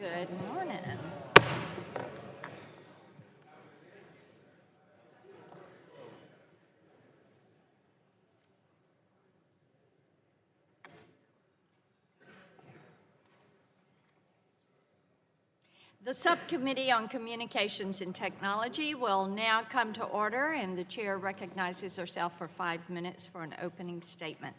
Good morning. The Subcommittee on Communications and Technology will now come to order, and the chair recognizes herself for 5 minutes for an opening statement.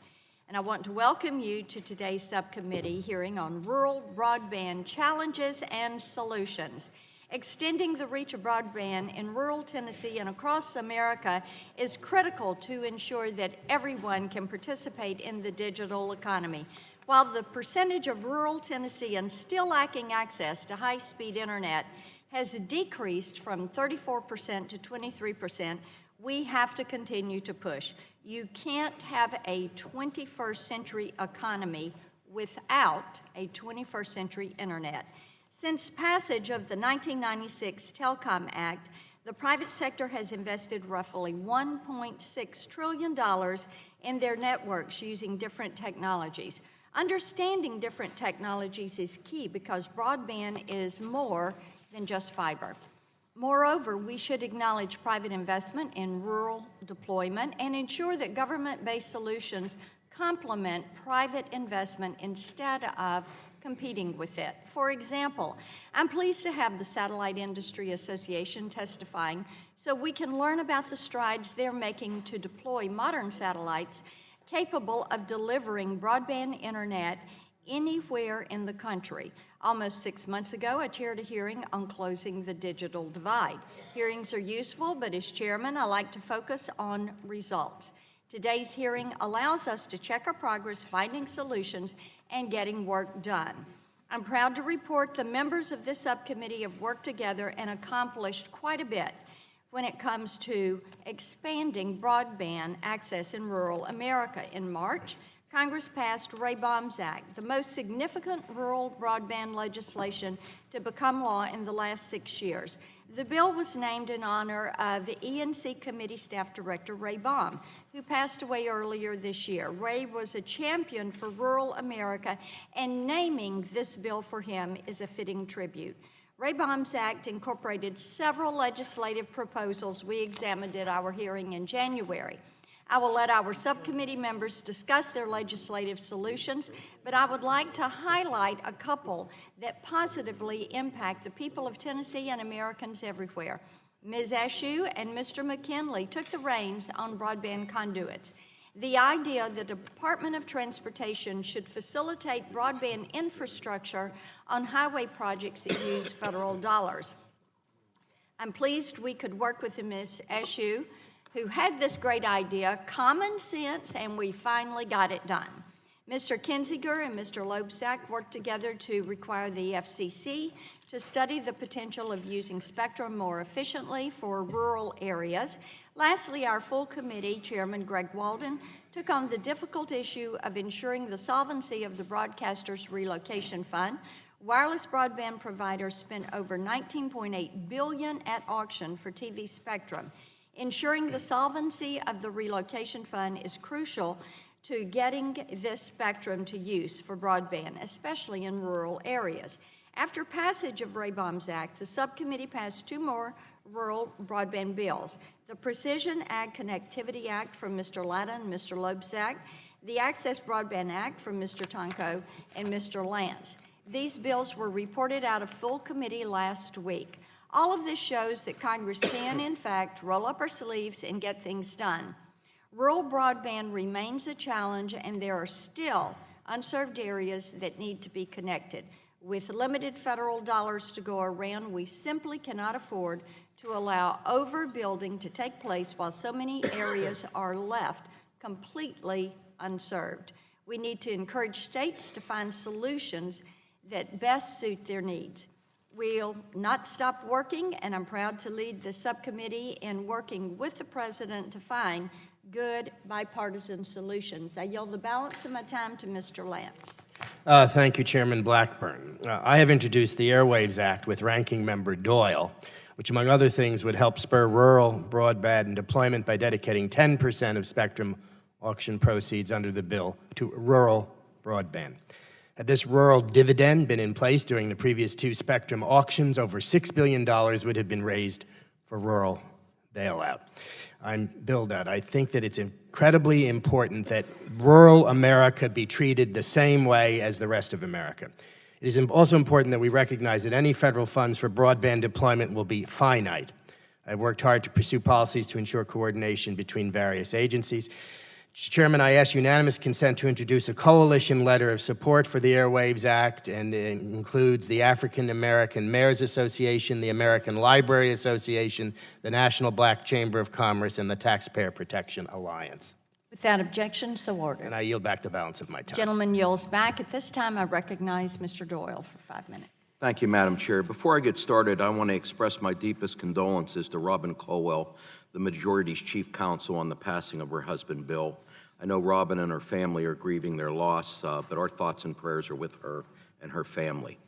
And I want to welcome you to today's subcommittee hearing on rural broadband challenges and solutions. Extending the reach of broadband in rural Tennessee and across America is critical to ensure that everyone can participate in the digital economy. While the percentage of rural Tennesseans still lacking access to high-speed internet has decreased from 34% to 23%, we have to continue to push. You can't have a 21st century economy without a 21st century internet. Since passage of the 1996 Telecom Act, the private sector has invested roughly $1.6 trillion in their networks using different technologies. Understanding different technologies is key because broadband is more than just fiber. Moreover, we should acknowledge private investment in rural deployment and ensure that government-based solutions complement private investment instead of competing with it. For example, I'm pleased to have the Satellite Industry Association testifying so we can learn about the strides they're making to deploy modern satellites capable of delivering broadband internet anywhere in the country. Almost 6 months ago, I chaired a hearing on closing the digital divide. Hearings are useful, but as chairman, I like to focus on results. Today's hearing allows us to check our progress, finding solutions, and getting work done. I'm proud to report the members of this subcommittee have worked together and accomplished quite a bit when it comes to expanding broadband access in rural America. In March, Congress passed Airwaves Act, the most significant rural broadband legislation to become law in the last 6 years. The bill was named in honor of the ENC Committee Staff Director Ray Baum, who passed away earlier this year. Ray was a champion for rural America, and naming this bill for him is a fitting tribute. Airwaves Act incorporated several legislative proposals we examined at our hearing in January. I will let our subcommittee members discuss their legislative solutions, but I would like to highlight a couple that positively impact the people of Tennessee and Americans everywhere. Ms. Ashew and Mr. McKinley took the reins on broadband conduits. The idea that the Department of Transportation should facilitate broadband infrastructure on highway projects that use federal dollars. I'm pleased we could work with Ms. Ashew, who had this great idea, common sense, and we finally got it done. Mr. Kinzinger and Mr. Loebsack worked together to require the FCC to study the potential of using spectrum more efficiently for rural areas. Lastly, our full committee, Chairman Greg Walden, took on the difficult issue of ensuring the solvency of the broadcaster's relocation fund. Wireless broadband providers spent over $19.8 billion at auction for TV spectrum. Ensuring the solvency of the relocation fund is crucial to getting this spectrum to use for broadband, especially in rural areas. After passage of Airwaves Act, the subcommittee passed 2 more rural broadband bills: the Precision Ag Connectivity Act from Mr. Latta and Mr. Loebsack, the Access Broadband Act from Mr. Tonko and Mr. Lance. These bills were reported out of full committee last week. All of this shows that Congress can, in fact, roll up our sleeves and get things done. Rural broadband remains a challenge, and there are still unserved areas that need to be connected. With limited federal dollars to go around, we simply cannot afford to allow overbuilding to take place while so many areas are left completely unserved. We need to encourage states to find solutions that best suit their needs. We'll not stop working, and I'm proud to lead the subcommittee in working with the president to find good bipartisan solutions. I yield the balance of my time to Mr. Lance. Thank you, Chairman Blackburn. I have introduced the Airwaves Act with Ranking Member Doyle, which, among other things, would help spur rural broadband deployment by dedicating 10% of spectrum auction proceeds under the bill to rural broadband. Had this rural dividend been in place during the previous 2 spectrum auctions, over $6 billion would have been raised for rural bailout. Build-out. I think that it's incredibly important that rural America be treated the same way as the rest of America. It is also important that we recognize that any federal funds for broadband deployment will be finite. I've worked hard to pursue policies to ensure coordination between various agencies. Mr. Chairman, I ask unanimous consent to introduce a coalition letter of support for the Airwaves Act, and it includes the African American Mayors Association, the American Library Association, the National Black Chamber of Commerce, and the Taxpayer Protection Alliance. Without objection, so ordered. And I yield back the balance of my time. Gentleman yields back. At this time, I recognize Mr. Doyle for 5 minutes. Thank you, Madam Chair. Before I get started, I want to express my deepest condolences to Robin Colwell, the majority's chief counsel, on the passing of her husband, Bill. I know Robin and her family are grieving their loss, but our thoughts and prayers are with her and her family.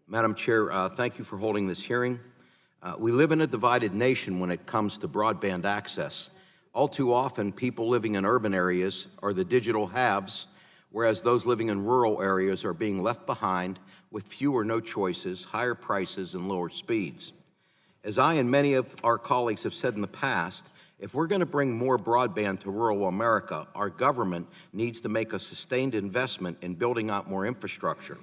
Madam Chair, thank you for holding this hearing. We live in a divided nation when it comes to broadband access. All too often, people living in urban areas are the digital haves, whereas those living in rural areas are being left behind with few or no choices, higher prices, and lower speeds. As I and many of our colleagues have said in the past, if we're going to bring more broadband to rural America, our government needs to make a sustained investment in building out more infrastructure.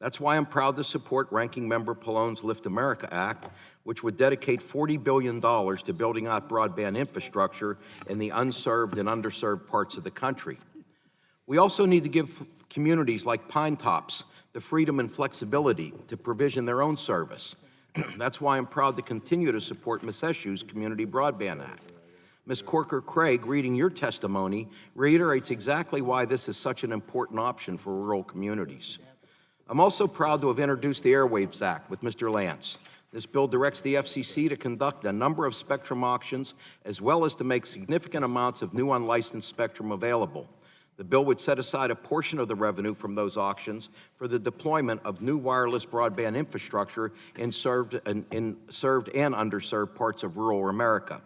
That's why I'm proud to support Ranking Member Pallone's Lift America Act, which would dedicate $40 billion to building out broadband infrastructure in the unserved and underserved parts of the country. We also need to give communities like Pine Tops the freedom and flexibility to provision their own service. That's why I'm proud to continue to support Ms. Eshu's Community Broadband Act. Ms. Corker-Craig, reading your testimony, reiterates exactly why this is such an important option for rural communities. I'm also proud to have introduced the Airwaves Act with Mr. Lance. This bill directs the FCC to conduct a number of spectrum auctions, as well as to make significant amounts of new unlicensed spectrum available. The bill would set aside a portion of the revenue from those auctions for the deployment of new wireless broadband infrastructure in served and underserved parts of rural America.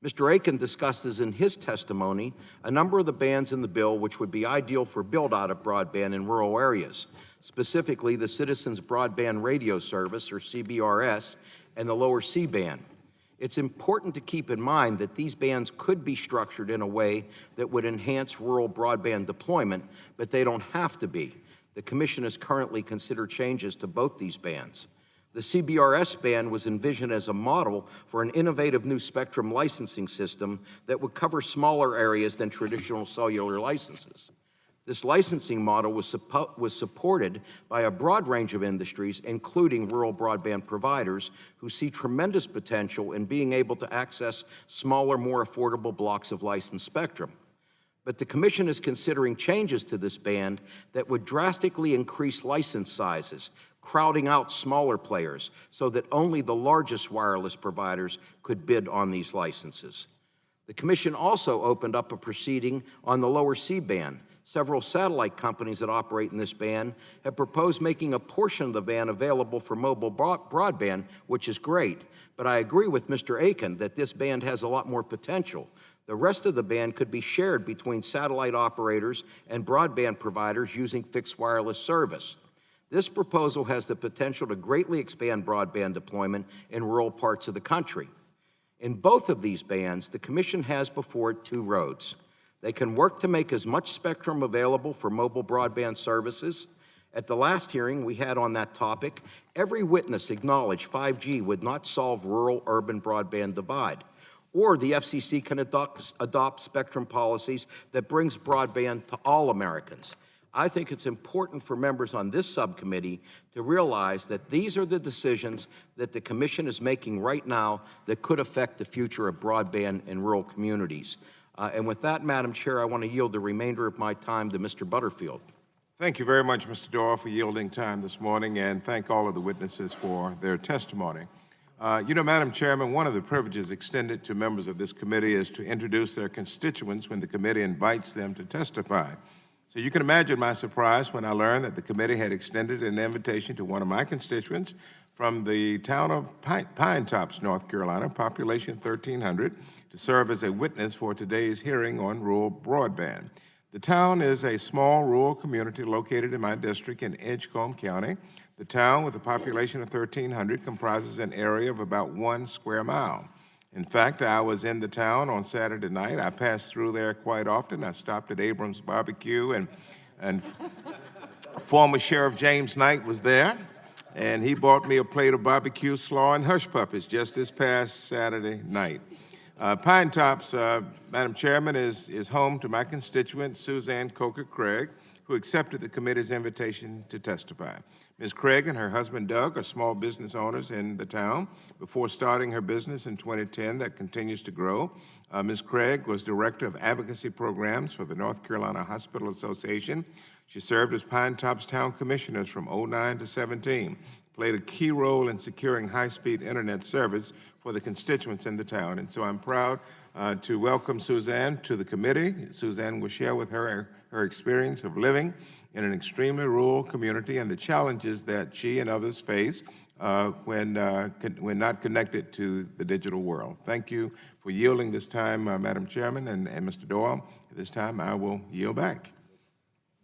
Mr. Aiken discusses in his testimony a number of the bands in the bill which would be ideal for build-out of broadband in rural areas, specifically the Citizens Broadband Radio Service, or CBRS, and the lower C-band. It's important to keep in mind that these bands could be structured in a way that would enhance rural broadband deployment, but they don't have to be. The Commission has currently considered changes to both these bands. The CBRS band was envisioned as a model for an innovative new spectrum licensing system that would cover smaller areas than traditional cellular licenses. This licensing model was supported by a broad range of industries, including rural broadband providers, who see tremendous potential in being able to access smaller, more affordable blocks of licensed spectrum. But the Commission is considering changes to this band that would drastically increase license sizes, crowding out smaller players so that only the largest wireless providers could bid on these licenses. The Commission also opened up a proceeding on the lower C-band. Several satellite companies that operate in this band have proposed making a portion of the band available for mobile broadband, which is great. But I agree with Mr. Aiken that this band has a lot more potential. The rest of the band could be shared between satellite operators and broadband providers using fixed wireless service. This proposal has the potential to greatly expand broadband deployment in rural parts of the country. In both of these bands, the Commission has before it 2 roads. They can work to make as much spectrum available for mobile broadband services. At the last hearing we had on that topic, every witness acknowledged 5G would not solve rural-urban broadband divide. Or the FCC can adopt spectrum policies that brings broadband to all Americans. I think it's important for members on this subcommittee to realize that these are the decisions that the Commission is making right now that could affect the future of broadband in rural communities. And with that, Madam Chair, I want to yield the remainder of my time to Mr. Butterfield. Thank you very much, Mr. Doyle, for yielding time this morning, and thank all of the witnesses for their testimony. Madam Chairman, one of the privileges extended to members of this committee is to introduce their constituents when the committee invites them to testify. So you can imagine my surprise when I learned that the committee had extended an invitation to one of my constituents from the town of Pine Tops, North Carolina, population 1,300, to serve as a witness for today's hearing on rural broadband. The town is a small rural community located in my district in Edgecombe County. The town, with a population of 1,300, comprises an area of about 1 square mile. In fact, I was in the town on Saturday night. I passed through there quite often. I stopped at Abrams Barbecue, and former Sheriff James Knight was there, and he bought me a plate of barbecue slaw and hush puppies just this past Saturday night. Pine Tops, Madam Chairman, is home to my constituent, Suzanne Coker Craig, who accepted the committee's invitation to testify. Ms. Craig and her husband, Doug, are small business owners in the town. Before starting her business in 2010 that continues to grow, Ms. Craig was Director of Advocacy Programs for the North Carolina Hospital Association. She served as Pine Tops Town Commissioner from 2009 to 2017, played a key role in securing high-speed internet service for the constituents in the town. And so I'm proud to welcome Suzanne to the committee. Suzanne will share with her experience of living in an extremely rural community and the challenges that she and others face when not connected to the digital world. Thank you for yielding this time, Madam Chairman and Mr. Doyle. At this time, I will yield back.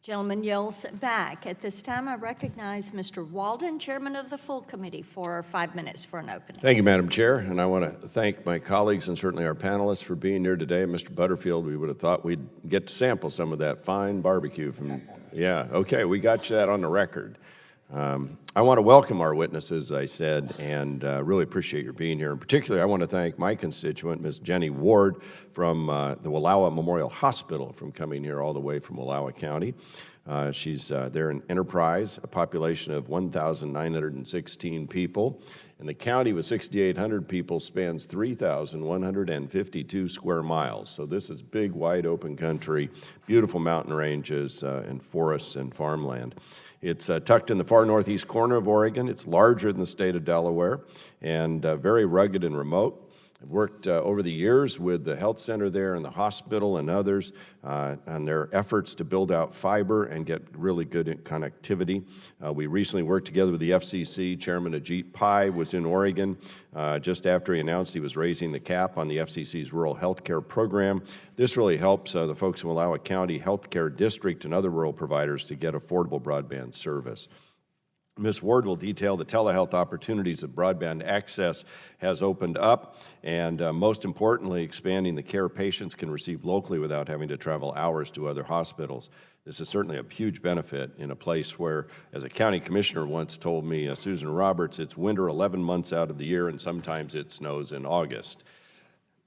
Gentleman yields back. At this time, I recognize Mr. Walden, Chairman of the full committee, for 5 minutes for an opening. Thank you, Madam Chair, and I want to thank my colleagues and certainly our panelists for being here today. Mr. Butterfield, we would have thought we'd get to sample some of that fine barbecue from, yeah, okay, we got you that on the record. I want to welcome our witnesses, as I said, and really appreciate your being here. In particular, I want to thank my constituent, Ms. Jenny Ward from the Wallowa Memorial Hospital, from coming here all the way from Wallowa County. She's there in Enterprise, a population of 1,916 people. And the county with 6,800 people spans 3,152 square miles. So this is big, wide open country, beautiful mountain ranges and forests and farmland. It's tucked in the far northeast corner of Oregon. It's larger than the state of Delaware and very rugged and remote. I've worked over the years with the health center there and the hospital and others on their efforts to build out fiber and get really good connectivity. We recently worked together with the FCC. Chairman Ajit Pai was in Oregon just after he announced he was raising the cap on the FCC's rural health care program. This really helps the folks in Wallowa County Health Care District and other rural providers to get affordable broadband service. Ms. Ward will detail the telehealth opportunities that broadband access has opened up, and most importantly, expanding the care patients can receive locally without having to travel hours to other hospitals. This is certainly a huge benefit in a place where, as a county commissioner once told me, Susan Roberts, it's winter 11 months out of the year, and sometimes it snows in August.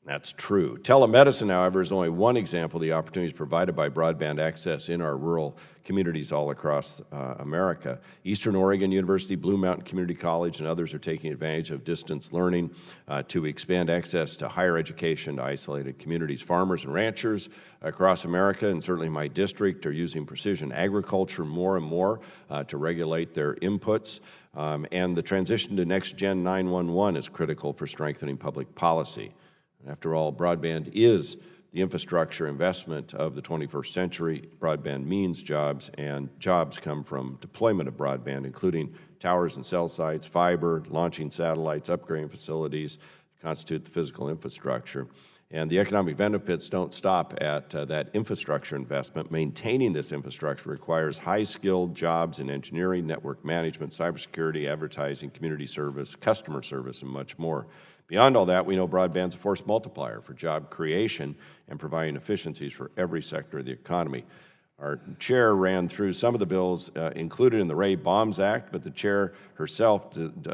That's true. Telemedicine, however, is only one example of the opportunities provided by broadband access in our rural communities all across America. Eastern Oregon University, Blue Mountain Community College, and others are taking advantage of distance learning to expand access to higher education to isolated communities. Farmers and ranchers across America, and certainly my district, are using precision agriculture more and more to regulate their inputs. And the transition to next-gen 911 is critical for strengthening public policy. After all, broadband is the infrastructure investment of the 21st century. Broadband means jobs, and jobs come from deployment of broadband, including towers and cell sites, fiber, launching satellites, upgrading facilities, constitute the physical infrastructure. And the economic benefits don't stop at that infrastructure investment. Maintaining this infrastructure requires high-skilled jobs in engineering, network management, cybersecurity, advertising, community service, customer service, and much more. Beyond all that, we know broadband's a force multiplier for job creation and providing efficiencies for every sector of the economy. Our chair ran through some of the bills included in the Airwaves Act, but the chair herself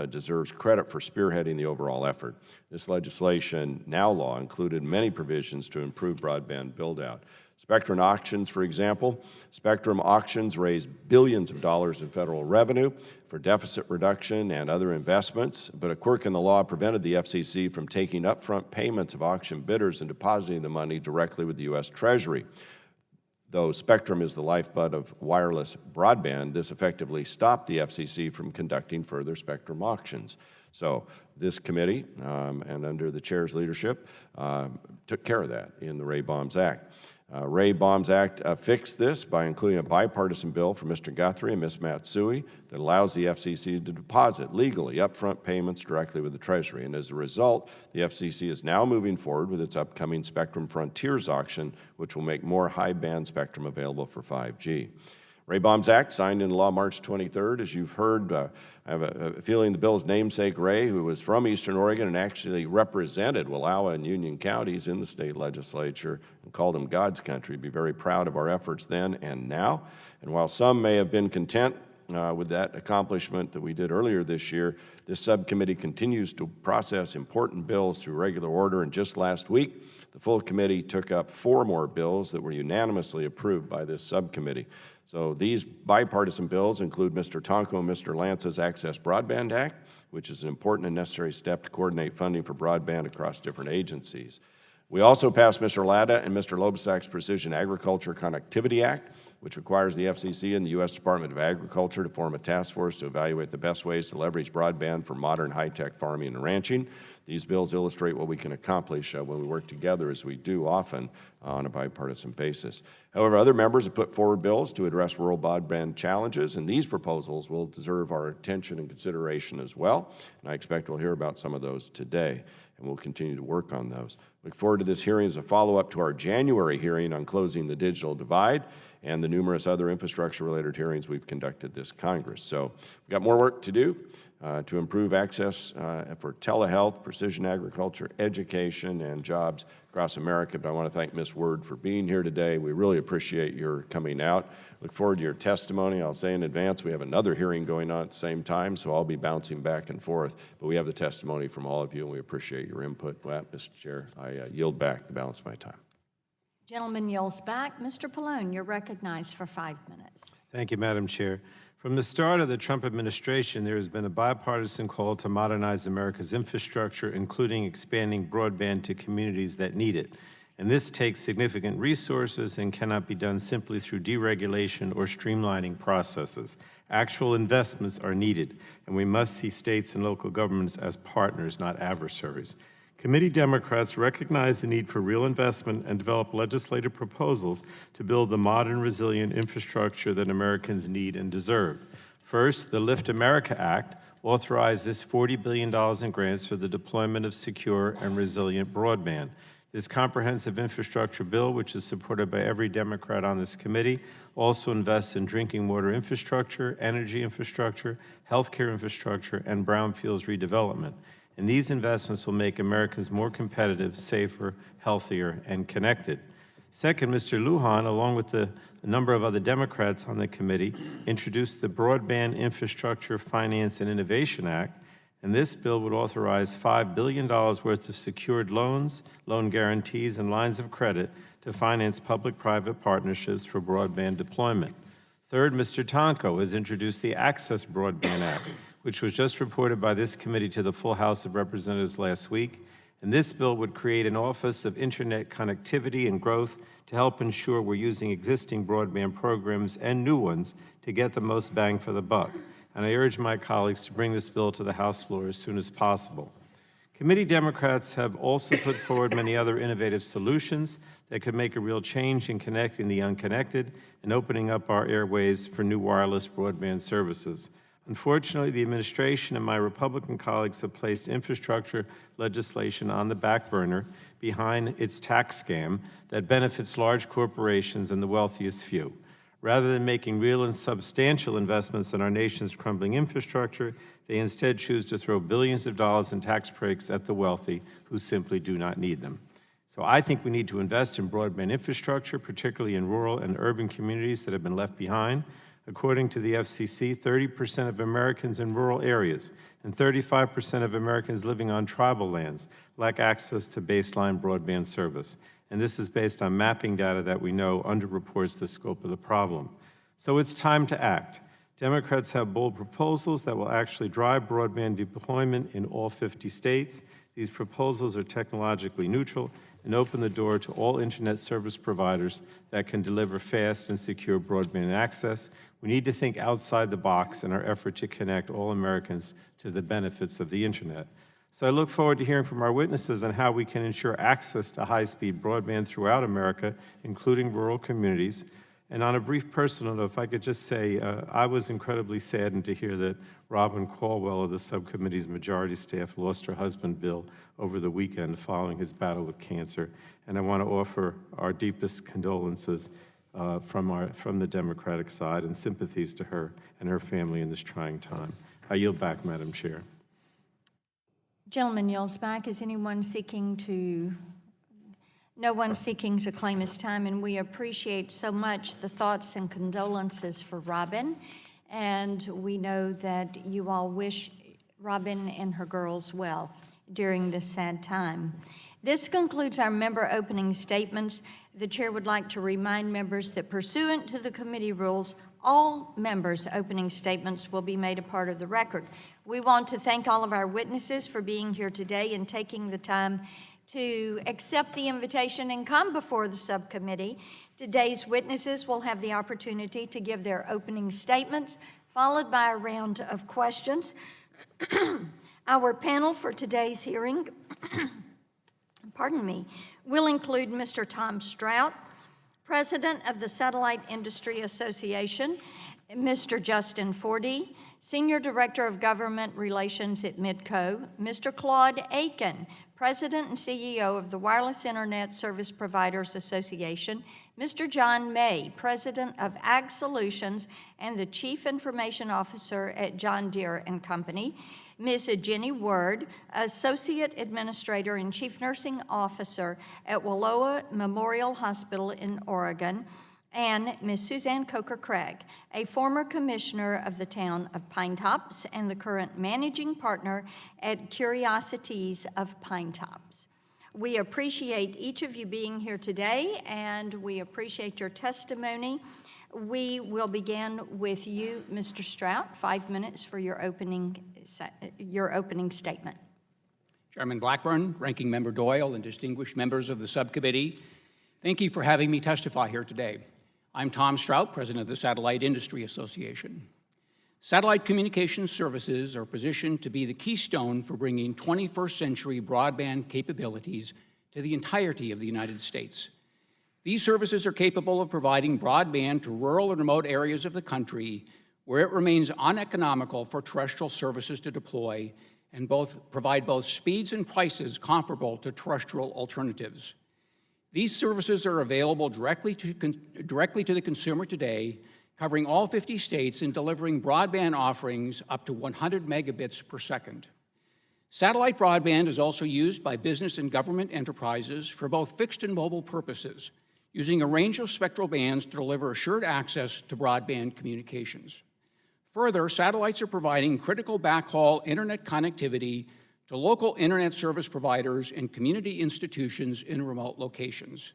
deserves credit for spearheading the overall effort. This legislation, now law, included many provisions to improve broadband build-out. Spectrum auctions, for example. Spectrum auctions raise billions of dollars in federal revenue for deficit reduction and other investments, but a quirk in the law prevented the FCC from taking upfront payments of auction bidders and depositing the money directly with the U.S. Treasury. Though spectrum is the lifeblood of wireless broadband, this effectively stopped the FCC from conducting further spectrum auctions. So this committee, and under the chair's leadership, took care of that in the Airwaves Act. Airwaves Act fixed this by including a bipartisan bill from Mr. Guthrie and Ms. Matsui that allows the FCC to deposit legally upfront payments directly with the Treasury. And as a result, the FCC is now moving forward with its upcoming Spectrum Frontiers auction, which will make more high-band spectrum available for 5G. Airwaves Act signed into law March 23rd. As you've heard, I have a feeling the bill's namesake, Ray, who was from Eastern Oregon and actually represented Wallowa and Union counties in the state legislature and called them God's country. Be very proud of our efforts then and now. And while some may have been content with that accomplishment that we did earlier this year, this subcommittee continues to process important bills through regular order. And just last week, the full committee took up 4 more bills that were unanimously approved by this subcommittee. So these bipartisan bills include Mr. Tonko and Mr. Lance's Access Broadband Act, which is an important and necessary step to coordinate funding for broadband across different agencies. We also passed Mr. Latta and Mr. Lobsak's Precision Agriculture Connectivity Act, which requires the FCC and the U.S. Department of Agriculture to form a task force to evaluate the best ways to leverage broadband for modern high-tech farming and ranching. These bills illustrate what we can accomplish when we work together, as we do often on a bipartisan basis. However, other members have put forward bills to address rural broadband challenges, and these proposals will deserve our attention and consideration as well. And I expect we'll hear about some of those today, and we'll continue to work on those. Look forward to this hearing as a follow-up to our January hearing on closing the digital divide and the numerous other infrastructure-related hearings we've conducted this Congress. So we've got more work to do to improve access for telehealth, precision agriculture, education, and jobs across America. But I want to thank Ms. Word for being here today. We really appreciate your coming out. Look forward to your testimony. I'll say in advance we have another hearing going on at the same time, so I'll be bouncing back and forth. But we have the testimony from all of you, and we appreciate your input. Well, Mr. Chair, I yield back the balance of my time. Gentleman yields back. Mr. Pallone, you're recognized for 5 minutes. Thank you, Madam Chair. From the start of the Trump administration, there has been a bipartisan call to modernize America's infrastructure, including expanding broadband to communities that need it. And this takes significant resources and cannot be done simply through deregulation or streamlining processes. Actual investments are needed, and we must see states and local governments as partners, not adversaries. Committee Democrats recognize the need for real investment and develop legislative proposals to build the modern, resilient infrastructure that Americans need and deserve. First, the Lift America Act authorizes $40 billion in grants for the deployment of secure and resilient broadband. This comprehensive infrastructure bill, which is supported by every Democrat on this committee, also invests in drinking water infrastructure, energy infrastructure, healthcare infrastructure, and brownfields redevelopment. And these investments will make Americans more competitive, safer, healthier, and connected. Second, Mr. Lujan, along with a number of other Democrats on the committee, introduced the Broadband Infrastructure Finance and Innovation Act, and this bill would authorize $5 billion worth of secured loans, loan guarantees, and lines of credit to finance public-private partnerships for broadband deployment. Third, Mr. Tonko has introduced the Access Broadband Act, which was just reported by this committee to the full House of Representatives last week. And this bill would create an Office of Internet Connectivity and Growth to help ensure we're using existing broadband programs and new ones to get the most bang for the buck. And I urge my colleagues to bring this bill to the House floor as soon as possible. Committee Democrats have also put forward many other innovative solutions that could make a real change in connecting the unconnected and opening up our airways for new wireless broadband services. Unfortunately, the administration and my Republican colleagues have placed infrastructure legislation on the back burner behind its tax scam that benefits large corporations and the wealthiest few. Rather than making real and substantial investments in our nation's crumbling infrastructure, they instead choose to throw billions of dollars in tax breaks at the wealthy who simply do not need them. So I think we need to invest in broadband infrastructure, particularly in rural and urban communities that have been left behind. According to the FCC, 30% of Americans in rural areas and 35% of Americans living on tribal lands lack access to baseline broadband service. And this is based on mapping data that we know underreports the scope of the problem. So it's time to act. Democrats have bold proposals that will actually drive broadband deployment in all 50 states. These proposals are technologically neutral and open the door to all internet service providers that can deliver fast and secure broadband access. We need to think outside the box in our effort to connect all Americans to the benefits of the internet. So I look forward to hearing from our witnesses on how we can ensure access to high-speed broadband throughout America, including rural communities. And on a brief personal note, if I could just say, I was incredibly saddened to hear that Robin Caldwell of the subcommittee's majority staff lost her husband, Bill, over the weekend following his battle with cancer. And I want to offer our deepest condolences from the Democratic side and sympathies to her and her family in this trying time. I yield back, Madam Chair. Gentleman yields back. Is anyone no one seeking to claim his time, and we appreciate so much the thoughts and condolences for Robin, and we know that you all wish Robin and her girls well during this sad time. This concludes our member opening statements. The chair would like to remind members that pursuant to the committee rules, all members' opening statements will be made a part of the record. We want to thank all of our witnesses for being here today and taking the time to accept the invitation and come before the subcommittee. Today's witnesses will have the opportunity to give their opening statements, followed by a round of questions. Our panel for today's hearing, will include Mr. Tom Strout, President of the Satellite Industry Association, Mr. Justin Fordy, Senior Director of Government Relations at Midco, Mr. Claude Aiken, President and CEO of the Wireless Internet Service Providers Association, Mr. John May, President of Ag Solutions and the Chief Information Officer at John Deere and Company, Ms. Jenny Word, Associate Administrator and Chief Nursing Officer at Wallowa Memorial Hospital in Oregon, and Ms. Suzanne Coker-Craig, a former commissioner of the town of Pinetops and the current managing partner at Curiosities of Pinetops. We appreciate each of you being here today, and we appreciate your testimony. We will begin with you, Mr. Strout, 5 minutes for your opening statement. Chairman Blackburn, Ranking Member Doyle, and distinguished members of the subcommittee, thank you for having me testify here today. I'm Tom Strout, President of the Satellite Industry Association. Satellite communications services are positioned to be the keystone for bringing 21st century broadband capabilities to the entirety of the United States. These services are capable of providing broadband to rural and remote areas of the country where it remains uneconomical for terrestrial services to deploy and provide both speeds and prices comparable to terrestrial alternatives. These services are available directly to the consumer today, covering all 50 states and delivering broadband offerings up to 100 megabits per second. Satellite broadband is also used by business and government enterprises for both fixed and mobile purposes, using a range of spectral bands to deliver assured access to broadband communications. Further, satellites are providing critical backhaul internet connectivity to local internet service providers and community institutions in remote locations.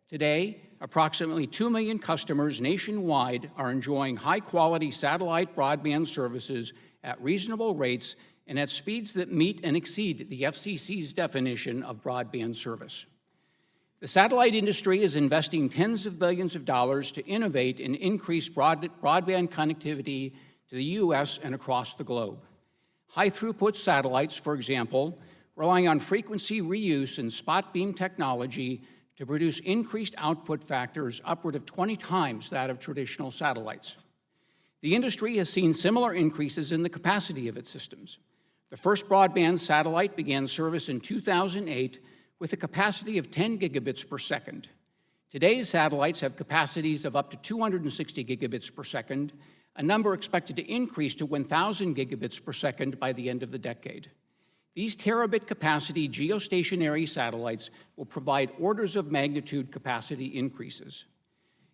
Today, approximately 2 million customers nationwide are enjoying high-quality satellite broadband services at reasonable rates and at speeds that meet and exceed the FCC's definition of broadband service. The satellite industry is investing tens of billions of dollars to innovate and increase broadband connectivity to the U.S. and across the globe. High-throughput satellites, for example, relying on frequency reuse and spot beam technology to produce increased output factors upward of 20 times that of traditional satellites. The industry has seen similar increases in the capacity of its systems. The first broadband satellite began service in 2008 with a capacity of 10 gigabits per second. Today's satellites have capacities of up to 260 gigabits per second, a number expected to increase to 1,000 gigabits per second by the end of the decade. These terabit capacity geostationary satellites will provide orders of magnitude capacity increases.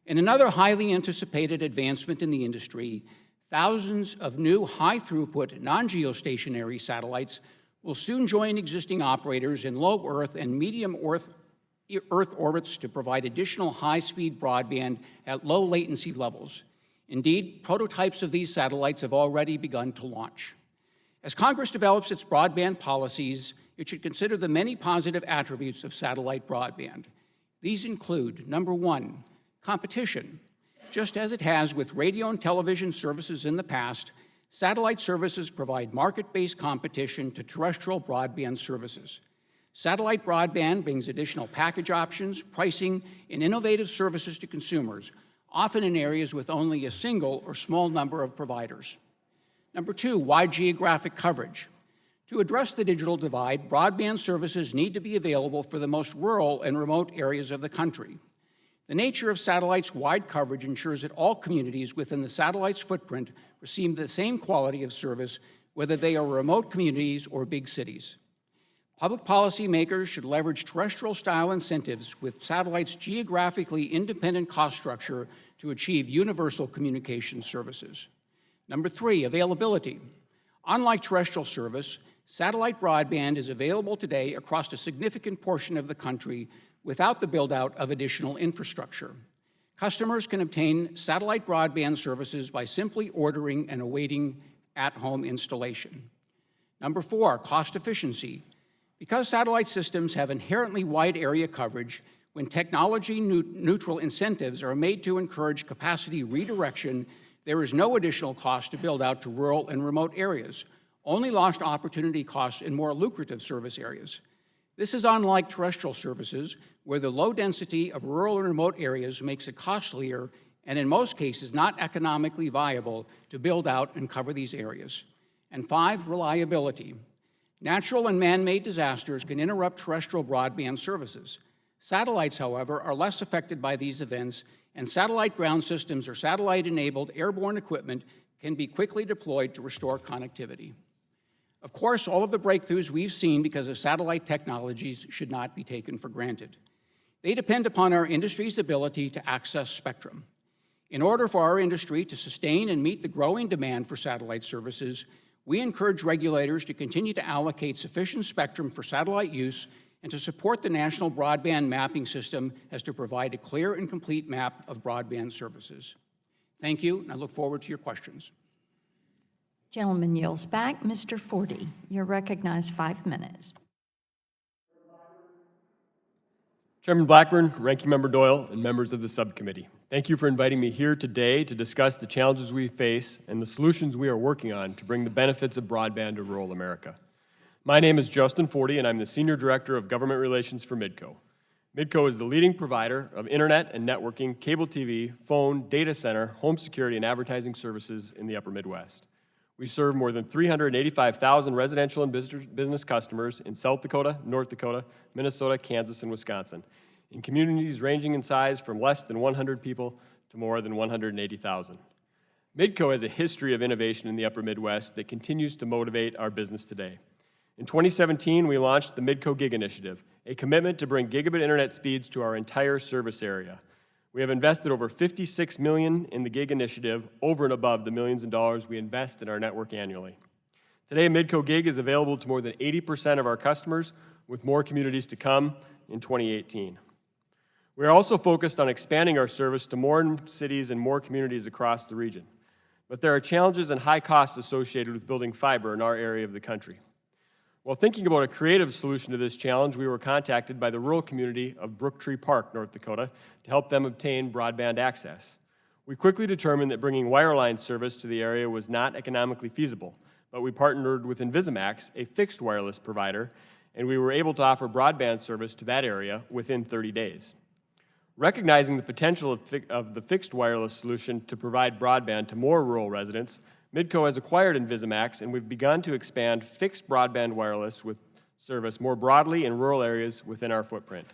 In another highly anticipated advancement in the industry, thousands of new high-throughput non-geostationary satellites will soon join existing operators in low Earth and medium Earth orbits to provide additional high-speed broadband at low latency levels. Indeed, prototypes of these satellites have already begun to launch. As Congress develops its broadband policies, it should consider the many positive attributes of satellite broadband. These include, number one, competition. Just as it has with radio and television services in the past, Satellite services provide market-based competition to terrestrial broadband services. Satellite broadband brings additional package options, pricing, and innovative services to consumers, often in areas with only a single or small number of providers. Number two, wide geographic coverage. To address the digital divide, broadband services need to be available for the most rural and remote areas of the country. The nature of satellite's wide coverage ensures that all communities within the satellite's footprint receive the same quality of service, whether they are remote communities or big cities. Public policy makers should leverage terrestrial-style incentives with satellite's geographically independent cost structure to achieve universal communication services. Number three, availability. Unlike terrestrial service, satellite broadband is available today across a significant portion of the country without the build-out of additional infrastructure. Customers can obtain satellite broadband services by simply ordering and awaiting at-home installation. Number four, cost efficiency. Because satellite systems have inherently wide area coverage, when technology-neutral incentives are made to encourage capacity redirection, there is no additional cost to build out to rural and remote areas, only lost opportunity costs in more lucrative service areas. This is unlike terrestrial services, where the low density of rural and remote areas makes it costlier and in most cases not economically viable to build out and cover these areas. And five, reliability. Natural and man-made disasters can interrupt terrestrial broadband services. Satellites, however, are less affected by these events, and satellite ground systems or satellite-enabled airborne equipment can be quickly deployed to restore connectivity. Of course, all of the breakthroughs we've seen because of satellite technologies should not be taken for granted. They depend upon our industry's ability to access spectrum. In order for our industry to sustain and meet the growing demand for satellite services, we encourage regulators to continue to allocate sufficient spectrum for satellite use and to support the National Broadband Mapping System as to provide a clear and complete map of broadband services. Thank you, and I look forward to your questions. Gentleman yields back. Mr. Forty, you're recognized 5 minutes. Chairman Blackburn, Ranking Member Doyle, and members of the subcommittee, thank you for inviting me here today to discuss the challenges we face and the solutions we are working on to bring the benefits of broadband to rural America. My name is Justin Forty, and I'm the Senior Director of Government Relations for Midco. Midco is the leading provider of internet and networking, cable TV, phone, data center, home security, and advertising services in the Upper Midwest. We serve more than 385,000 residential and business customers in South Dakota, North Dakota, Minnesota, Kansas, and Wisconsin, in communities ranging in size from less than 100 people to more than 180,000. Midco has a history of innovation in the Upper Midwest that continues to motivate our business today. In 2017, we launched the Midco Gig Initiative, a commitment to bring gigabit internet speeds to our entire service area. We have invested over $56 million in the Gig Initiative, over and above the millions of dollars we invest in our network annually. Today, Midco Gig is available to more than 80% of our customers, with more communities to come in 2018. We are also focused on expanding our service to more cities and more communities across the region. But there are challenges and high costs associated with building fiber in our area of the country. While thinking about a creative solution to this challenge, we were contacted by the rural community of Brooktree Park, North Dakota, to help them obtain broadband access. We quickly determined that bringing wireline service to the area was not economically feasible, but we partnered with Invisimax, a fixed wireless provider, and we were able to offer broadband service to that area within 30 days. Recognizing the potential of the fixed wireless solution to provide broadband to more rural residents, Midco has acquired Invisimax, and we've begun to expand fixed broadband wireless with service more broadly in rural areas within our footprint.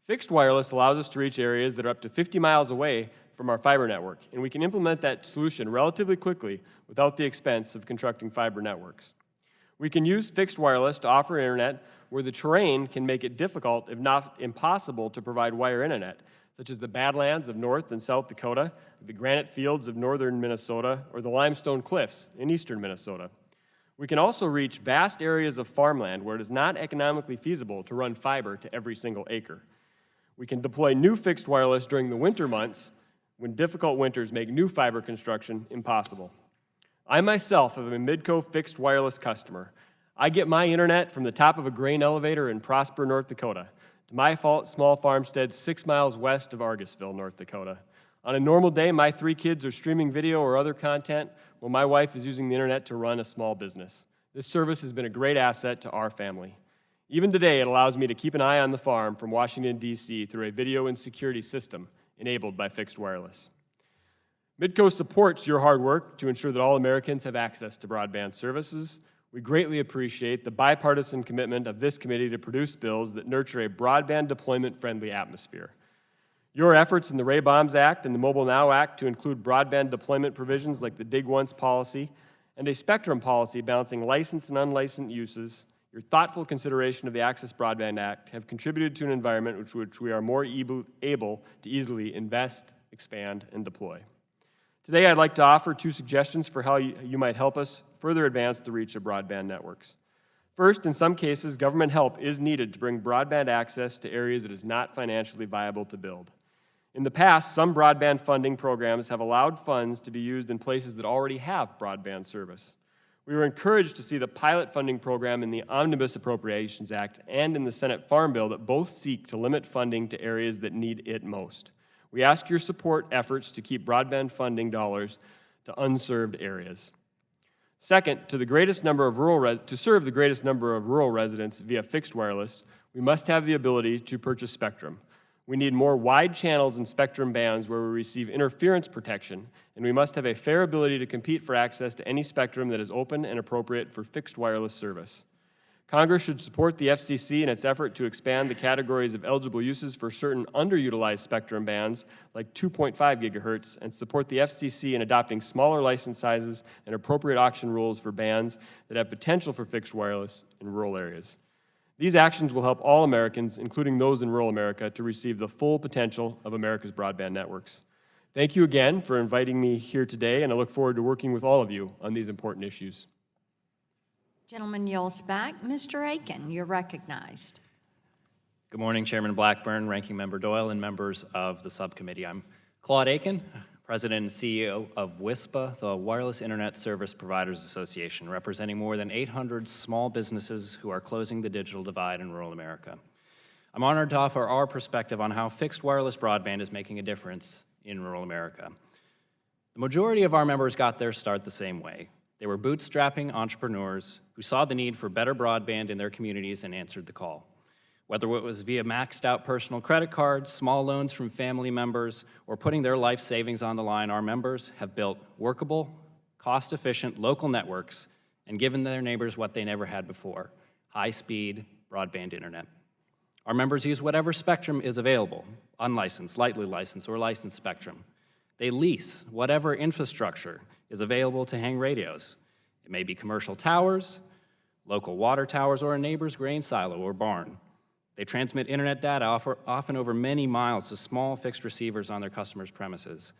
Fixed wireless allows us to reach areas that are up to 50 miles away from our fiber network, and we can implement that solution relatively quickly without the expense of constructing fiber networks. We can use fixed wireless to offer internet where the terrain can make it difficult, if not impossible, to provide wire internet, such as the Badlands of North and South Dakota, the granite fields of northern Minnesota, or the limestone cliffs in eastern Minnesota. We can also reach vast areas of farmland where it is not economically feasible to run fiber to every single acre. We can deploy new fixed wireless during the winter months when difficult winters make new fiber construction impossible. I myself am a Midco fixed wireless customer. I get my internet from the top of a grain elevator in Prosper, North Dakota, to my small farmstead 6 miles west of Argusville, North Dakota. On a normal day, my 3 kids are streaming video or other content, while my wife is using the internet to run a small business. This service has been a great asset to our family. Even today, it allows me to keep an eye on the farm from Washington, D.C. through a video and security system enabled by fixed wireless. Midco supports your hard work to ensure that all Americans have access to broadband services. We greatly appreciate the bipartisan commitment of this committee to produce bills that nurture a broadband deployment-friendly atmosphere. Your efforts in the Airwaves Act and the Mobile Now Act to include broadband deployment provisions like the Dig Once policy and a spectrum policy balancing licensed and unlicensed uses, your thoughtful consideration of the Access Broadband Act have contributed to an environment which we are more able to easily invest, expand, and deploy. Today, I'd like to offer 2 suggestions for how you might help us further advance the reach of broadband networks. First, in some cases, government help is needed to bring broadband access to areas it is not financially viable to build. In the past, some broadband funding programs have allowed funds to be used in places that already have broadband service. We were encouraged to see the pilot funding program in the Omnibus Appropriations Act and in the Senate Farm Bill that both seek to limit funding to areas that need it most. We ask your support efforts to keep broadband funding dollars to unserved areas. Second, to serve the greatest number of rural residents via fixed wireless, we must have the ability to purchase spectrum. We need more wide channels and spectrum bands where we receive interference protection, and we must have a fair ability to compete for access to any spectrum that is open and appropriate for fixed wireless service. Congress should support the FCC in its effort to expand the categories of eligible uses for certain underutilized spectrum bands like 2.5 gigahertz and support the FCC in adopting smaller license sizes and appropriate auction rules for bands that have potential for fixed wireless in rural areas. These actions will help all Americans, including those in rural America, to receive the full potential of America's broadband networks. Thank you again for inviting me here today, and I look forward to working with all of you on these important issues. Gentleman yields back. Mr. Aiken, you're recognized. Good morning, Chairman Blackburn, Ranking Member Doyle, and members of the subcommittee. I'm Claude Aiken, President and CEO of WISPA, the Wireless Internet Service Providers Association, representing more than 800 small businesses who are closing the digital divide in rural America. I'm honored to offer our perspective on how fixed wireless broadband is making a difference in rural America. The majority of our members got their start the same way. They were bootstrapping entrepreneurs who saw the need for better broadband in their communities and answered the call. Whether it was via maxed out personal credit cards, small loans from family members, or putting their life savings on the line, our members have built workable, cost-efficient local networks and given their neighbors what they never had before, high-speed broadband internet. Our members use whatever spectrum is available, unlicensed, lightly licensed, or licensed spectrum. They lease whatever infrastructure is available to hang radios. It may be commercial towers, local water towers, or a neighbor's grain silo or barn. They transmit internet data often over many miles to small fixed receivers on their customers' premises.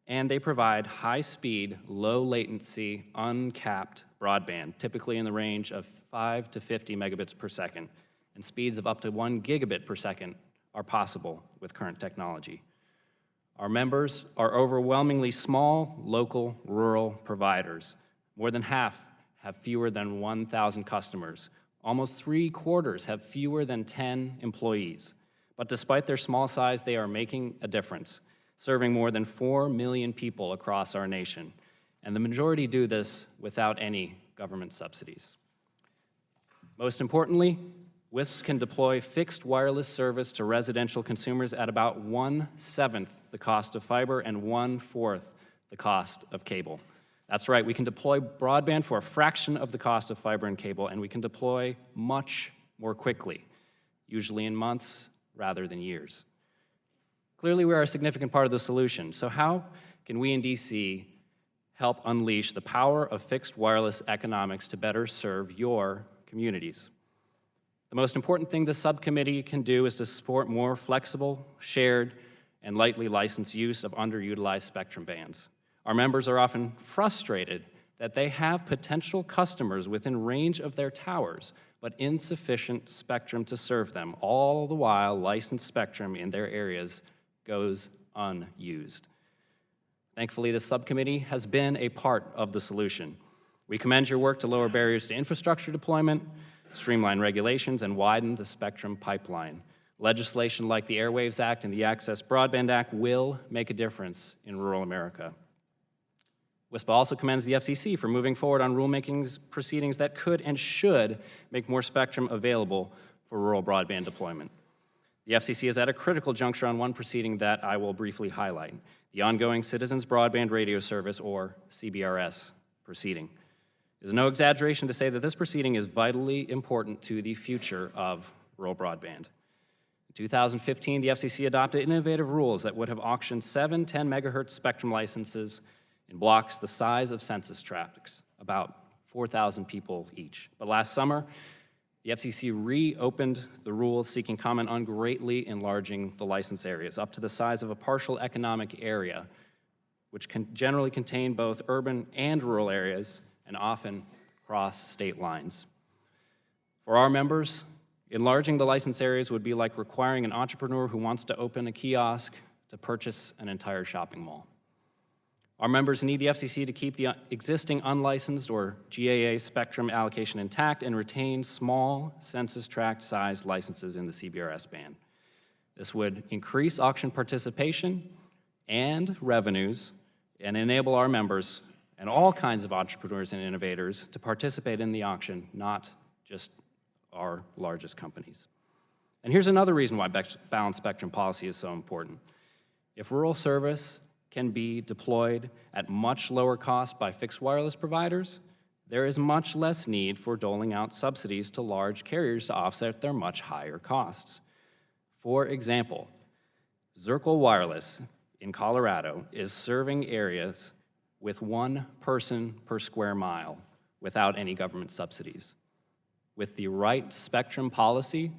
And they provide high-speed, low-latency, uncapped broadband, typically in the range of 5 to 50 megabits per second, and speeds of up to 1 gigabit per second are possible with current technology. Our members are overwhelmingly small, local, rural providers. More than half have fewer than 1,000 customers. Almost 3/4 have fewer than 10 employees. But despite their small size, they are making a difference, serving more than 4 million people across our nation. And the majority do this without any government subsidies. Most importantly, WISPs can deploy fixed wireless service to residential consumers at about 1/7 the cost of fiber and 1/4 the cost of cable. That's right, we can deploy broadband for a fraction of the cost of fiber and cable, and we can deploy much more quickly, usually in months rather than years. Clearly, we are a significant part of the solution, so how can we in DC help unleash the power of fixed wireless economics to better serve your communities? The most important thing the subcommittee can do is to support more flexible, shared, and lightly licensed use of underutilized spectrum bands. Our members are often frustrated that they have potential customers within range of their towers, but insufficient spectrum to serve them, all the while licensed spectrum in their areas goes unused. Thankfully, the subcommittee has been a part of the solution. We commend your work to lower barriers to infrastructure deployment, streamline regulations, and widen the spectrum pipeline. Legislation like the Airwaves Act and the Access Broadband Act will make a difference in rural America. WISPA also commends the FCC for moving forward on rulemaking proceedings that could and should make more spectrum available for rural broadband deployment. The FCC is at a critical juncture on one proceeding that I will briefly highlight, the ongoing Citizens Broadband Radio Service, or CBRS, proceeding. It is no exaggeration to say that this proceeding is vitally important to the future of rural broadband. In 2015, the FCC adopted innovative rules that would have auctioned 7 10 megahertz spectrum licenses in blocks the size of census tracts, about 4,000 people each. But last summer, the FCC reopened the rules seeking comment on greatly enlarging the license areas up to the size of a partial economic area, which can generally contain both urban and rural areas and often cross state lines. For our members, enlarging the license areas would be like requiring an entrepreneur who wants to open a kiosk to purchase an entire shopping mall. Our members need the FCC to keep the existing unlicensed or GAA spectrum allocation intact and retain small census tract size licenses in the CBRS band. This would increase auction participation and revenues and enable our members and all kinds of entrepreneurs and innovators to participate in the auction, not just our largest companies. And here's another reason why balanced spectrum policy is so important. If rural service can be deployed at much lower cost by fixed wireless providers, there is much less need for doling out subsidies to large carriers to offset their much higher costs. For example, Zirkle Wireless in Colorado is serving areas with 1 person per square mile without any government subsidies. With the right spectrum policy,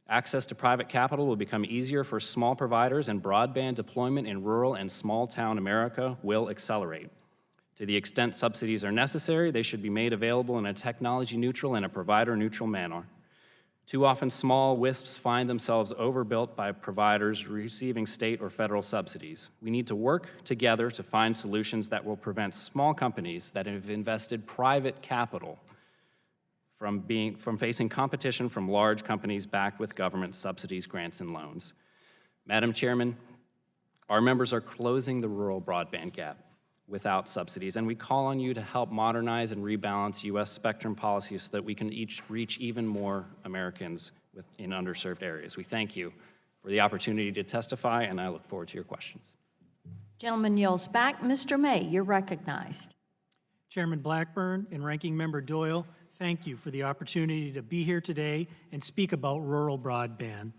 access to private capital will become easier for small providers, and broadband deployment in rural and small-town America will accelerate. To the extent subsidies are necessary, they should be made available in a technology-neutral and a provider-neutral manner. Too often, small WISPs find themselves overbuilt by providers receiving state or federal subsidies. We need to work together to find solutions that will prevent small companies that have invested private capital from facing competition from large companies backed with government subsidies, grants, and loans. Madam Chairman, our members are closing the rural broadband gap without subsidies, and we call on you to help modernize and rebalance U.S. spectrum policies so that we can reach even more Americans in underserved areas. We thank you for the opportunity to testify, and I look forward to your questions. Gentleman yields back. Mr. May, you're recognized. Chairman Blackburn and Ranking Member Doyle, thank you for the opportunity to be here today and speak about rural broadband,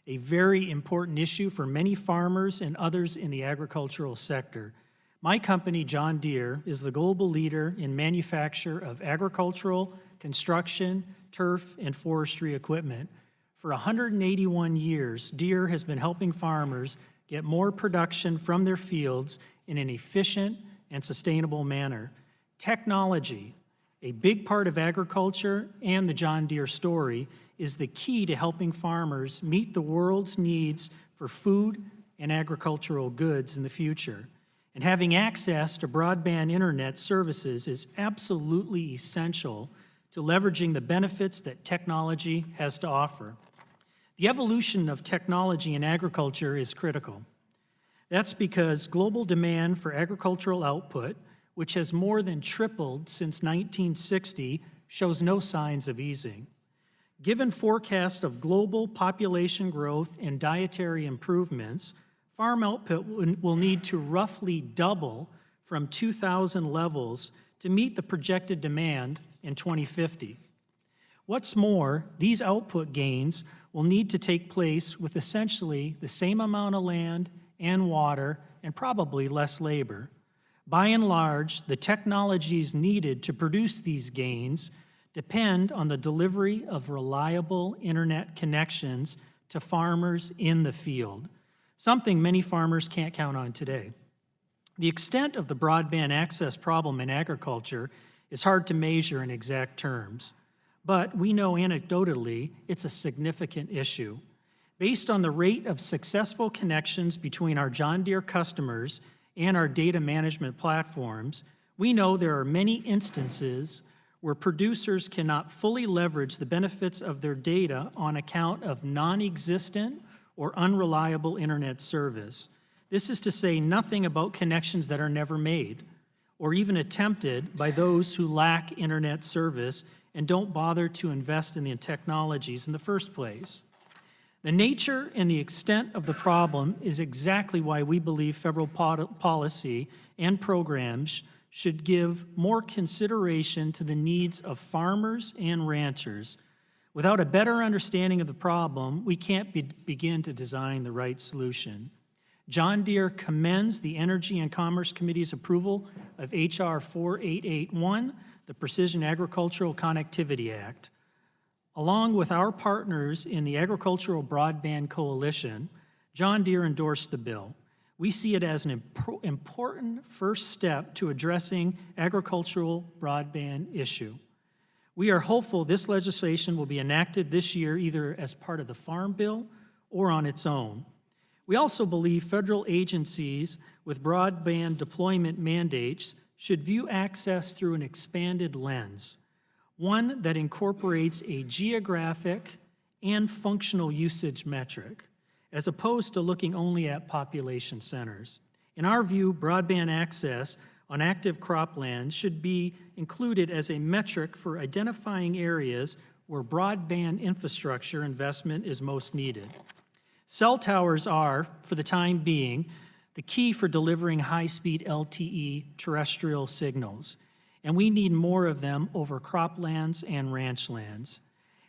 a very important issue for many farmers and others in the agricultural sector. My company, John Deere, is the global leader in manufacture of agricultural, construction, turf, and forestry equipment. For 181 years, Deere has been helping farmers get more production from their fields in an efficient and sustainable manner. Technology, a big part of agriculture and the John Deere story, is the key to helping farmers meet the world's needs for food and agricultural goods in the future. And having access to broadband internet services is absolutely essential to leveraging the benefits that technology has to offer. The evolution of technology in agriculture is critical. That's because global demand for agricultural output, which has more than tripled since 1960, shows no signs of easing. Given forecasts of global population growth and dietary improvements, farm output will need to roughly double from 2000 levels to meet the projected demand in 2050. What's more, these output gains will need to take place with essentially the same amount of land and water and probably less labor. By and large, the technologies needed to produce these gains depend on the delivery of reliable internet connections to farmers in the field, something many farmers can't count on today. The extent of the broadband access problem in agriculture is hard to measure in exact terms, but we know anecdotally it's a significant issue. Based on the rate of successful connections between our John Deere customers and our data management platforms, we know there are many instances where producers cannot fully leverage the benefits of their data on account of non-existent or unreliable internet service. This is to say nothing about connections that are never made or even attempted by those who lack internet service and don't bother to invest in the technologies in the first place. The nature and the extent of the problem is exactly why we believe federal policy and programs should give more consideration to the needs of farmers and ranchers. Without a better understanding of the problem, we can't begin to design the right solution. John Deere commends the Energy and Commerce Committee's approval of H.R. 4881, the Precision Agricultural Connectivity Act. Along with our partners in the Agricultural Broadband Coalition, John Deere endorsed the bill. We see it as an important first step to addressing agricultural broadband issue. We are hopeful this legislation will be enacted this year either as part of the Farm Bill or on its own. We also believe federal agencies with broadband deployment mandates should view access through an expanded lens, one that incorporates a geographic and functional usage metric, as opposed to looking only at population centers. In our view, broadband access on active cropland should be included as a metric for identifying areas where broadband infrastructure investment is most needed. Cell towers are, for the time being, the key for delivering high-speed LTE terrestrial signals, and we need more of them over croplands and ranchlands.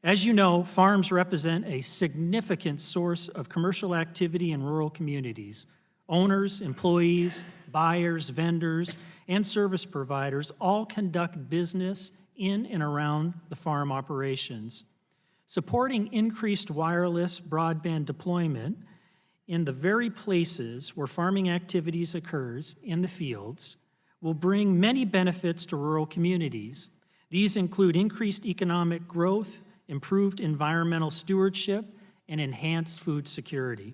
As you know, farms represent a significant source of commercial activity in rural communities. Owners, employees, buyers, vendors, and service providers all conduct business in and around the farm operations. Supporting increased wireless broadband deployment in the very places where farming activities occurs in the fields will bring many benefits to rural communities. These include increased economic growth, improved environmental stewardship, and enhanced food security.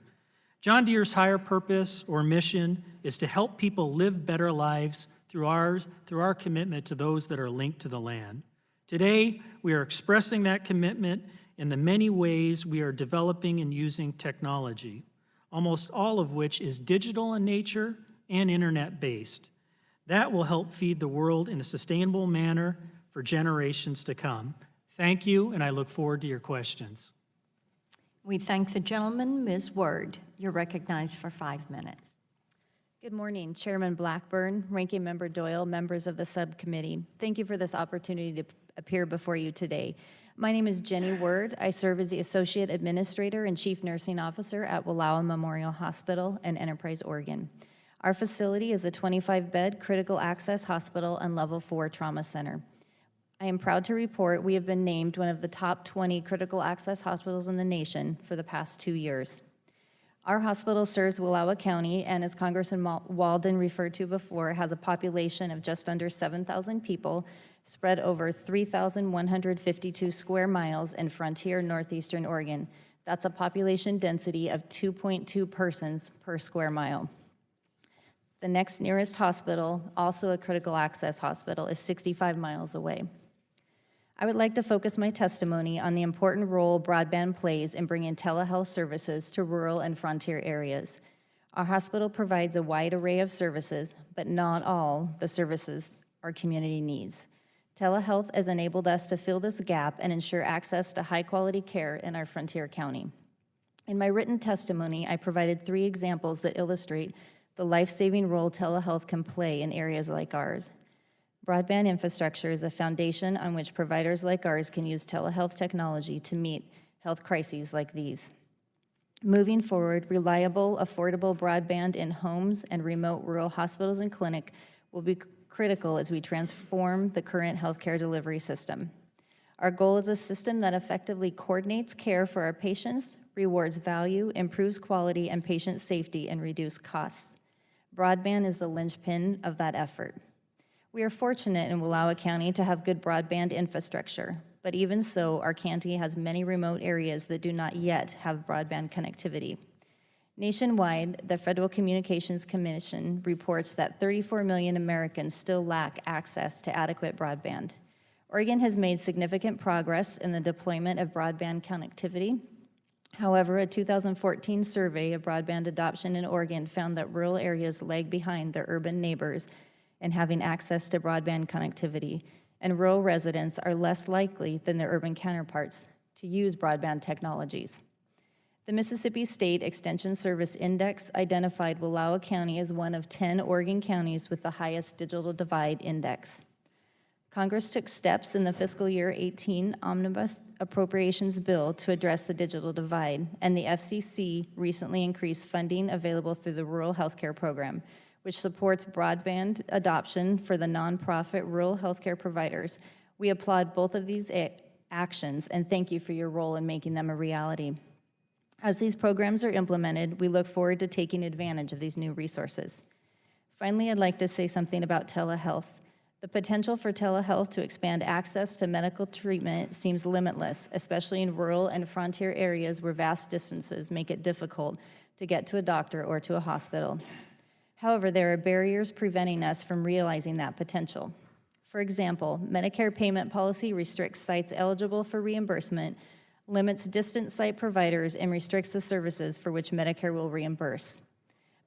John Deere's higher purpose or mission is to help people live better lives through our commitment to those that are linked to the land. Today, we are expressing that commitment in the many ways we are developing and using technology, almost all of which is digital in nature and internet-based. That will help feed the world in a sustainable manner for generations to come. Thank you, and I look forward to your questions. We thank the gentleman. Ms. Word, you're recognized for 5 minutes. Good morning, Chairman Blackburn, Ranking Member Doyle, members of the subcommittee. Thank you for this opportunity to appear before you today. My name is Jenny Word. I serve as the Associate Administrator and Chief Nursing Officer at Wallowa Memorial Hospital in Enterprise, Oregon. Our facility is a 25-bed critical access hospital and level 4 trauma center. I am proud to report we have been named one of the top 20 critical access hospitals in the nation for the past 2 years. Our hospital serves Wallowa County, and as Congressman Walden referred to before, has a population of just under 7,000 people spread over 3,152 square miles in frontier northeastern Oregon. That's a population density of 2.2 persons per square mile. The next nearest hospital, also a critical access hospital, is 65 miles away. I would like to focus my testimony on the important role broadband plays in bringing telehealth services to rural and frontier areas. Our hospital provides a wide array of services, but not all the services our community needs. Telehealth has enabled us to fill this gap and ensure access to high-quality care in our frontier county. In my written testimony, I provided 3 examples that illustrate the life-saving role telehealth can play in areas like ours. Broadband infrastructure is a foundation on which providers like ours can use telehealth technology to meet health crises like these. Moving forward, reliable, affordable broadband in homes and remote rural hospitals and clinics will be critical as we transform the current healthcare delivery system. Our goal is a system that effectively coordinates care for our patients, rewards value, improves quality and patient safety, and reduces costs. Broadband is the linchpin of that effort. We are fortunate in Wallowa County to have good broadband infrastructure, but even so, our county has many remote areas that do not yet have broadband connectivity. Nationwide, the Federal Communications Commission reports that 34 million Americans still lack access to adequate broadband. Oregon has made significant progress in the deployment of broadband connectivity. However, a 2014 survey of broadband adoption in Oregon found that rural areas lag behind their urban neighbors in having access to broadband connectivity, and rural residents are less likely than their urban counterparts to use broadband technologies. The Mississippi State Extension Service Index identified Wallowa County as one of 10 Oregon counties with the highest digital divide index. Congress took steps in the fiscal year 18 omnibus appropriations bill to address the digital divide, and the FCC recently increased funding available through the Rural Healthcare Program, which supports broadband adoption for the nonprofit rural healthcare providers. We applaud both of these actions and thank you for your role in making them a reality. As these programs are implemented, we look forward to taking advantage of these new resources. Finally, I'd like to say something about telehealth. The potential for telehealth to expand access to medical treatment seems limitless, especially in rural and frontier areas where vast distances make it difficult to get to a doctor or to a hospital. However, there are barriers preventing us from realizing that potential. For example, Medicare payment policy restricts sites eligible for reimbursement, limits distant site providers, and restricts the services for which Medicare will reimburse.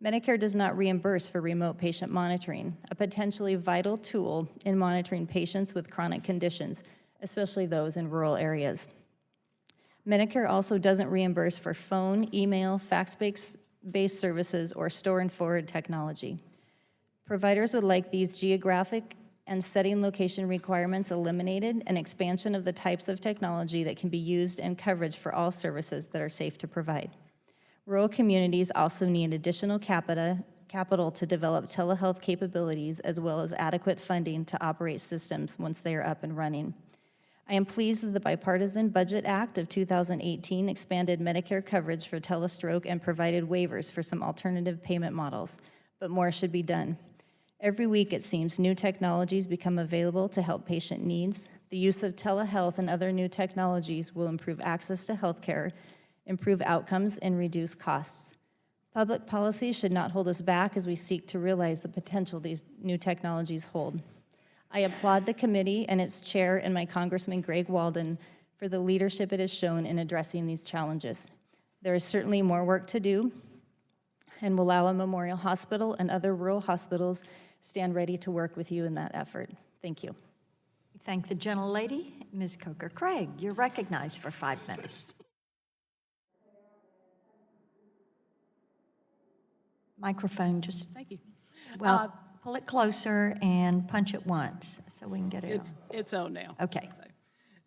Medicare does not reimburse for remote patient monitoring, a potentially vital tool in monitoring patients with chronic conditions, especially those in rural areas. Medicare also doesn't reimburse for phone, email, fax-based services, or store and forward technology. Providers would like these geographic and setting location requirements eliminated, and expansion of the types of technology that can be used, and coverage for all services that are safe to provide. Rural communities also need additional capital to develop telehealth capabilities, as well as adequate funding to operate systems once they are up and running. I am pleased that the Bipartisan Budget Act of 2018 expanded Medicare coverage for telestroke and provided waivers for some alternative payment models, but more should be done. Every week, it seems, new technologies become available to help patient needs. The use of telehealth and other new technologies will improve access to health care, improve outcomes, and reduce costs. Public policy should not hold us back as we seek to realize the potential these new technologies hold. I applaud the committee and its chair and my Congressman Greg Walden for the leadership it has shown in addressing these challenges. There is certainly more work to do, and Wallowa Memorial Hospital and other rural hospitals stand ready to work with you in that effort. Thank you. Thank the gentlelady. Ms. Coker-Craig, you're recognized for 5 minutes. Microphone, just, Thank you. well, pull it closer and punch it once so we can get it on. It's on now. Okay. So,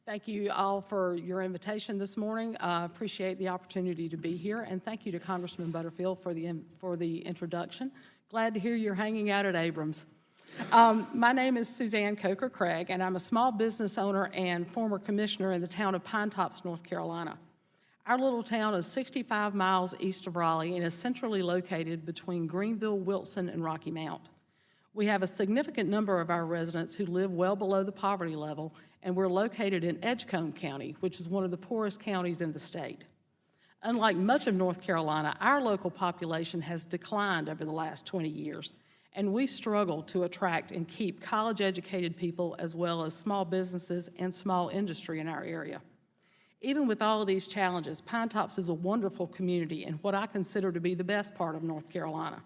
thank you all for your invitation this morning. Appreciate the opportunity to be here, and thank you to Congressman Butterfield for the introduction. Glad to hear you're hanging out at Abrams. My name is Suzanne Coker-Craig, and I'm a small business owner and former commissioner in the town of Pine Tops, North Carolina. Our little town is 65 miles east of Raleigh and is centrally located between Greenville, Wilson, and Rocky Mount. We have a significant number of our residents who live well below the poverty level, and we're located in Edgecombe County, which is one of the poorest counties in the state. Unlike much of North Carolina, our local population has declined over the last 20 years, and we struggle to attract and keep college-educated people as well as small businesses and small industry in our area. Even with all of these challenges, Pine Tops is a wonderful community and what I consider to be the best part of North Carolina.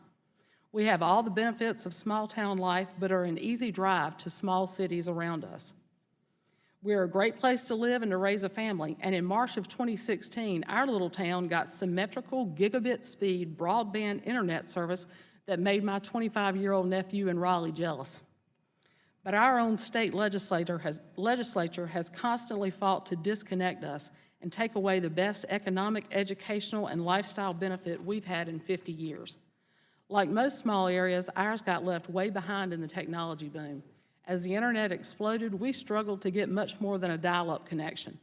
We have all the benefits of small-town life, but are an easy drive to small cities around us. We're a great place to live and to raise a family, and in March of 2016, our little town got symmetrical gigabit-speed broadband internet service that made my 25-year-old nephew in Raleigh jealous. But our own state legislature has constantly fought to disconnect us and take away the best economic, educational, and lifestyle benefit we've had in 50 years. Like most small areas, ours got left way behind in the technology boom. As the internet exploded, we struggled to get much more than a dial-up connection.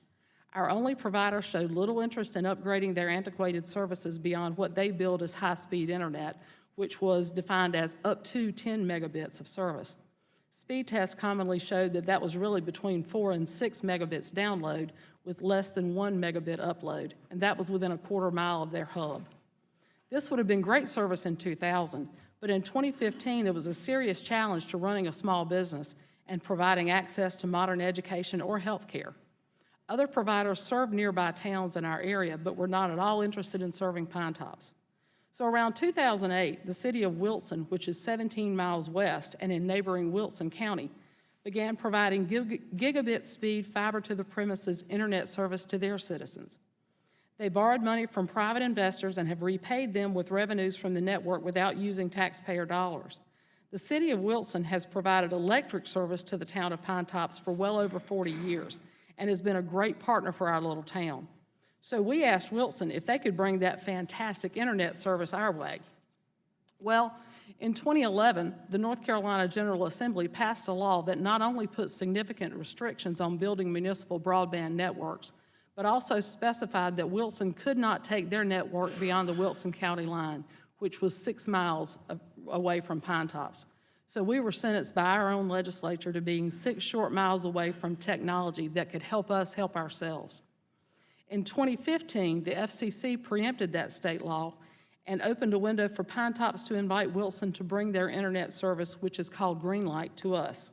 Our only provider showed little interest in upgrading their antiquated services beyond what they billed as high-speed internet, which was defined as up to 10 megabits of service. Speed tests commonly showed that that was really between 4 and 6 megabits download with less than 1 megabit upload, and that was within a quarter mile of their hub. This would have been great service in 2000, but in 2015, it was a serious challenge to running a small business, and providing access to modern education or health care. Other providers served nearby towns in our area, but were not at all interested in serving Pine Tops. So around 2008, the city of Wilson, which is 17 miles west and in neighboring Wilson County, began providing gigabit speed fiber to the premises internet service to their citizens. They borrowed money from private investors and have repaid them with revenues from the network without using taxpayer dollars. The city of Wilson has provided electric service to the town of Pine Tops for well over 40 years and has been a great partner for our little town. So we asked Wilson if they could bring that fantastic internet service our way. Well, in 2011, the North Carolina General Assembly passed a law that not only puts significant restrictions on building municipal broadband networks, but also specified that Wilson could not take their network beyond the Wilson County line, which was 6 miles away from Pine Tops. So we were sentenced by our own legislature to being 6 short miles away from technology that could help us help ourselves. In 2015, the FCC preempted that state law and opened a window for Pine Tops to invite Wilson to bring their internet service, which is called Greenlight, to us.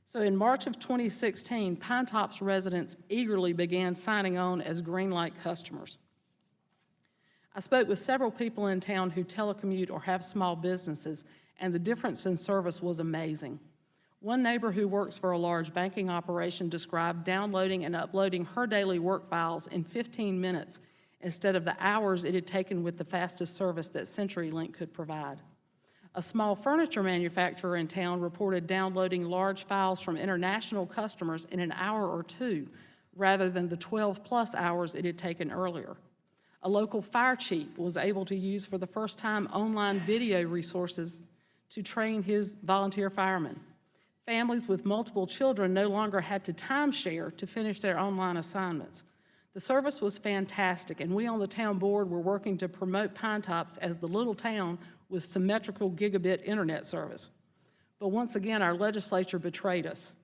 So in March of 2016, Pine Tops residents eagerly began signing on as Greenlight customers. I spoke with several people in town who telecommute or have small businesses, and the difference in service was amazing. One neighbor who works for a large banking operation described downloading and uploading her daily work files in 15 minutes instead of the hours it had taken with the fastest service that CenturyLink could provide. A small furniture manufacturer in town reported downloading large files from international customers in an hour or 2, rather than the 12+ hours it had taken earlier. A local fire chief was able to use for the first time online video resources to train his volunteer firemen. Families with multiple children no longer had to timeshare to finish their online assignments. The service was fantastic, and we on the town board were working to promote Pine Tops as the little town with symmetrical gigabit internet service. But once again, our legislature betrayed us.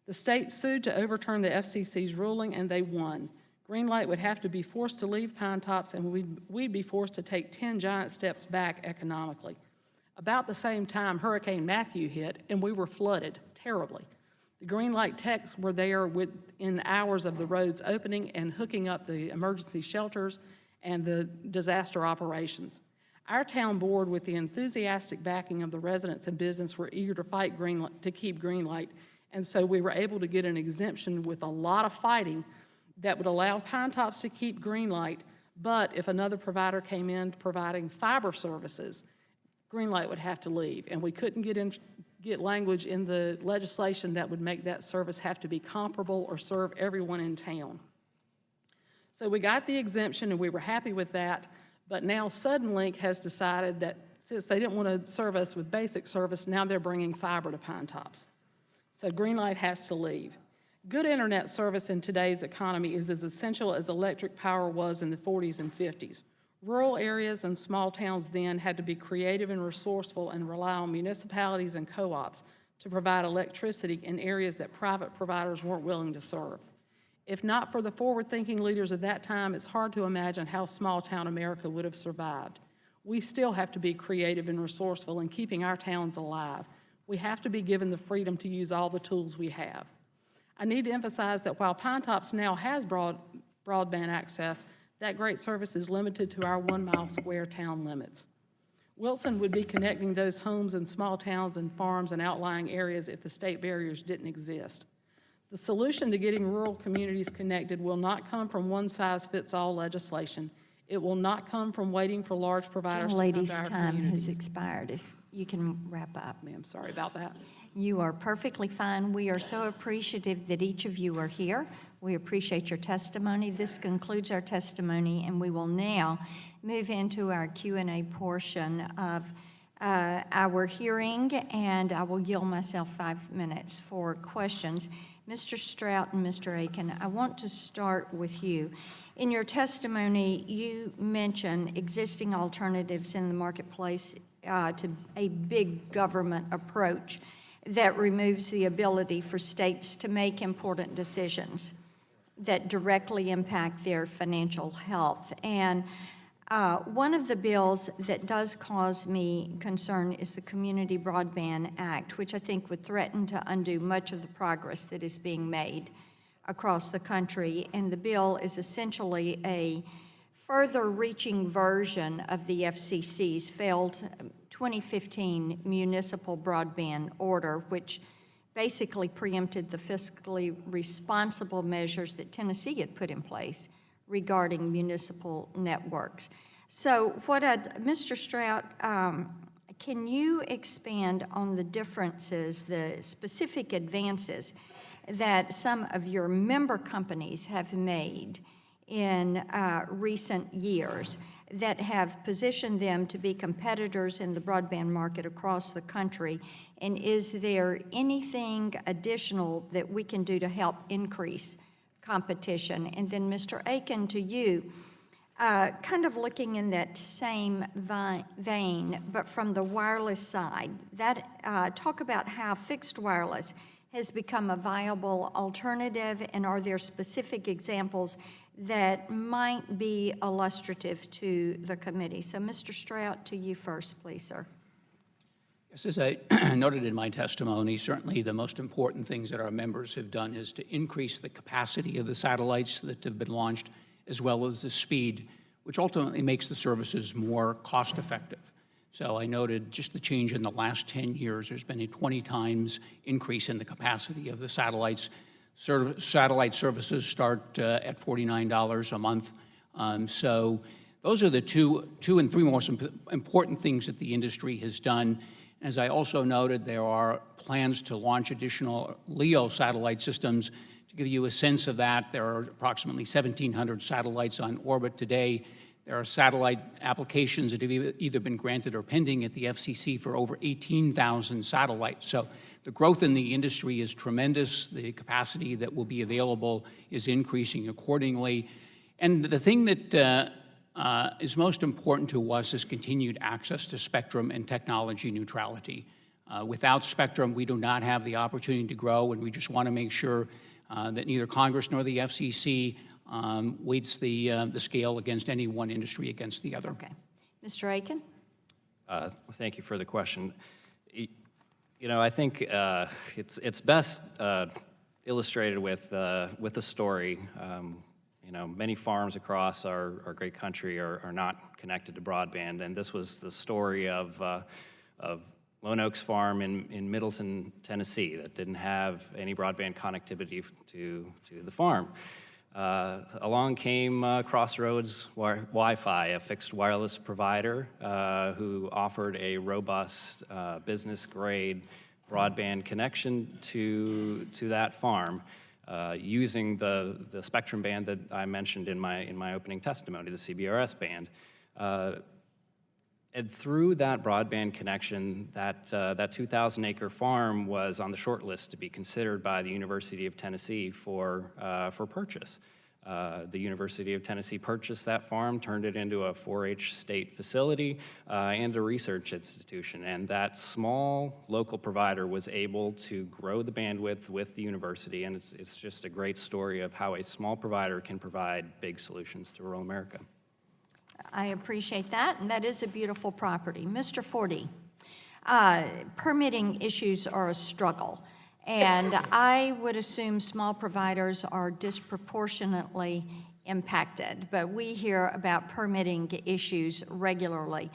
The state sued to overturn the FCC's ruling, and they won. Greenlight would have to be forced to leave Pine Tops, and we'd be forced to take 10 giant steps back economically. About the same time, Hurricane Matthew hit, and we were flooded terribly. The Greenlight techs were there within hours of the roads opening and hooking up the emergency shelters and the disaster operations. Our town board, with the enthusiastic backing of the residents and business, were eager to fight to keep Greenlight, and so we were able to get an exemption with a lot of fighting that would allow Pine Tops to keep Greenlight, but if another provider came in providing fiber services, Greenlight would have to leave, and we couldn't get language in the legislation that would make that service have to be comparable or serve everyone in town. So we got the exemption, and we were happy with that. But now Suddenlink has decided that since they didn't want to serve us with basic service, now they're bringing fiber to Pine Tops. So Greenlight has to leave. Good internet service in today's economy is as essential as electric power was in the 40s and 50s. Rural areas and small towns then had to be creative and resourceful and rely on municipalities and co-ops to provide electricity in areas that private providers weren't willing to serve. If not for the forward-thinking leaders of that time, it's hard to imagine how small-town America would have survived. We still have to be creative and resourceful in keeping our towns alive. We have to be given the freedom to use all the tools we have. I need to emphasize that while Pine Tops now has broadband access, that great service is limited to our 1 mile square town limits. Wilson would be connecting those homes in small towns and farms and outlying areas if the state barriers didn't exist. The solution to getting rural communities connected will not come from one-size-fits-all legislation. It will not come from waiting for large providers to come to our communities. Ladies' time has expired. If you can wrap up. Yes, ma'am. Sorry about that. You are perfectly fine. We are so appreciative that each of you are here. We appreciate your testimony. This concludes our testimony, and we will now move into our Q&A portion of our hearing, and I will yield myself 5 minutes for questions. Mr. Strout and Mr. Aiken, I want to start with you. In your testimony, you mentioned existing alternatives in the marketplace to a big government approach that removes the ability for states to make important decisions that directly impact their financial health. And One of the bills that does cause me concern is the Community Broadband Act, which I think would threaten to undo much of the progress that is being made across the country. And the bill is essentially a further-reaching version of the FCC's failed 2015 Municipal Broadband Order, which basically preempted the fiscally responsible measures that Tennessee had put in place regarding municipal networks. So Mr. Strout, can you expand on the differences, the specific advances that some of your member companies have made in recent years that have positioned them to be competitors in the broadband market across the country? And is there anything additional that we can do to help increase competition? And then, Mr. Aiken, to you, kind of looking in that same vein, but from the wireless side, talk about how fixed wireless has become a viable alternative, and are there specific examples that might be illustrative to the committee? So, Mr. Strout, to you first, please, sir. Yes, as I noted in my testimony, certainly the most important things that our members have done is to increase the capacity of the satellites that have been launched, as well as the speed, which ultimately makes the services more cost-effective. So I noted just the change in the last 10 years. There's been a 20 times increase in the capacity of the satellites. Satellite services start at $49 a month. So those are the two and three most important things that the industry has done. As I also noted, there are plans to launch additional LEO satellite systems. To give you a sense of that, there are approximately 1,700 satellites on orbit today. There are satellite applications that have either been granted or pending at the FCC for over 18,000 satellites. So the growth in the industry is tremendous. The capacity that will be available is increasing accordingly. And the thing that is most important to us is continued access to spectrum and technology neutrality. Without spectrum, we do not have the opportunity to grow, and we just want to make sure that neither Congress nor the FCC weights the scale against any one industry against the other. Okay. Mr. Aiken? Thank you for the question. You know, I think it's best illustrated with a story. You know, many farms across our great country are not connected to broadband, and this was the story of Lone Oaks Farm in Middleton, Tennessee, that didn't have any broadband connectivity to the farm. Along came Crossroads Wi-Fi, a fixed wireless provider who offered a robust business-grade broadband connection to that farm. Using the spectrum band that I mentioned in my opening testimony, the CBRS band. And through that broadband connection, that 2,000-acre farm was on the short list to be considered by the University of Tennessee for purchase. The University of Tennessee purchased that farm, turned it into a 4-H state facility and a research institution. And that small local provider was able to grow the bandwidth with the university. And it's just a great story of how a small provider can provide big solutions to rural America. I appreciate that, and that is a beautiful property. Mr. Forty, permitting issues are a struggle. And I would assume small providers are disproportionately impacted, but we hear about permitting issues regularly.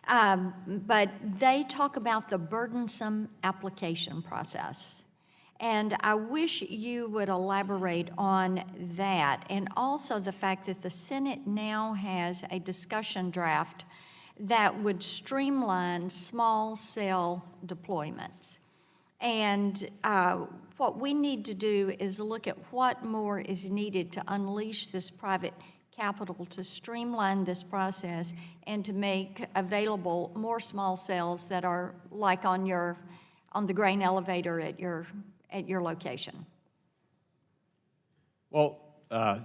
But they talk about the burdensome application process. And I wish you would elaborate on that, and also the fact that the Senate now has a discussion draft that would streamline small cell deployments. And what we need to do is look at what more is needed to unleash this private capital to streamline this process and to make available more small cells that are like on the grain elevator at your location. Well,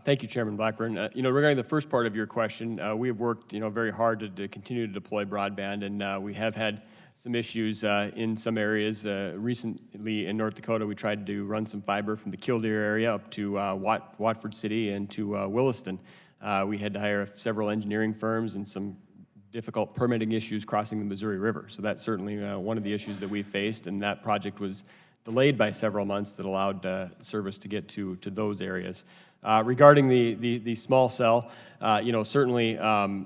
thank you, Chairman Blackburn. Regarding the first part of your question, we have worked, very hard to continue to deploy broadband, and we have had some issues in some areas. Recently in North Dakota, we tried to run some fiber from the Killdeer area up to Watford City and to Williston. We had to hire several engineering firms and some difficult permitting issues crossing the Missouri River. So that's certainly one of the issues that we faced, and that project was delayed by several months that allowed service to get to those areas. Regarding the small cell, certainly,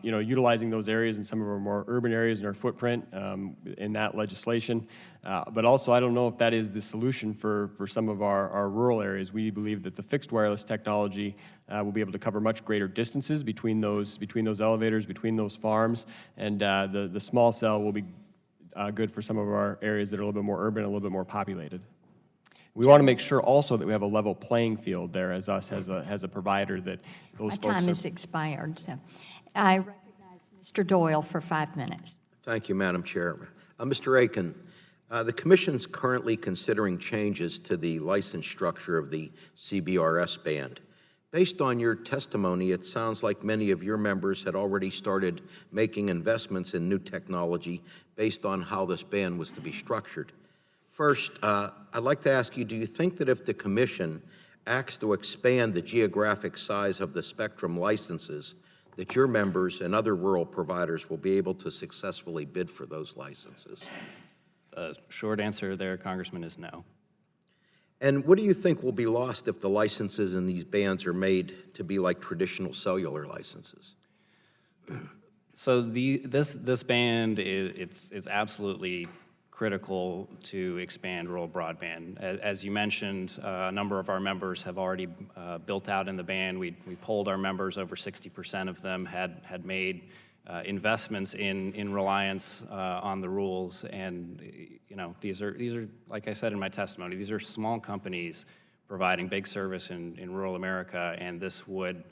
utilizing those areas in some of our more urban areas in our footprint in that legislation. But also, I don't know if that is the solution for some of our rural areas. We believe that the fixed wireless technology will be able to cover much greater distances between those elevators, between those farms, and the small cell will be good for some of our areas that are a little bit more urban, a little bit more populated. We want to make sure also that we have a level playing field there as a provider, that those folks. My time has expired, so I recognize Mr. Doyle for 5 minutes. Thank you, Madam Chair. Mr. Aiken, the Commission's currently considering changes to the license structure of the CBRS band. Based on your testimony, it sounds like many of your members had already started making investments in new technology based on how this band was to be structured. First, I'd like to ask you, do you think that if the Commission acts to expand the geographic size of the spectrum licenses, that your members and other rural providers will be able to successfully bid for those licenses? The short answer there, Congressman, is no. And what do you think will be lost if the licenses in these bands are made to be like traditional cellular licenses? So this band it's absolutely critical to expand rural broadband. As you mentioned, a number of our members have already built out in the band. We polled our members, over 60% of them had made investments in reliance on the rules, and these are, like I said in my testimony, these are small companies providing big service in rural America, and this would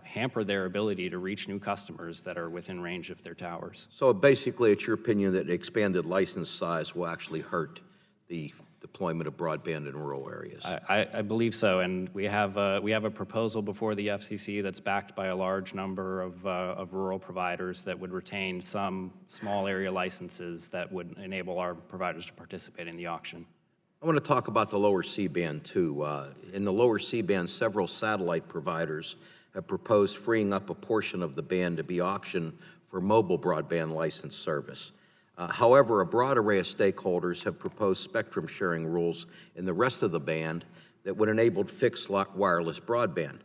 hamper their ability to reach new customers that are within range of their towers. So basically, it's your opinion that expanded license size will actually hurt the deployment of broadband in rural areas? I believe so, and we have a proposal before the FCC that's backed by a large number of rural providers that would retain some small area licenses that would enable our providers to participate in the auction. I want to talk about the lower C-band, too. In the lower C-band, several satellite providers have proposed freeing up a portion of the band to be auctioned for mobile broadband license service. However, a broad array of stakeholders have proposed spectrum sharing rules in the rest of the band that would enable fixed wireless broadband.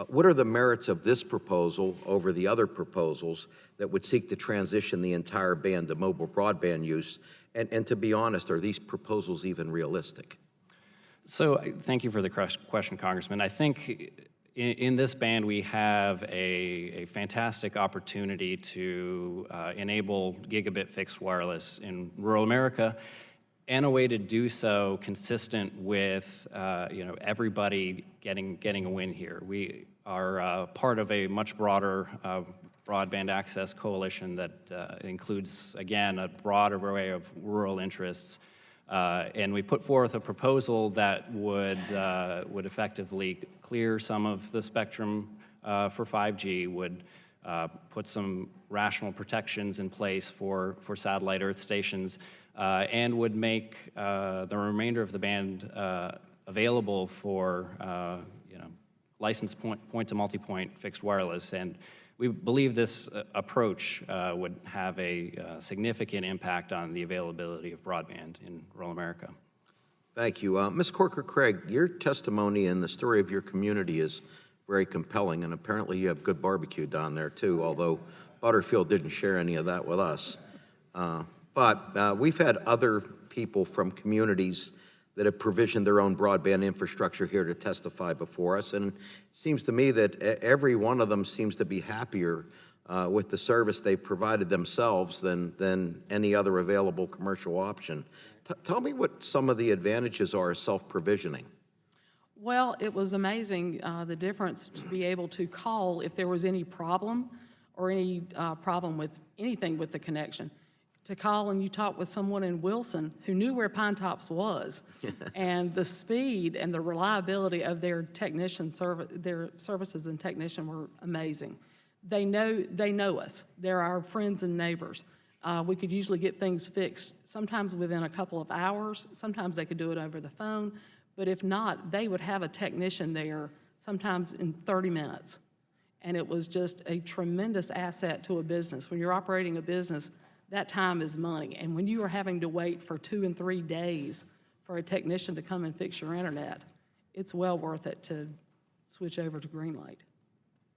What are the merits of this proposal over the other proposals that would seek to transition the entire band to mobile broadband use? And to be honest, are these proposals even realistic? So thank you for the question, Congressman. I think in this band, we have a fantastic opportunity to enable gigabit fixed wireless in rural America, and a way to do so consistent with everybody getting a win here. We are part of a much broader broadband access coalition that includes, again, a broad array of rural interests. And we put forth a proposal that would effectively clear some of the spectrum for 5G, would put some rational protections in place for satellite earth stations, and would make the remainder of the band available for licensed point-to-multipoint fixed wireless. And we believe this approach would have a significant impact on the availability of broadband in rural America. Thank you. Ms. Corker-Craig, your testimony and the story of your community is very compelling, and apparently you have good barbecue down there too, although Butterfield didn't share any of that with us. But we've had other people from communities that have provisioned their own broadband infrastructure here to testify before us, and it seems to me that every one of them seems to be happier with the service they provided themselves than any other available commercial option. Tell me what some of the advantages are of self-provisioning. Well, it was amazing, the difference to be able to call if there was any problem or any problem with anything with the connection. To call and you talk with someone in Wilson who knew where Pine Tops was, and the speed and the reliability of their their services and technician were amazing. They know us. They're our friends and neighbors. We could usually get things fixed, sometimes within a couple of hours. Sometimes they could do it over the phone, but if not, they would have a technician there sometimes in 30 minutes. and it was just a tremendous asset to a business. When you're operating a business, that time is money, and when you are having to wait for 2 and 3 days for a technician to come and fix your internet, it's well worth it to switch over to Greenlight.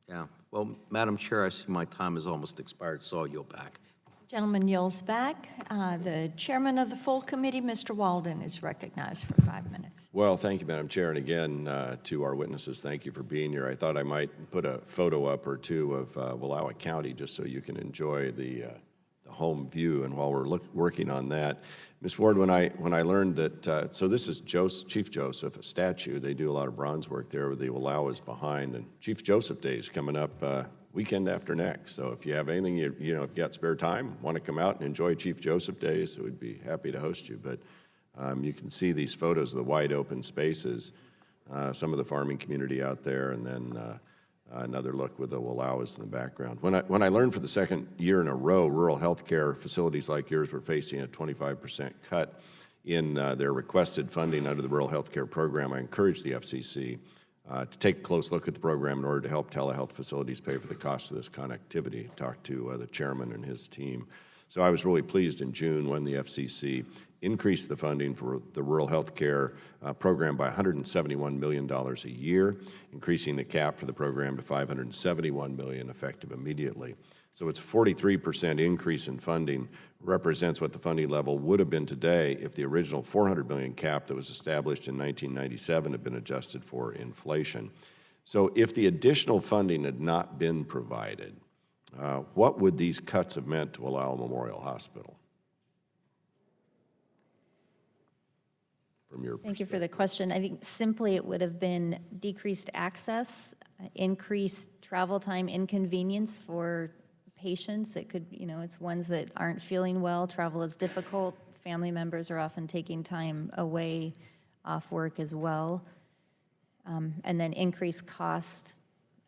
Yeah. Well, Madam Chair, I see my time has almost expired, so I'll yield back. Gentleman yields back. The chairman of the full committee, Mr. Walden, is recognized for 5 minutes. Well, thank you, Madam Chair, and again, to our witnesses, thank you for being here. I thought I might put a photo up or two of Wallowa County just so you can enjoy the home view, and while we're working on that, Ms. Ward, when I learned that, so this is Chief Joseph, a statue. They do a lot of bronze work there with the Wallowas behind, and Chief Joseph Day is coming up weekend after next. So if you have anything, if you've got spare time, want to come out and enjoy Chief Joseph Day, so we'd be happy to host you. But you can see these photos of the wide open spaces, some of the farming community out there, and then another look with the Wallowas in the background. When I learned for the second year in a row, rural health care facilities like yours were facing a 25% cut in their requested funding under the Rural Health Care Program, I encouraged the FCC to take a close look at the program in order to help telehealth facilities pay for the cost of this connectivity. Talked to the chairman and his team. So I was really pleased in June when the FCC increased the funding for the rural health care program by $171 million a year, increasing the cap for the program to $571 million effective immediately. So it's a 43% increase in funding, represents what the funding level would have been today if the original $400 million cap that was established in 1997 had been adjusted for inflation. So if the additional funding had not been provided, what would these cuts have meant to Wallowa Memorial Hospital? From your Thank you for the question. I think simply it would have been decreased access, increased travel time inconvenience for patients. It could, it's ones that aren't feeling well. Travel is difficult. Family members are often taking time away off work as well. And then increased cost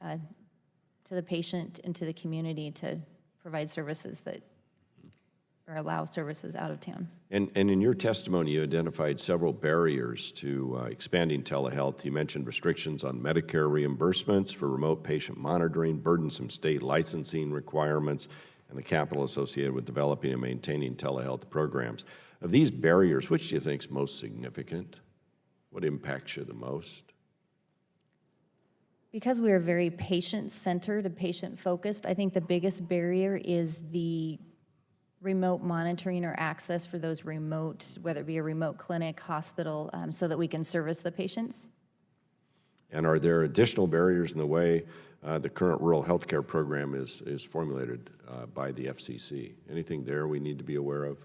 to the patient and to the community to provide services that, or allow services out of town. And in your testimony, you identified several barriers to expanding telehealth. You mentioned restrictions on Medicare reimbursements for remote patient monitoring, burdensome state licensing requirements, and the capital associated with developing and maintaining telehealth programs. Of these barriers, which do you think is most significant? What impacts you the most? Because we are very patient-centered and patient-focused, I think the biggest barrier is the remote monitoring or access for those remote, whether it be a remote clinic, hospital, so that we can service the patients. And are there additional barriers in the way the current rural health care program is formulated by the FCC? Anything there we need to be aware of?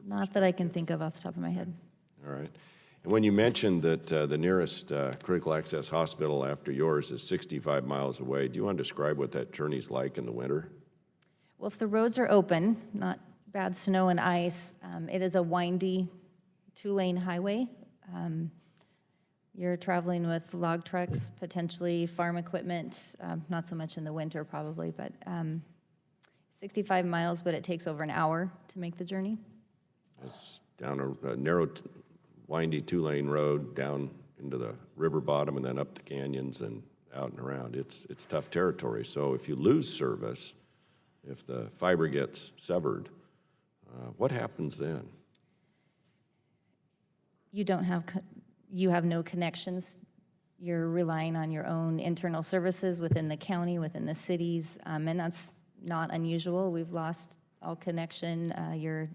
Not that I can think of off the top of my head. All right. And when you mentioned that the nearest critical access hospital after yours is 65 miles away, do you want to describe what that journey's like in the winter? Well, if the roads are open, not bad snow and ice, it is a windy 2-lane highway. You're traveling with log trucks, potentially farm equipment, not so much in the winter probably, but 65 miles, but it takes over an hour to make the journey. It's down a narrow, windy 2-lane road down into the river bottom and then up the canyons and out and around. It's tough territory. So if you lose service, if the fiber gets severed, what happens then? You have no connections. You're relying on your own internal services within the county, within the cities, and that's not unusual. We've lost all connection. Your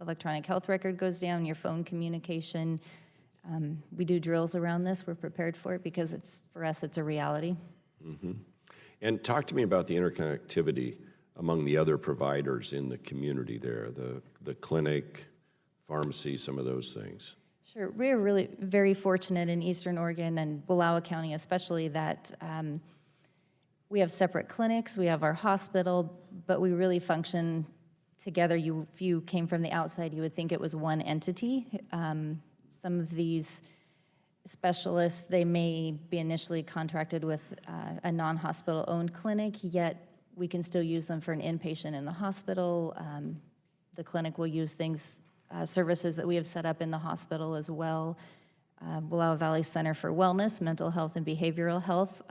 electronic health record goes down, your phone communication. We do drills around this. We're prepared for it because for us, it's a reality. Mm-hmm. And talk to me about the interconnectivity among the other providers in the community there, the clinic, pharmacy, some of those things. Sure. We're really very fortunate in Eastern Oregon and Wallowa County especially that we have separate clinics, we have our hospital, but we really function together. If you came from the outside, you would think it was one entity. Some of these specialists, they may be initially contracted with a non-hospital owned clinic, yet we can still use them for an inpatient in the hospital. The clinic will use services that we have set up in the hospital as well. Willow Valley Center for Wellness, Mental Health, and Behavioral Health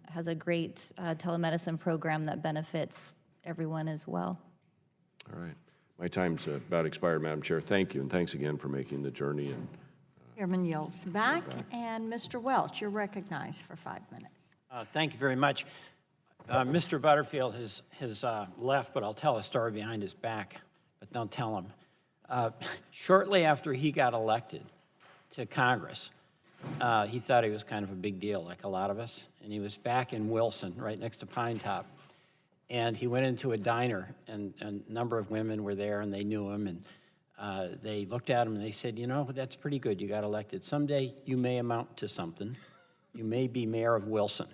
has a great telemedicine program that benefits everyone as well. All right. My time's about expired, Madam Chair. Thank you, and thanks again for making the journey. And Chairman yields back, and Mr. Welch, you're recognized for 5 minutes. Thank you very much. Mr. Butterfield has left, but I'll tell a story behind his back, but don't tell him. Shortly after he got elected to Congress, he thought he was kind of a big deal, like a lot of us, and he was back in Wilson, right next to Pine Top. And he went into a diner, and a number of women were there, and they knew him, and they looked at him, and they said, you know, that's pretty good, you got elected. Someday you may amount to something. You may be mayor of Wilson.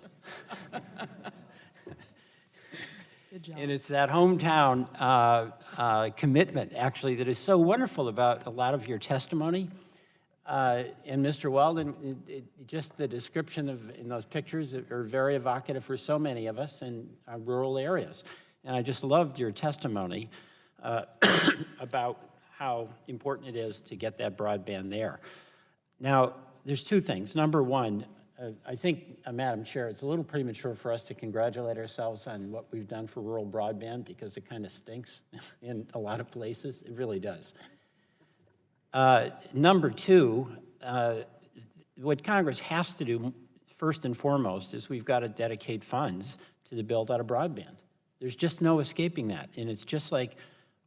Good job. And it's that hometown commitment, actually, that is so wonderful about a lot of your testimony. And Mr. Weldon, just the description in those pictures are very evocative for so many of us in rural areas. And I just loved your testimony about how important it is to get that broadband there. Now, there's two things. Number one, I think, Madam Chair, it's a little premature for us to congratulate ourselves on what we've done for rural broadband because it kind of stinks in a lot of places. It really does. Number two, what Congress has to do first and foremost is we've got to dedicate funds to the build out of broadband. There's just no escaping that. And it's just like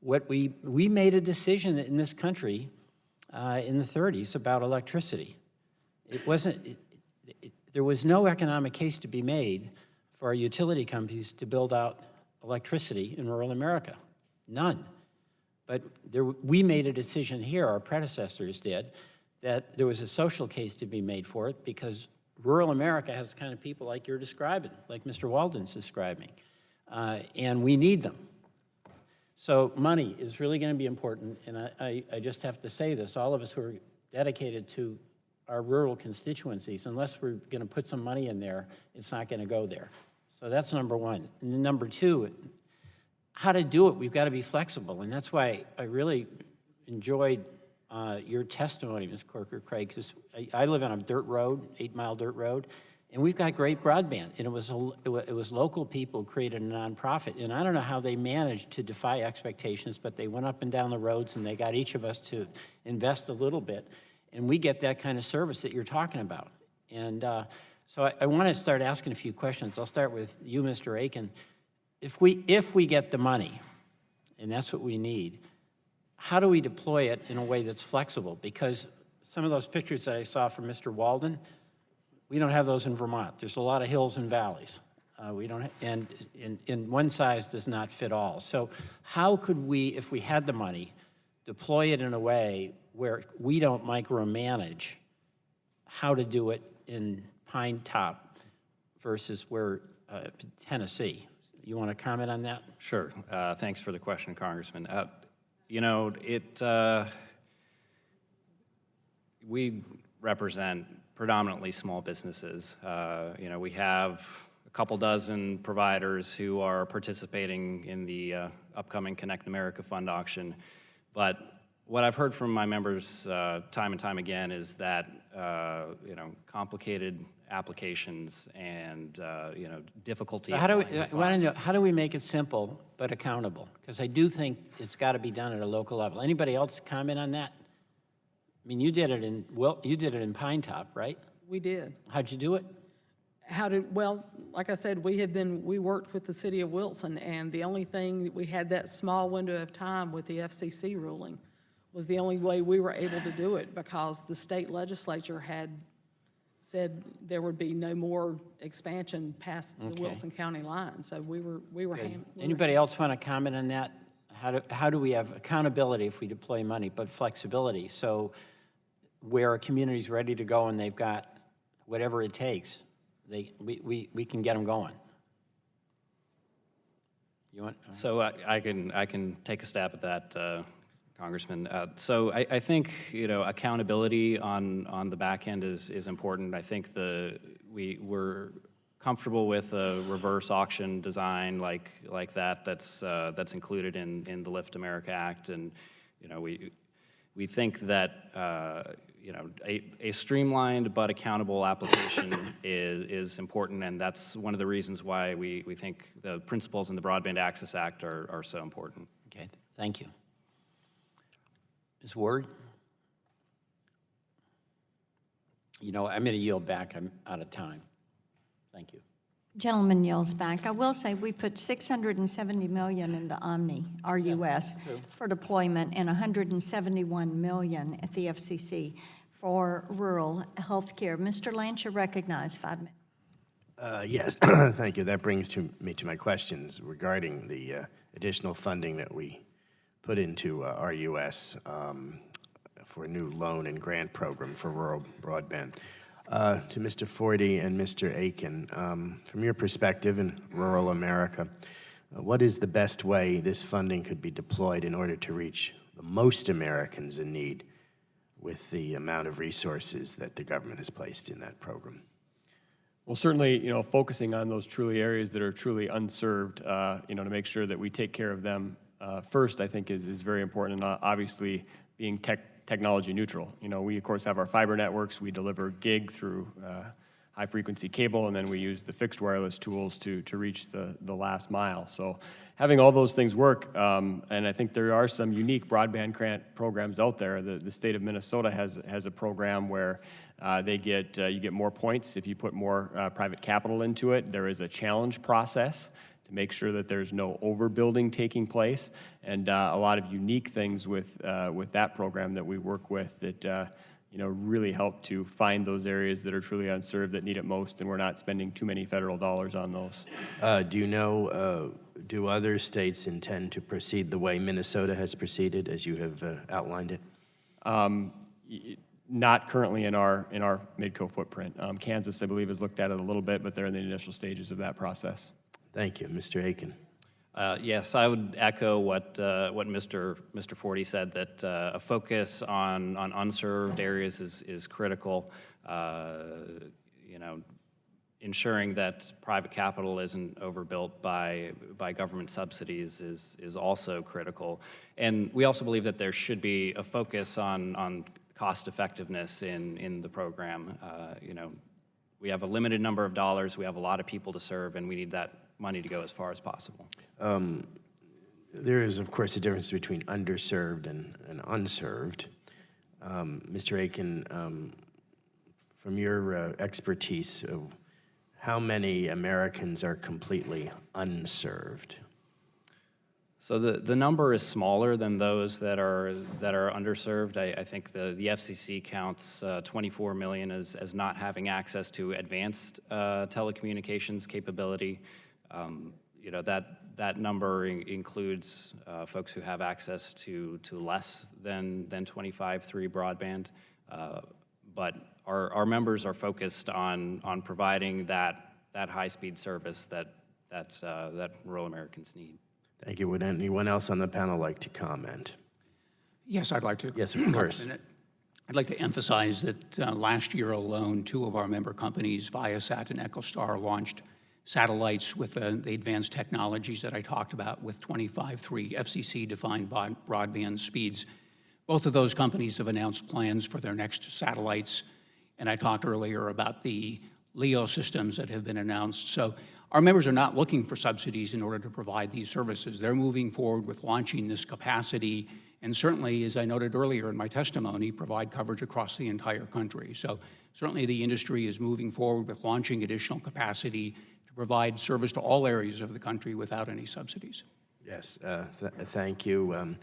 what we made a decision in this country in the 30s about electricity. It wasn't, there was no economic case to be made for our utility companies to build out electricity in rural America. None. But we made a decision here, our predecessors did, that there was a social case to be made for it because rural America has the kind of people like you're describing, like Mr. Walden's describing, and we need them. So money is really going to be important, and I just have to say this, all of us who are dedicated to our rural constituencies, unless we're going to put some money in there, it's not going to go there. So that's number one. And then number two, how to do it, we've got to be flexible. And that's why I really enjoyed your testimony, Ms. Corker-Craig, because I live on a dirt road, 8-mile dirt road, and we've got great broadband. And it was local people who created a nonprofit. And I don't know how they managed to defy expectations, but they went up and down the roads and they got each of us to invest a little bit. And we get that kind of service that you're talking about. And so I want to start asking a few questions. I'll start with you, Mr. Aiken. If we get the money, and that's what we need, how do we deploy it in a way that's flexible? Because some of those pictures that I saw from Mr. Walden, we don't have those in Vermont. There's a lot of hills and valleys. We don't, and one size does not fit all. So how could we, if we had the money, deploy it in a way where we don't micromanage how to do it in Pine Top versus where Tennessee? You want to comment on that? Sure. Thanks for the question, Congressman. You know, we represent predominantly small businesses. You know, we have a couple dozen providers who are participating in the upcoming Connect America Fund auction. But what I've heard from my members time and time again is that, you know, complicated applications and, you know, difficulty. So how do we make it simple but accountable? Because I do think it's got to be done at a local level. Anybody else comment on that? I mean, you did it in Pine Top, right? We did. How'd you do it? Well, like I said, we worked with the city of Wilson, and the only thing, we had that small window of time with the FCC ruling was the only way we were able to do it because the state legislature had said there would be no more expansion past the Wilson County line. So we were Anybody else want to comment on that? How do we have accountability if we deploy money, but flexibility? So where a community's ready to go and they've got whatever it takes, we can get them going. You want? So I can take a stab at that, Congressman. So I think, you know, accountability on the back end is important. I think we're comfortable with a reverse auction design like that's included in the Lift America Act, and you know we think that a streamlined but accountable application is important, and that's one of the reasons why we think the principles in the Broadband Access Act are so important. Okay, thank you. Ms. Ward? I'm going to yield back. I'm out of time. Thank you. Gentleman yields back. I will say we put $670 million in the Omni, RUS, for deployment, and $171 million at the FCC for rural health care. Mr. Lance, you're recognized. 5 minutes. Yes, thank you. That brings me to my questions regarding the additional funding that we put into RUS for a new loan and grant program for rural broadband. To Mr. Forty and Mr. Aiken, from your perspective in rural America, what is the best way this funding could be deployed in order to reach the most Americans in need with the amount of resources that the government has placed in that program? Well, certainly, focusing on those truly areas that are truly unserved, to make sure that we take care of them first, I think is very important, and obviously being technology neutral. We of course have our fiber networks. We deliver gig through high frequency cable, and then we use the fixed wireless tools to reach the last mile. So having all those things work, and I think there are some unique broadband grant programs out there. The state of Minnesota has a program where you get more points if you put more private capital into it. There is a challenge process to make sure that there's no overbuilding taking place, and a lot of unique things with that program that we work with that really help to find those areas that are truly unserved that need it most, and we're not spending too many federal dollars on those. Do you know, do other states intend to proceed the way Minnesota has proceeded, as you have outlined it? Not currently in our Midco footprint. Kansas, I believe, has looked at it a little bit, but they're in the initial stages of that process. Thank you. Mr. Aiken. Yes, I would echo what Mr. Forty said, that a focus on unserved areas is critical. Ensuring that private capital isn't overbuilt by government subsidies is also critical. And we also believe that there should be a focus on cost effectiveness in the program. We have a limited number of dollars, we have a lot of people to serve, and we need that money to go as far as possible. There is, of course, a difference between underserved and unserved. Mr. Aiken, from your expertise, how many Americans are completely unserved? So the number is smaller than those that are underserved. I think the FCC counts 24 million as not having access to advanced telecommunications capability. That number includes folks who have access to less than 25/3 broadband, but our members are focused on providing that high-speed service that rural Americans need. Thank you. Would anyone else on the panel like to comment? Yes, I'd like to. Yes, of course. I'd like to emphasize that last year alone, 2 of our member companies, Viasat and EchoStar, launched satellites with the advanced technologies that I talked about with 25/3 FCC-defined broadband speeds. Both of those companies have announced plans for their next satellites, and I talked earlier about the LEO systems that have been announced. So our members are not looking for subsidies in order to provide these services. They're moving forward with launching this capacity, and certainly, as I noted earlier in my testimony, provide coverage across the entire country. So certainly the industry is moving forward with launching additional capacity to provide service to all areas of the country without any subsidies. Yes, thank you.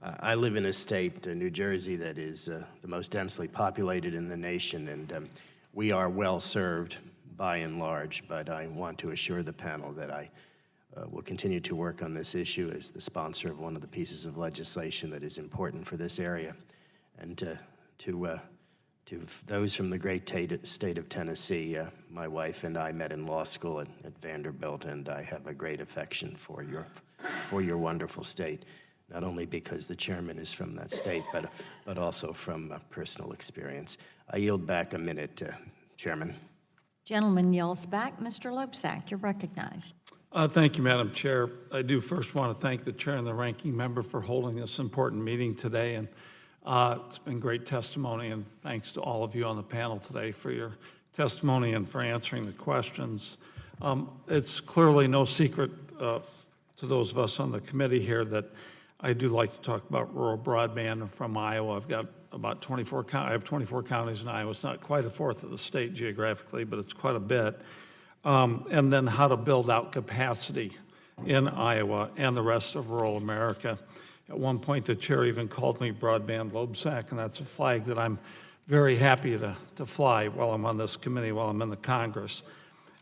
I live in a state, New Jersey, that is the most densely populated in the nation, and we are well served by and large, but I want to assure the panel that I will continue to work on this issue as the sponsor of one of the pieces of legislation that is important for this area. And to those from the great state of Tennessee, my wife and I met in law school at Vanderbilt, and I have a great affection for your wonderful state, not only because the chairman is from that state, but also from personal experience. I yield back a minute, Chairman. Gentleman yields back. Mr. Loebsack, you're recognized. Thank you, Madam Chair. I do first want to thank the chair and the ranking member for holding this important meeting today. And It's been great testimony, and thanks to all of you on the panel today for your testimony and for answering the questions. It's clearly no secret to those of us on the committee here that I do like to talk about rural broadband from Iowa. I've got about I have 24 counties in Iowa. It's not quite a fourth of the state geographically, but it's quite a bit. And then how to build out capacity in Iowa and the rest of rural America. At one point, the chair even called me broadband lobesack, and that's a flag that I'm very happy to fly while I'm on this committee, while I'm in the Congress.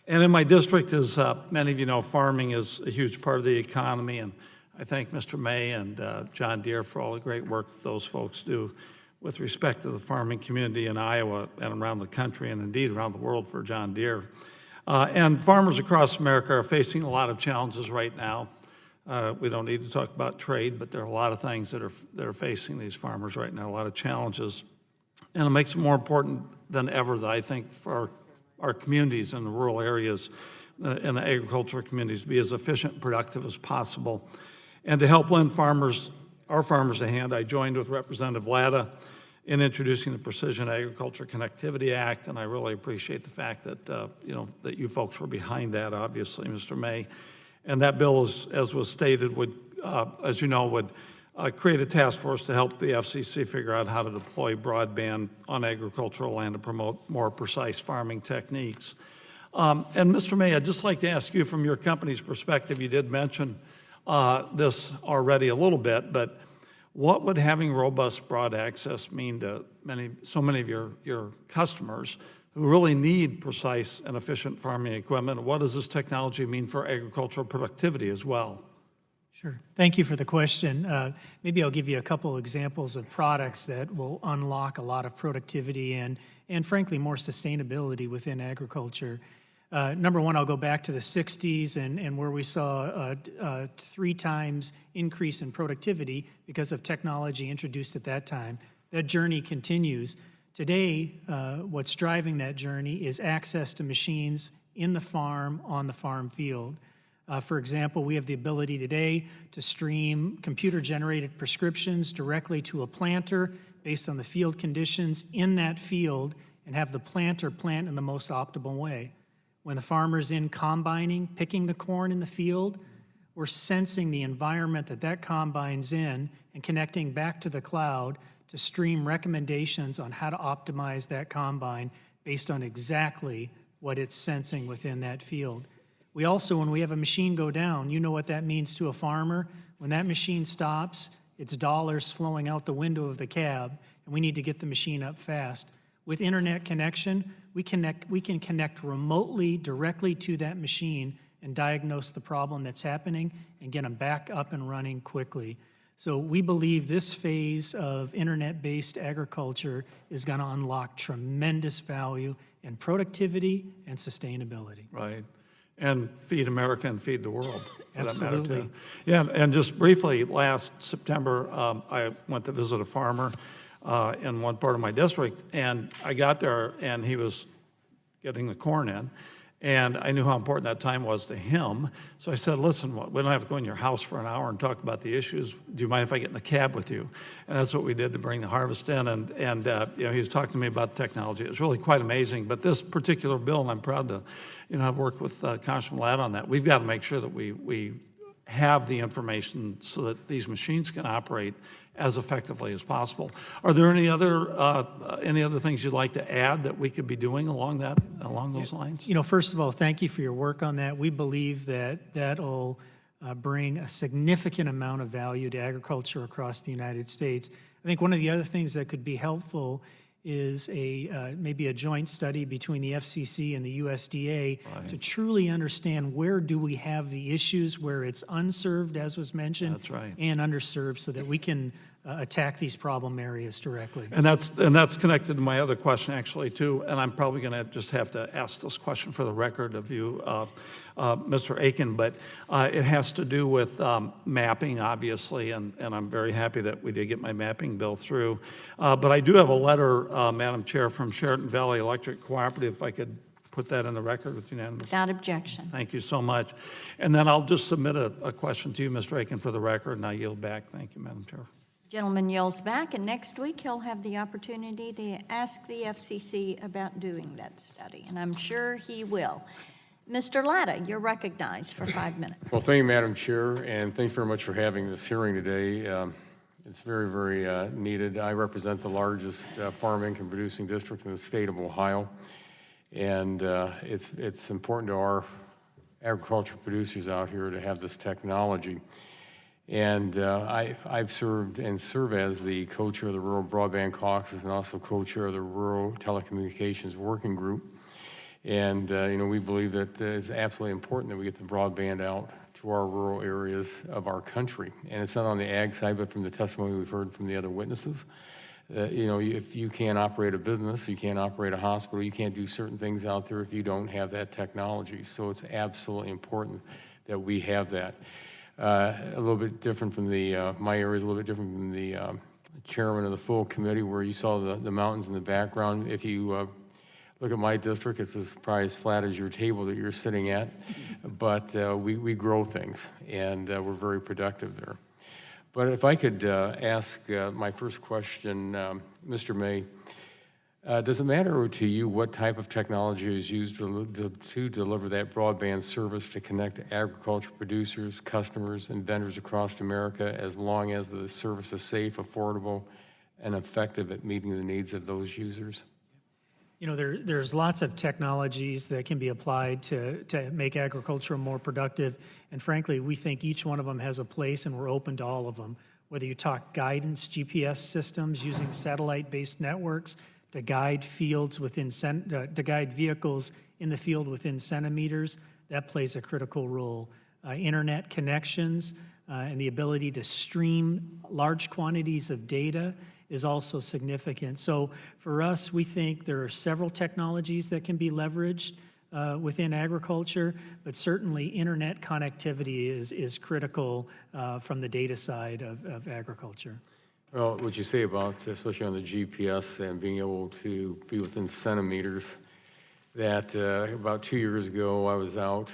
And in my district, as many of you know, farming is a huge part of the economy, and I thank Mr. May and John Deere for all the great work that those folks do with respect to the farming community in Iowa and around the country, and indeed around the world for John Deere. And farmers across America are facing a lot of challenges right now. We don't need to talk about trade, but there are a lot of things that are facing these farmers right now, a lot of challenges. And it makes it more important than ever, that I think, for our communities in the rural areas and the agricultural communities to be as efficient and productive as possible. And to help lend our farmers a hand, I joined with Representative Latta in introducing the Precision Agriculture Connectivity Act, and I really appreciate the fact that that you folks were behind that, obviously, Mr. May. And that bill, as was stated, would, as you know, would create a task force to help the FCC figure out how to deploy broadband on agricultural land to promote more precise farming techniques. And Mr. May, I'd just like to ask you, from your company's perspective, you did mention this already a little bit, but what would having robust broad access mean to so many of your customers who really need precise and efficient farming equipment? What does this technology mean for agricultural productivity as well? Sure. Thank you for the question. Maybe I'll give you a couple examples of products that will unlock a lot of productivity and frankly, more sustainability within agriculture. Number one, I'll go back to the 60s and where we saw a 3 times increase in productivity because of technology introduced at that time. That journey continues. Today, what's driving that journey is access to machines in the farm, on the farm field. For example, we have the ability today to stream computer-generated prescriptions directly to a planter based on the field conditions in that field and have the planter plant in the most optimal way. When the farmer's in combining, picking the corn in the field, we're sensing the environment that combine's in and connecting back to the cloud to stream recommendations on how to optimize that combine based on exactly what it's sensing within that field. We also, when we have a machine go down, you know what that means to a farmer. When that machine stops, it's dollars flowing out the window of the cab, and we need to get the machine up fast. With internet connection, we can connect remotely directly to that machine and diagnose the problem that's happening and get them back up and running quickly. So we believe this phase of internet-based agriculture is going to unlock tremendous value in productivity and sustainability. Right. And feed America and feed the world, for Absolutely. that matter, too. Yeah, and just briefly, last September, I went to visit a farmer in one part of my district, and I got there, and he was getting the corn in, and I knew how important that time was to him. So I said, listen, we don't have to go in your house for an hour and talk about the issues. Do you mind if I get in the cab with you? And that's what we did to bring the harvest in, and he was talking to me about technology. It was really quite amazing. But this particular bill, and I'm proud to, I've worked with Congressman Ladd on that. We've got to make sure that we have the information so that these machines can operate as effectively as possible. Are there any other things you'd like to add that we could be doing along those lines? First of all, thank you for your work on that. We believe that that'll bring a significant amount of value to agriculture across the United States. I think one of the other things that could be helpful is maybe a joint study between the FCC and the USDA to truly understand where do we have the issues, where it's unserved, as was mentioned, and underserved, so that we can attack these problem areas directly. And that's connected to my other question, actually, too. And I'm probably going to just have to ask this question for the record of you, Mr. Aiken, but it has to do with mapping, obviously, and I'm very happy that we did get my mapping bill through. But I do have a letter, Madam Chair, from Sheraton Valley Electric Cooperative, if I could put that in the record with unanimous. Without objection. Thank you so much. And then I'll just submit a question to you, Mr. Aiken, for the record, and I yield back. Thank you, Madam Chair. Gentleman yields back, and next week he'll have the opportunity to ask the FCC about doing that study, and I'm sure he will. Mr. Latta, you're recognized for 5 minutes. Well, thank you, Madam Chair, and thanks very much for having this hearing today. It's very, very needed. I represent the largest farm income producing district in the state of Ohio, and it's important to our agricultural producers out here to have this technology. And I've served and serve as the co-chair of the Rural Broadband Caucus and also co-chair of the Rural Telecommunications Working Group. And, we believe that it's absolutely important that we get the broadband out to our rural areas of our country. And it's not on the ag side, but from the testimony we've heard from the other witnesses. If you can't operate a business, you can't operate a hospital, you can't do certain things out there if you don't have that technology. So it's absolutely important that we have that. A little bit different from my area is a little bit different from the chairman of the full committee, where you saw the mountains in the background. If you look at my district, it's probably as flat as your table that you're sitting at, but we grow things, and we're very productive there. But if I could ask my first question, Mr. May, does it matter to you what type of technology is used to deliver that broadband service to connect agriculture producers, customers, and vendors across America, as long as the service is safe, affordable, and effective at meeting the needs of those users? There's lots of technologies that can be applied to make agriculture more productive, and frankly, we think each one of them has a place, and we're open to all of them. Whether you talk guidance, GPS systems using satellite-based networks to guide vehicles in the field within centimeters, that plays a critical role. Internet connections and the ability to stream large quantities of data is also significant. So for us, we think there are several technologies that can be leveraged within agriculture, but certainly internet connectivity is critical from the data side of agriculture. Well, what you say about, especially on the GPS and being able to be within centimeters, that about 2 years ago I was out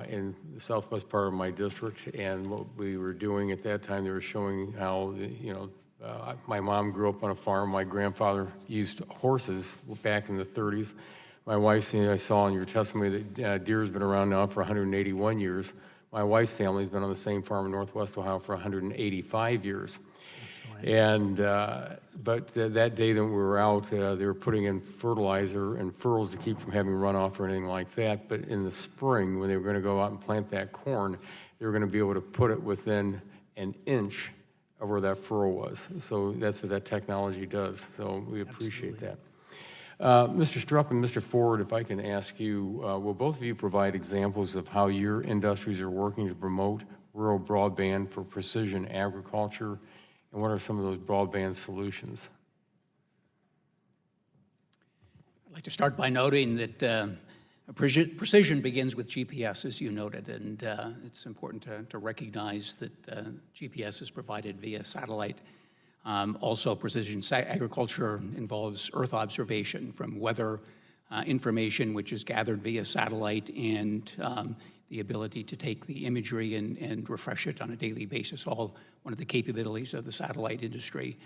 in the southwest part of my district, and what we were doing at that time, they were showing how, my mom grew up on a farm. My grandfather used horses back in the 30s. My wife's, I saw in your testimony that deer has been around now for 181 years. My wife's family's been on the same farm in Northwest Ohio for 185 years. And but that day that we were out, they were putting in fertilizer and furrows to keep from having runoff or anything like that. But in the spring, when they were going to go out and plant that corn, they were going to be able to put it within an inch of where that furrow was. So that's what that technology does. So we appreciate that. Mr. Strupp and Mr. Ford, if I can ask you, will both of you provide examples of how your industries are working to promote rural broadband for precision agriculture? And what are some of those broadband solutions? I'd like to start by noting that precision begins with GPS, as you noted, and it's important to recognize that GPS is provided via satellite. Also, precision agriculture involves Earth observation from weather information, which is gathered via satellite, and the ability to take the imagery and refresh it on a daily basis, all one of the capabilities of the satellite industry.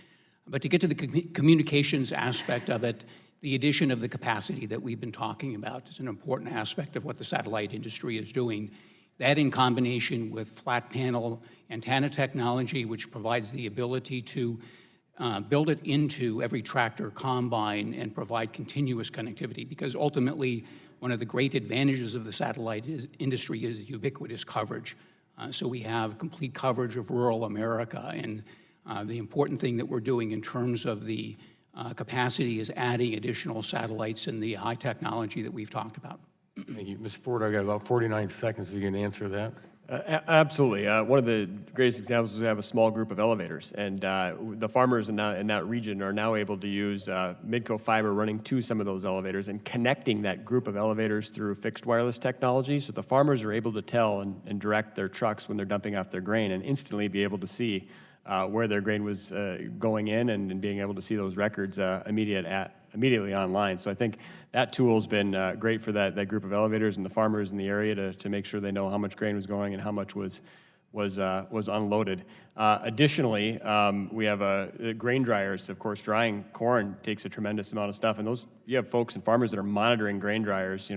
But to get to the communications aspect of it, the addition of the capacity that we've been talking about is an important aspect of what the satellite industry is doing. That, in combination with flat panel antenna technology, which provides the ability to build it into every tractor, combine, and provide continuous connectivity, because ultimately one of the great advantages of the satellite industry is ubiquitous coverage. So we have complete coverage of rural America, and the important thing that we're doing in terms of the capacity is adding additional satellites and the high technology that we've talked about. Thank you. Ms. Ford, I got about 49 seconds if you can answer that. Absolutely. One of the greatest examples is we have a small group of elevators, and the farmers in that region are now able to use Midco fiber running to some of those elevators and connecting that group of elevators through fixed wireless technology, so the farmers are able to tell and direct their trucks when they're dumping off their grain and instantly be able to see where their grain was going in and being able to see those records immediately online. So I think that tool has been great for that group of elevators and the farmers in the area to make sure they know how much grain was going and how much was was unloaded. Additionally, we have grain dryers. Of course, drying corn takes a tremendous amount of stuff, and you have folks and farmers that are monitoring grain dryers,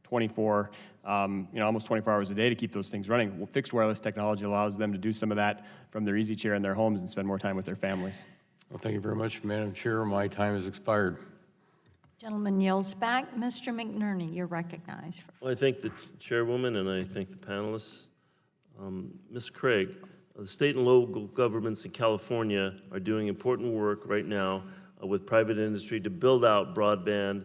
24, almost 24 hours a day to keep those things running. Well, fixed wireless technology allows them to do some of that from their easy chair in their homes and spend more time with their families. Well, thank you very much, Madam Chair. My time has expired. Gentleman yields back. Mr. McNerney, you're recognized. Well, I thank the chairwoman and I thank the panelists. Ms. Craig, the state and local governments in California are doing important work right now with private industry to build out broadband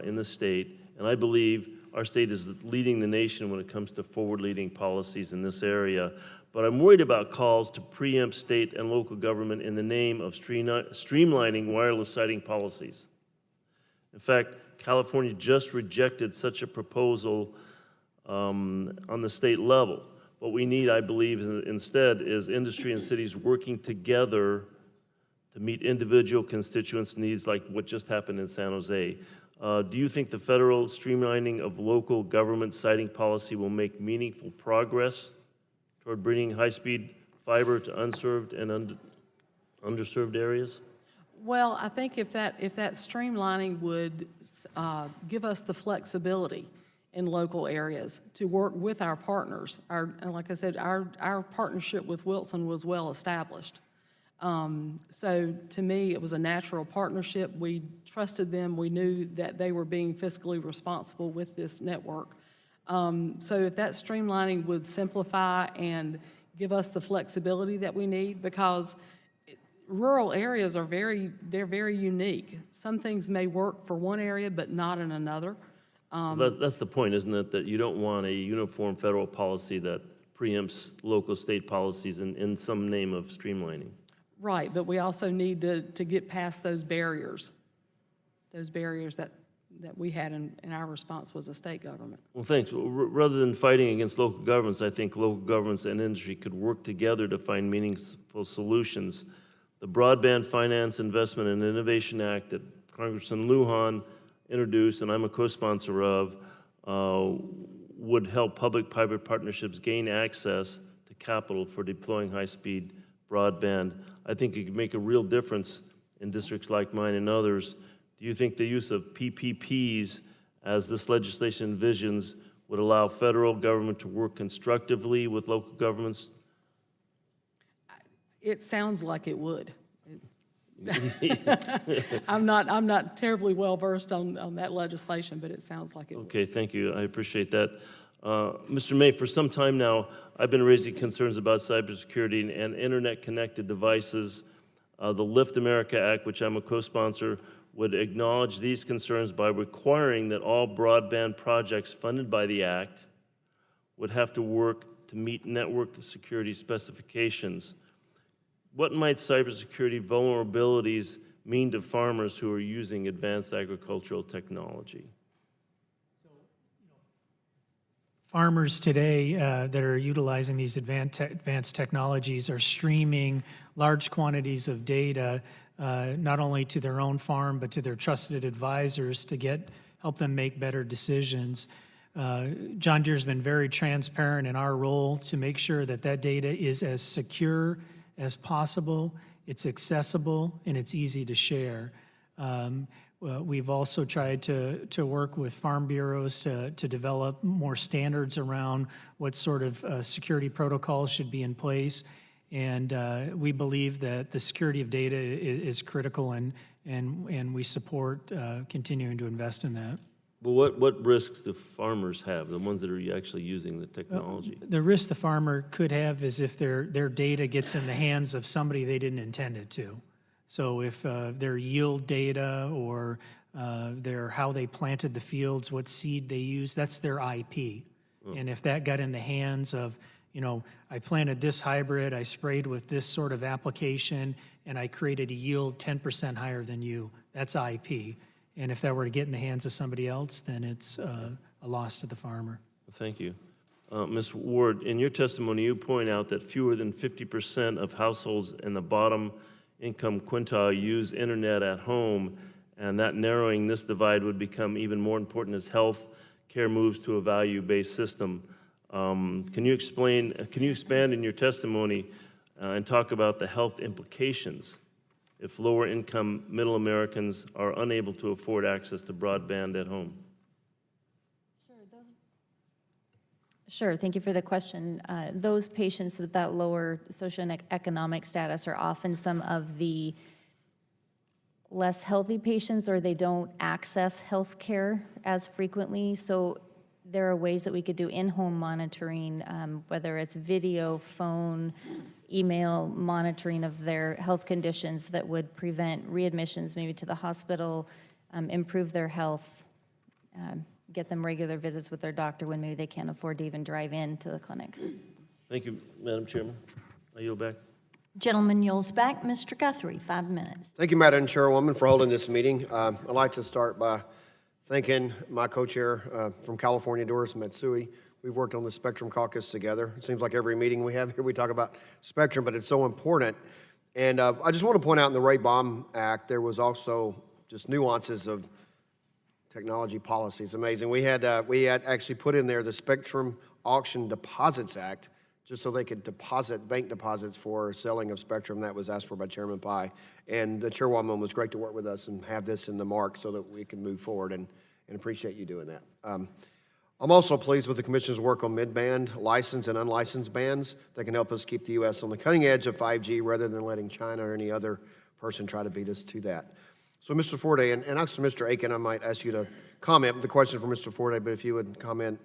in the state. And I believe our state is leading the nation when it comes to forward-leading policies in this area. But I'm worried about calls to preempt state and local government in the name of streamlining wireless siting policies. In fact, California just rejected such a proposal on the state level. What we need, I believe, instead is industry and cities working together to meet individual constituents' needs like what just happened in San Jose. Do you think the federal streamlining of local government siting policy will make meaningful progress toward bringing high-speed fiber to unserved and underserved areas? Well, I think if that streamlining would give us the flexibility in local areas to work with our partners. And like I said, our partnership with Wilson was well established. So to me, it was a natural partnership. We trusted them. We knew that they were being fiscally responsible with this network. So if that streamlining would simplify and give us the flexibility that we need, because rural areas are they're very unique. Some things may work for one area, but not in another. That's the point, isn't it? That you don't want a uniform federal policy that preempts local state policies in some name of streamlining. Right, but we also need to get past those barriers that we had in our response was a state government. Well, thanks. Rather than fighting against local governments, I think local governments and industry could work together to find meaningful solutions. The Broadband Finance Investment and Innovation Act that Congressman Lujan introduced, and I'm a co-sponsor of, would help public-private partnerships gain access to capital for deploying high-speed broadband. I think it could make a real difference in districts like mine and others. Do you think the use of PPPs, as this legislation envisions, would allow federal government to work constructively with local governments? It sounds like it would. I'm not terribly well versed on that legislation, but it sounds like it would. Okay, thank you. I appreciate that. Mr. May, for some time now, I've been raising concerns about cybersecurity and internet-connected devices. The Lift America Act, which I'm a co-sponsor, would acknowledge these concerns by requiring that all broadband projects funded by the Act would have to work to meet network security specifications. What might cybersecurity vulnerabilities mean to farmers who are using advanced agricultural technology? Farmers today that are utilizing these advanced technologies are streaming large quantities of data, not only to their own farm, but to their trusted advisors to help them make better decisions. John Deere's been very transparent in our role to make sure that that data is as secure as possible, it's accessible, and it's easy to share. We've also tried to work with farm bureaus to develop more standards around what sort of security protocols should be in place. And we believe that the security of data is critical, and we support continuing to invest in that. Well, what risks do farmers have, the ones that are actually using the technology? The risk the farmer could have is if their data gets in the hands of somebody they didn't intend it to. So if their yield data or how they planted the fields, what seed they used, that's their IP. And if that got in the hands of, I planted this hybrid, I sprayed with this sort of application, and I created a yield 10% higher than you, that's IP. And if that were to get in the hands of somebody else, then it's a loss to the farmer. Thank you. Ms. Ward, in your testimony, you point out that fewer than 50% of households in the bottom income quintile use internet at home, and that narrowing this divide would become even more important as health care moves to a value-based system. Can you expand in your testimony and talk about the health implications if lower-income middle Americans are unable to afford access to broadband at home? Sure, thank you for the question. Those patients with that lower socioeconomic status are often some of the less healthy patients, or they don't access health care as frequently. So there are ways that we could do in-home monitoring, whether it's video, phone, email monitoring of their health conditions that would prevent readmissions maybe to the hospital, improve their health, get them regular visits with their doctor when maybe they can't afford to even drive in to the clinic. Thank you, Madam Chairman. I yield back. Gentleman yields back. Mr. Guthrie, 5 minutes. Thank you, Madam Chairwoman, for holding this meeting. I'd like to start by thanking my co-chair from California, Doris Matsui. We've worked on the Spectrum Caucus together. It seems like every meeting we have here, we talk about spectrum, but it's so important. And I just want to point out in the Ray-Baum Act, there was also just nuances of technology policies. Amazing. We had actually put in there the Spectrum Auction Deposits Act, just so they could deposit bank deposits for selling of spectrum. That was asked for by Chairman Pai. And the chairwoman was great to work with us and have this in the mark so that we can move forward, and appreciate you doing that. I'm also pleased with the Commission's work on mid-band, licensed and unlicensed bands that can help us keep the U.S. on the cutting edge of 5G rather than letting China or any other person try to beat us to that. So, Mr. Forte, and actually, Mr. Aiken, I might ask you to comment. The question for Mr. Forte, but if you would comment.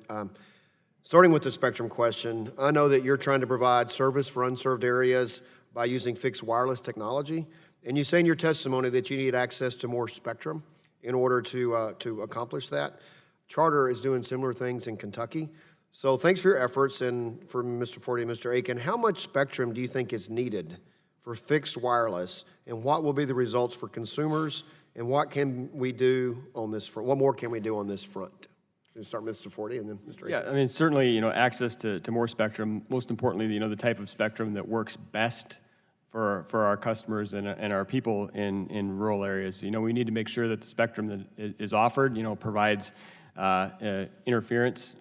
Starting with the spectrum question, I know that you're trying to provide service for unserved areas by using fixed wireless technology, and you say in your testimony that you need access to more spectrum in order to accomplish that. Charter is doing similar things in Kentucky. So thanks for your efforts, and for Mr. Forte and Mr. Aiken, how much spectrum do you think is needed for fixed wireless, and what will be the results for consumers, and what can we do on this front? What more can we do on this front? We'll start with Mr. Forte and then Mr. Aiken. Yeah, I mean, certainly, access to more spectrum, most importantly, the type of spectrum that works best for our customers and our people in rural areas. We need to make sure that the spectrum that is offered, provides interference,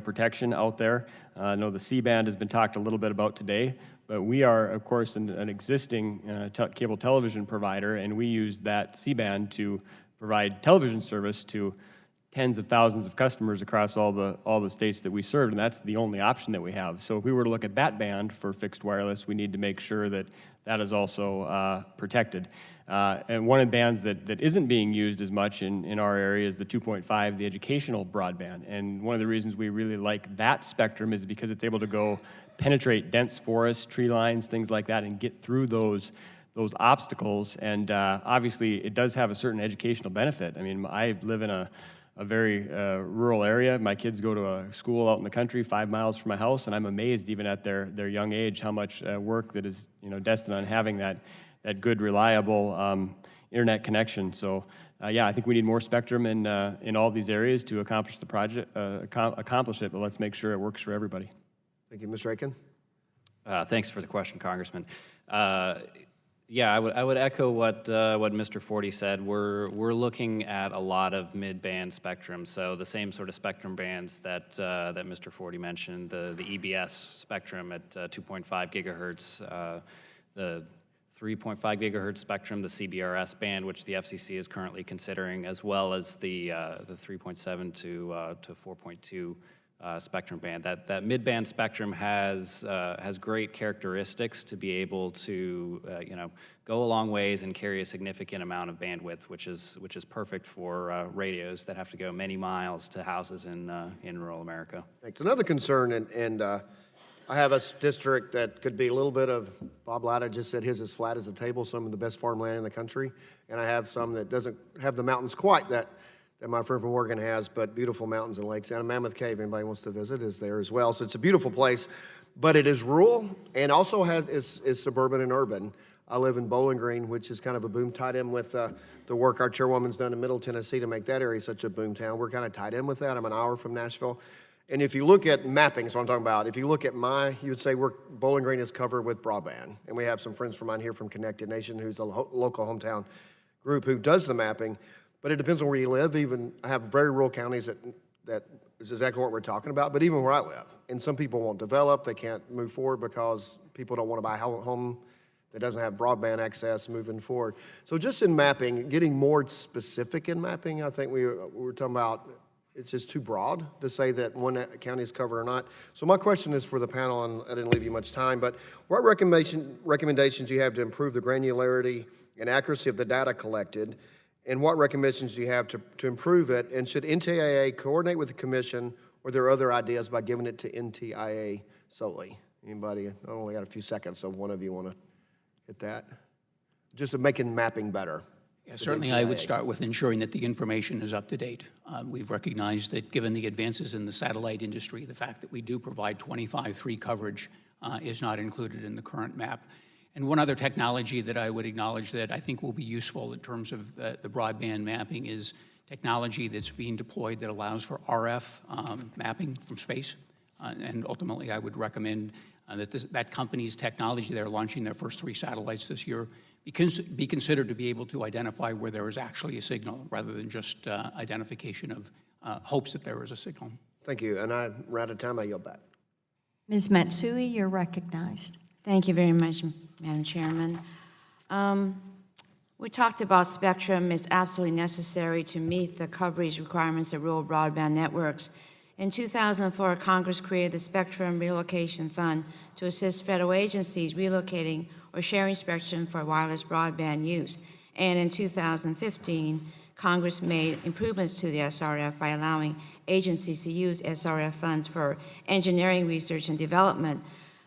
protection out there. I know the C-band has been talked a little bit about today, but we are, of course, an existing cable television provider, and we use that C-band to provide television service to tens of thousands of customers across all the states that we serve, and that's the only option that we have. So if we were to look at that band for fixed wireless, we need to make sure that that is also protected. And one of the bands that isn't being used as much in our area is the 2.5, the educational broadband. And one of the reasons we really like that spectrum is because it's able to go penetrate dense forests, tree lines, things like that, and get through those obstacles. And obviously, it does have a certain educational benefit. I mean, I live in a very rural area. My kids go to a school out in the country 5 miles from my house, and I'm amazed even at their young age how much work that is destined on having that good, reliable internet connection. So yeah, I think we need more spectrum in all these areas to accomplish the project, accomplish it, but let's make sure it works for everybody. Thank you. Mr. Aiken? Thanks for the question, Congressman. Yeah, I would echo what Mr. Forte said. We're looking at a lot of mid-band spectrum, so the same sort of spectrum bands that Mr. Forte mentioned, the EBS spectrum at 2.5 gigahertz, the 3.5 gigahertz spectrum, the CBRS band, which the FCC is currently considering, as well as the 3.7 to 4.2 spectrum band. That mid-band spectrum has great characteristics to be able to go a long ways and carry a significant amount of bandwidth, which is perfect for radios that have to go many miles to houses in rural America. Thanks. Another concern, and I have a district that could be a little bit of, Bob Latta just said his is flat as a table, some of the best farmland in the country, and I have some that doesn't have the mountains quite that my friend from Oregon has, but beautiful mountains and lakes. And a Mammoth Cave, anybody wants to visit, is there as well. So it's a beautiful place, but it is rural and also is suburban and urban. I live in Bowling Green, which is kind of a boom, tied in with the work our chairwoman's done in Middle Tennessee to make that area such a boom town. We're kind of tied in with that. I'm an hour from Nashville. And if you look at mapping, that's what I'm talking about. If you look at you would say Bowling Green is covered with broadband. And we have some friends from mine here from Connected Nation, who's a local hometown group who does the mapping. But it depends on where you live. Even I have very rural counties that that is exactly what we're talking about, but even where I live, and some people won't develop, they can't move forward because people don't want to buy a home that doesn't have broadband access moving forward. So just in mapping, getting more specific in mapping, I think we were talking about, it's just too broad to say that one county is covered or not. So my question is for the panel, and I didn't leave you much time, but what recommendations do you have to improve the granularity and accuracy of the data collected? And what recommendations do you have to improve it? And should NTIA coordinate with the commission, or are there other ideas by giving it to NTIA solely? Anybody? I only got a few seconds, so one of you want to hit that? Just making mapping better. Yeah, certainly I would start with ensuring that the information is up to date. We've recognized that given the advances in the satellite industry, the fact that we do provide 25/3 coverage is not included in the current map. And one other technology that I would acknowledge that I think will be useful in terms of the broadband mapping is technology that's being deployed that allows for RF mapping from space. And ultimately, I would recommend that company's technology, they're launching their first 3 satellites this year, be considered to be able to identify where there is actually a signal rather than just identification of hopes that there is a signal. Thank you, and we're out of time. I yield back. Ms. Matsui, you're recognized. Thank you very much, Madam Chairman. We talked about spectrum is absolutely necessary to meet the coverage requirements of rural broadband networks. In 2004, Congress created the Spectrum Relocation Fund to assist federal agencies relocating or sharing spectrum for wireless broadband use. And in 2015, Congress made improvements to the SRF by allowing agencies to use SRF funds for engineering research and development.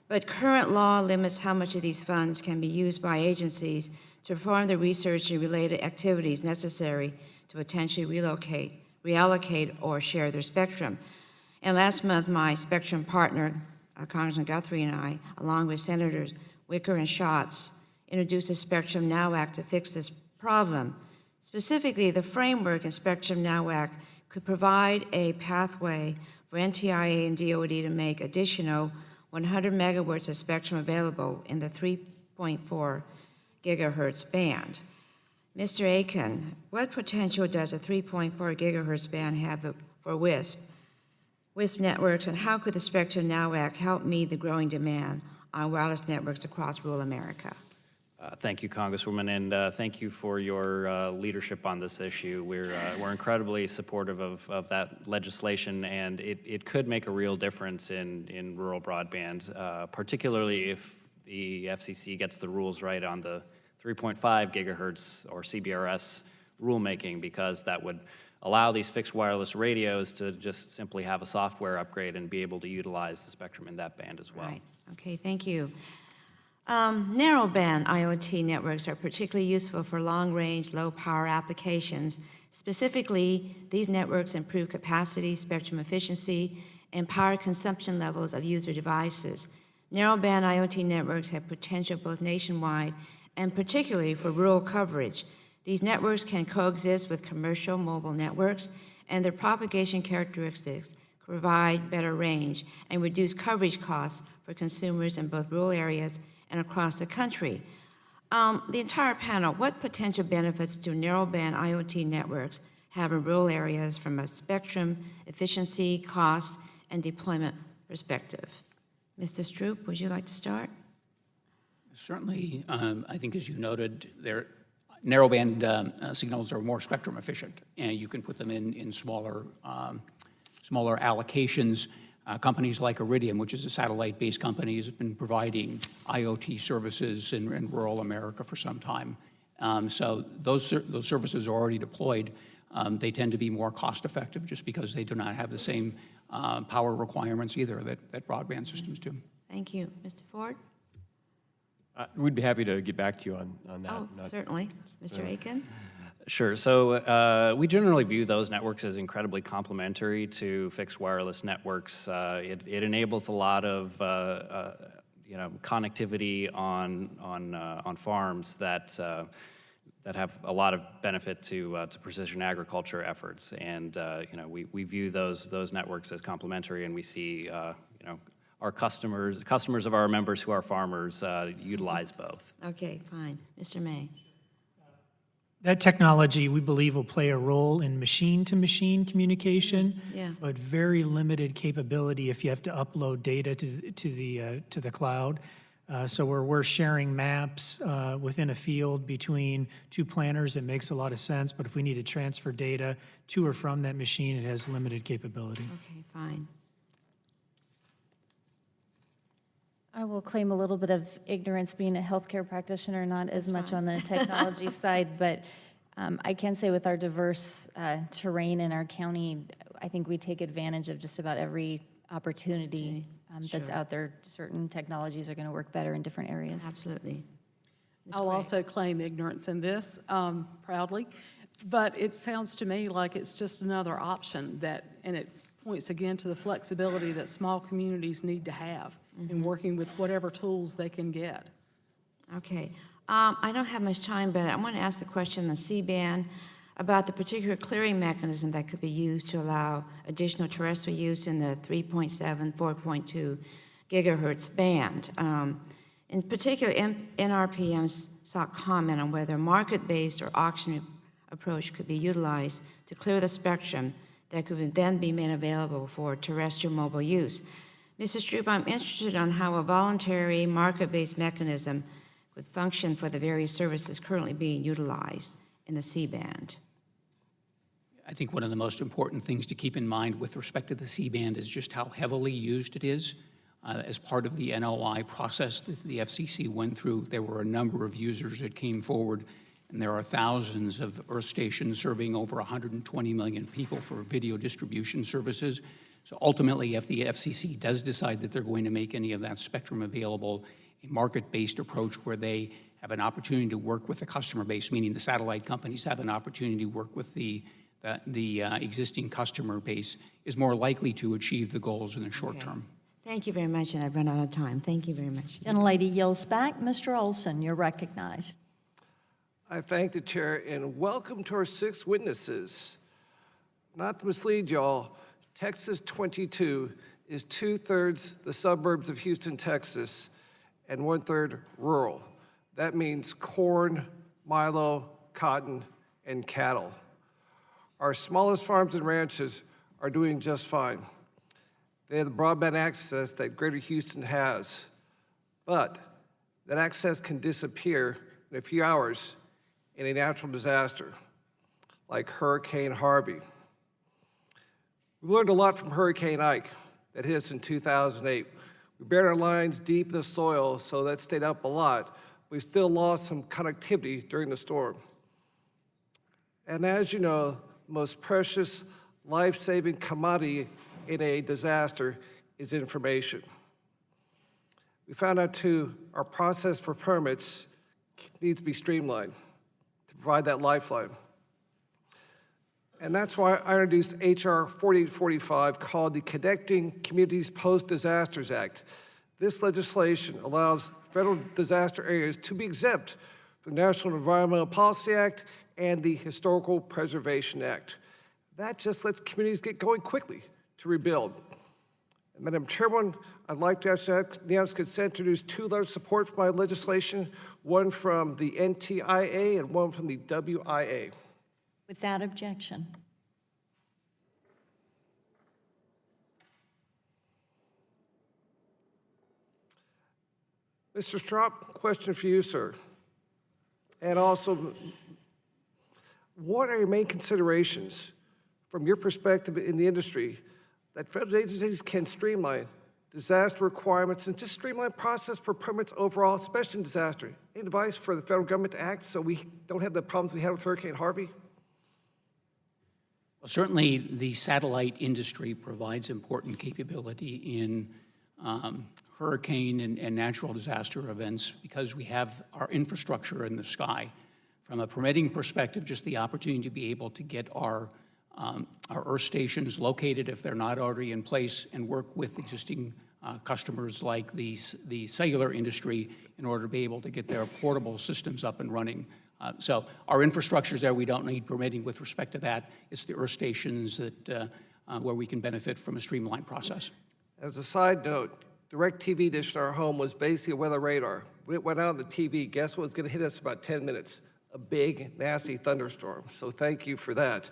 But current law limits how much of these funds can be used by agencies to perform the research and related activities necessary to potentially relocate, reallocate, or share their spectrum. And last month, my spectrum partner, Congressman Guthrie, and I, along with Senators Wicker and Schatz, introduced the Spectrum Now Act to fix this problem. Specifically, the framework in Spectrum Now Act could provide a pathway for NTIA and DoD to make additional 100 megawatts of spectrum available in the 3.4 gigahertz band. Mr. Aiken, what potential does a 3.4 gigahertz band have for WISP networks, and how could the Spectrum Now Act help meet the growing demand on wireless networks across rural America? Thank you, Congresswoman, and thank you for your leadership on this issue. We're incredibly supportive of that legislation, and it could make a real difference in rural broadband, particularly if the FCC gets the rules right on the 3.5 gigahertz or CBRS rulemaking, because that would allow these fixed wireless radios to just simply have a software upgrade and be able to utilize the spectrum in that band as well. Right. Okay, thank you. Narrowband IoT networks are particularly useful for long-range, low-power applications. Specifically, these networks improve capacity, spectrum efficiency, and power consumption levels of user devices. Narrowband IoT networks have potential both nationwide and particularly for rural coverage. These networks can coexist with commercial mobile networks, and their propagation characteristics provide better range and reduce coverage costs for consumers in both rural areas and across the country. The entire panel, what potential benefits do narrowband IoT networks have in rural areas from a spectrum, efficiency, cost, and deployment perspective? Mr. Stroop, would you like to start? Certainly, I think as you noted, narrowband signals are more spectrum efficient, and you can put them in smaller allocations. Companies like Iridium, which is a satellite-based company, has been providing IoT services in rural America for some time. So those services are already deployed. They tend to be more cost-effective just because they do not have the same power requirements either that broadband systems do. Thank you. Mr. Ford? We'd be happy to get back to you on that. Oh, certainly. Mr. Aiken? Sure. So we generally view those networks as incredibly complementary to fixed wireless networks. It enables a lot of connectivity on farms that have a lot of benefit to precision agriculture efforts, and we view those networks as complementary, and we see our customers of our members who are farmers utilize both. Okay, fine. Mr. May? That technology, we believe, will play a role in machine-to-machine communication, Yeah. but very limited capability if you have to upload data to the cloud. So where we're sharing maps within a field between two planners, it makes a lot of sense. But if we need to transfer data to or from that machine, it has limited capability. Okay, fine. I will claim a little bit of ignorance being a healthcare practitioner, not as much on the technology side, but I can say with our diverse terrain in our county, I think we take advantage of just about every opportunity that's Sure. out there. Certain technologies are going to work better in different areas. Absolutely. I'll also claim ignorance in this proudly, but it sounds to me like it's just another option and it points again to the flexibility that small communities need to have in working with whatever tools they can get. Okay. I don't have much time, but I want to ask the question on the C-band about the particular clearing mechanism that could be used to allow additional terrestrial use in the 3.7, 4.2 gigahertz band. In particular, NRPM's sought comment on whether a market-based or auction approach could be utilized to clear the spectrum that could then be made available for terrestrial mobile use. Mr. Stroop, I'm interested on how a voluntary market-based mechanism would function for the various services currently being utilized in the C-band. I think one of the most important things to keep in mind with respect to the C-band is just how heavily used it is. As part of the NOI process that the FCC went through, there were a number of users that came forward, and there are thousands of earth stations serving over 120 million people for video distribution services. So ultimately, if the FCC does decide that they're going to make any of that spectrum available, a market-based approach where they have an opportunity to work with the customer base, meaning the satellite companies have an opportunity to work with the existing customer base, is more likely to achieve the goals in the short term. Thank you very much, and I've run out of time. Thank you very much. Gentlelady yields back. Mr. Olson, you're recognized. I thank the chair and welcome to our 6 witnesses. Not to mislead y'all, Texas 22 is 2/3 the suburbs of Houston, Texas, and 1/3 rural. That means corn, milo, cotton, and cattle. Our smallest farms and ranches are doing just fine. They have the broadband access that Greater Houston has, but that access can disappear in a few hours in a natural disaster, like Hurricane Harvey. We learned a lot from Hurricane Ike that hit us in 2008. We buried our lines deep in the soil, so that stayed up a lot. We still lost some connectivity during the storm. And as you know, the most precious, life-saving commodity in a disaster is information. We found out, too, our process for permits needs to be streamlined to provide that lifeline. And that's why I introduced H.R. 4845, called the Connecting Communities Post-Disasters Act. This legislation allows federal disaster areas to be exempt from the National Environmental Policy Act and the Historical Preservation Act. That just lets communities get going quickly to rebuild. And Madam Chairwoman, I'd like to ask unanimous consent to introduce 2 letters of support for my legislation, one from the NTIA and one from the WIA. Without objection. Mr. Straub, question for you, sir. And also, what are your main considerations from your perspective in the industry that federal agencies can streamline disaster requirements and just streamline process for permits overall, especially in disaster? Any advice for the federal government to act so we don't have the problems we had with Hurricane Harvey? Well, certainly, the satellite industry provides important capability in hurricane and natural disaster events because we have our infrastructure in the sky. From a permitting perspective, just the opportunity to be able to get our earth stations located if they're not already in place and work with existing customers like the cellular industry in order to be able to get their portable systems up and running. So our infrastructure's there. We don't need permitting with respect to that. It's the earth stations that where we can benefit from a streamlined process. As a side note, DirecTV dish in our home was basically a weather radar. When it went out on the TV, guess what was going to hit us about 10 minutes? a big, nasty thunderstorm. So thank you for that.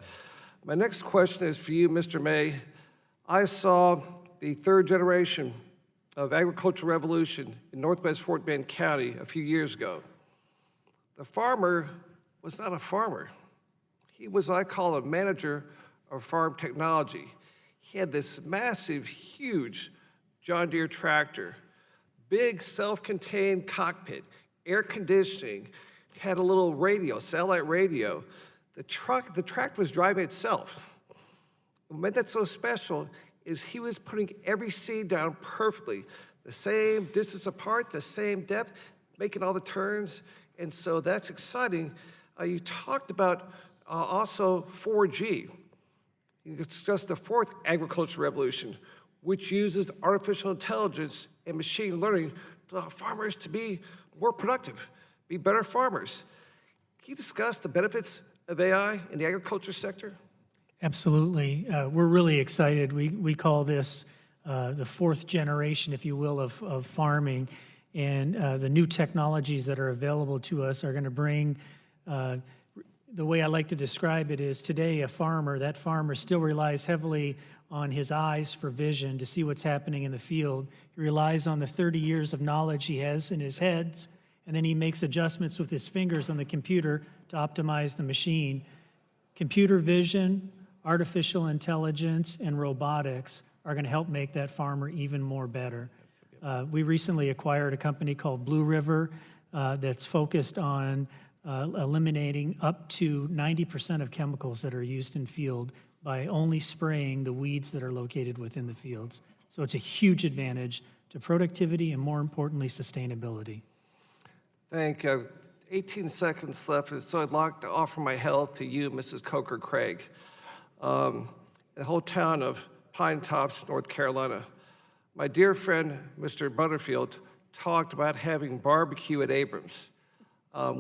My next question is for you, Mr. May. I saw the third generation of agricultural revolution in northwest Fort Bend County a few years ago. The farmer was not a farmer. He was, I call, a manager of farm technology. He had this massive, huge John Deere tractor, big self-contained cockpit, air conditioning, had a little radio, satellite radio. The tractor was driving itself. What made that so special is he was putting every seed down perfectly, the same distance apart, the same depth, making all the turns, and so that's exciting. You talked about also 4G. You discussed the fourth agricultural revolution, which uses artificial intelligence and machine learning to allow farmers to be more productive, be better farmers. Can you discuss the benefits of AI in the agriculture sector? Absolutely. We're really excited. We call this the fourth generation, if you will, of farming. And the new technologies that are available to us are going to bring, the way I like to describe it is today that farmer still relies heavily on his eyes for vision to see what's happening in the field. He relies on the 30 years of knowledge he has in his head, and then he makes adjustments with his fingers on the computer to optimize the machine. Computer vision, artificial intelligence, and robotics are going to help make that farmer even more better. We recently acquired a company called Blue River that's focused on eliminating up to 90% of chemicals that are used in field by only spraying the weeds that are located within the fields. So it's a huge advantage to productivity and, more importantly, sustainability. Thank you. 18 seconds left, so I'd like to offer my health to you, Mrs. Coker Craig. The whole town of Pine Tops, North Carolina. My dear friend, Mr. Butterfield, talked about having barbecue at Abrams.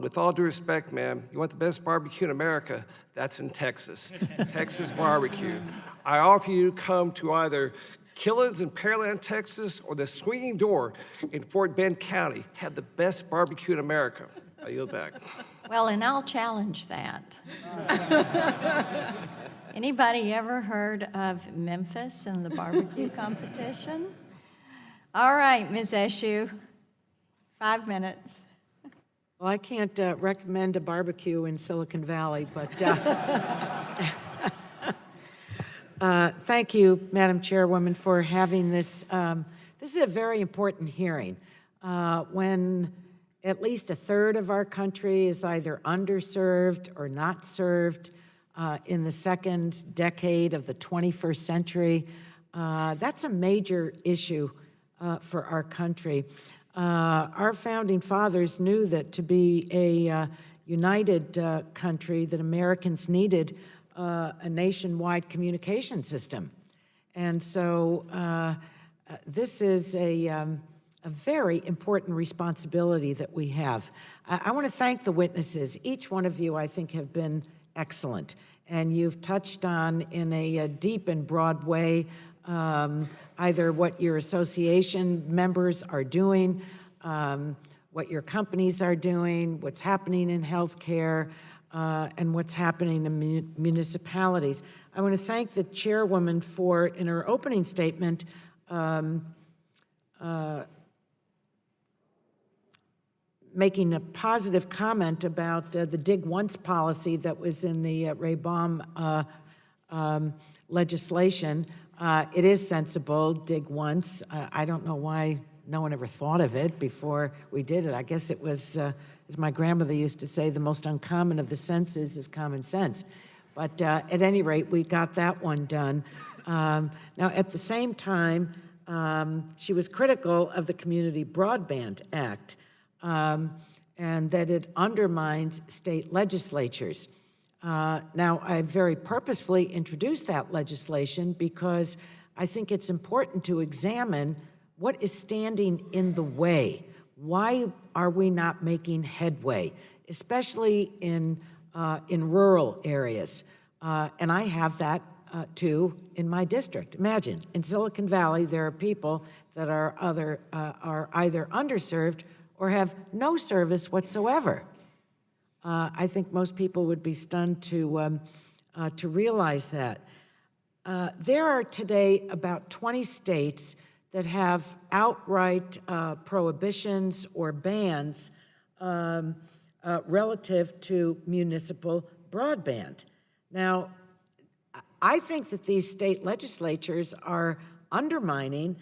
With all due respect, ma'am, you want the best barbecue in America? That's in Texas. Texas barbecue. I offer you to come to either Killins in Pearland, Texas, or the Swinging Door in Fort Bend County. Have the best barbecue in America. I yield back. Well, and I'll challenge that. Anybody ever heard of Memphis and the barbecue competition? All right, Ms. Eshoo, 5 minutes. Well, I can't recommend a barbecue in Silicon Valley, but thank you, Madam Chairwoman, for having this. This is a very important hearing. When at least a third of our country is either underserved or not served in the second decade of the 21st century, that's a major issue for our country. Our founding fathers knew that to be a united country, that Americans needed a nationwide communication system. And so this is a very important responsibility that we have. I want to thank the witnesses. Each one of you, I think, have been excellent. And you've touched on, in a deep and broad way, either what your association members are doing, what your companies are doing, what's happening in healthcare, and what's happening in municipalities. I want to thank the chairwoman for, in her opening statement, making a positive comment about the dig once policy that was in the Ray Baum legislation. It is sensible, dig once. I don't know why no one ever thought of it before we did it. I guess it was, as my grandmother used to say, the most uncommon of the senses is common sense. But at any rate, we got that one done. Now, at the same time, she was critical of the Community Broadband Act and that it undermines state legislatures. Now, I very purposefully introduced that legislation because I think it's important to examine what is standing in the way. Why are we not making headway, especially in rural areas? And I have that too in my district. Imagine, in Silicon Valley, there are people that are either underserved or have no service whatsoever. I think most people would be stunned to realize that. There are today about 20 states that have outright prohibitions or bans relative to municipal broadband. Now, I think that these state legislatures are undermining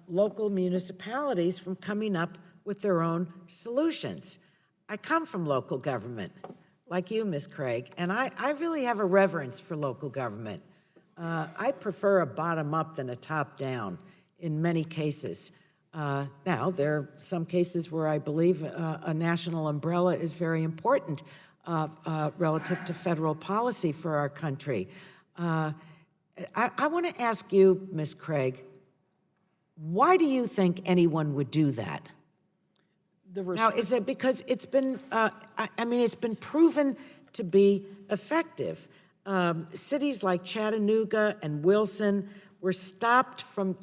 local municipalities from coming up with their own solutions. I come from local government, like you, Ms. Craig, and I really have a reverence for local government. I prefer a bottom-up than a top-down in many cases. Now, there are some cases where I believe a national umbrella is very important relative to federal policy for our country. I want to ask you, Ms. Craig, why do you think anyone would do that? Now, is it because it's been, it's been proven to be effective? Cities like Chattanooga and Wilson were stopped from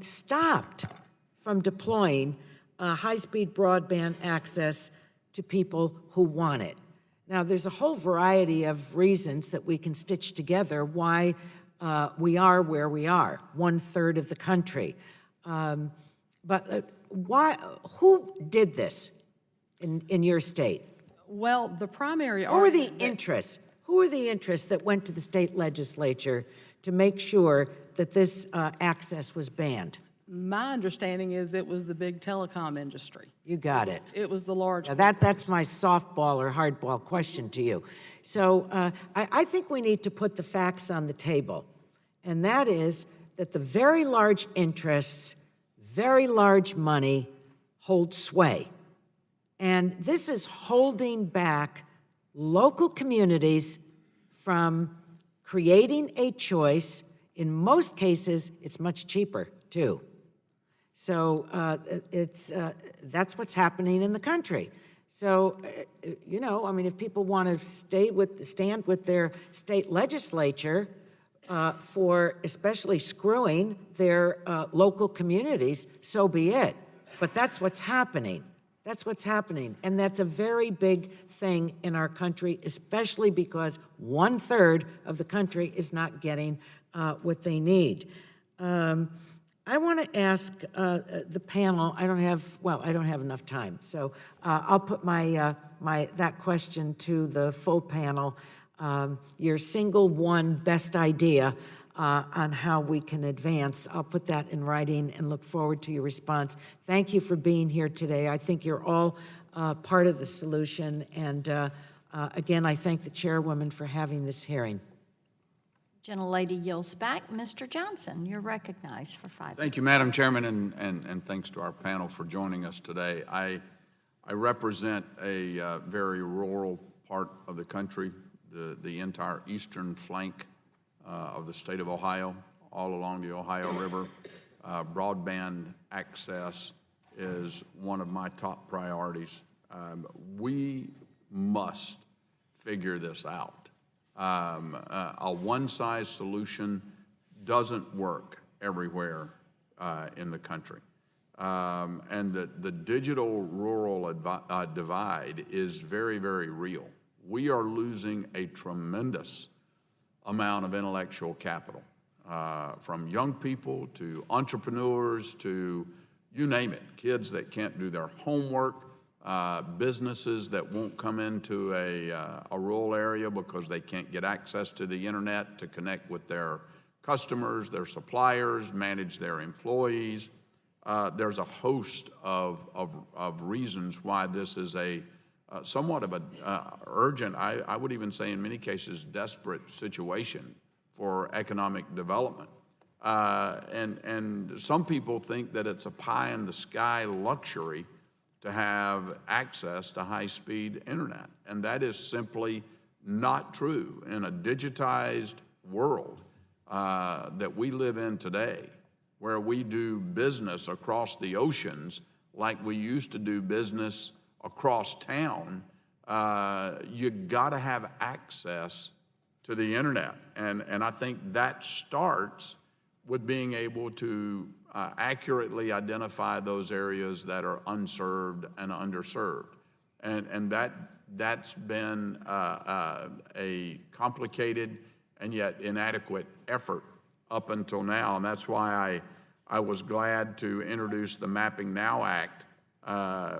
deploying high-speed broadband access to people who want it. Now, there's a whole variety of reasons that we can stitch together why we are where we are, 1/3 of the country. But who did this in your state? Well, the primary Who are the interests? Who are the interests that went to the state legislature to make sure that this access was banned? My understanding is it was the big telecom industry. You got it. It was the large. Now that's my softball or hardball question to you. So I think we need to put the facts on the table, and that is that the very large interests, very large money hold sway. And this is holding back local communities from creating a choice. In most cases, it's much cheaper, too. So that's what's happening in the country. So, if people want to stand with their state legislature for especially screwing their local communities, so be it. But that's what's happening. That's what's happening. And that's a very big thing in our country, especially because 1/3 of the country is not getting what they need. I want to ask the panel, I don't have enough time, so I'll put that question to the full panel. Your single one best idea on how we can advance. I'll put that in writing and look forward to your response. Thank you for being here today. I think you're all part of the solution. And again, I thank the chairwoman for having this hearing. Gentlelady yields back. Mr. Johnson, you're recognized for 5 minutes. Thank you, Madam Chairman, and thanks to our panel for joining us today. I represent a very rural part of the country, the entire eastern flank of the state of Ohio, all along the Ohio River. Broadband access is one of my top priorities. We must figure this out. A one-size solution doesn't work everywhere in the country. And the digital-rural divide is very, very real. We are losing a tremendous amount of intellectual capital, from young people to entrepreneurs to you name it, kids that can't do their homework, businesses that won't come into a rural area because they can't get access to the internet to connect with their customers, their suppliers, manage their employees. There's a host of reasons why this is a somewhat of an urgent, I would even say in many cases, desperate situation for economic development. And some people think that it's a pie-in-the-sky luxury to have access to high-speed internet. And that is simply not true. In a digitized world that we live in today, where we do business across the oceans like we used to do business across town, you gotta have access to the internet. And I think that starts with being able to accurately identify those areas that are unserved and underserved. And that's been a complicated and yet inadequate effort up until now, and that's why I was glad to introduce the Mapping Now Act,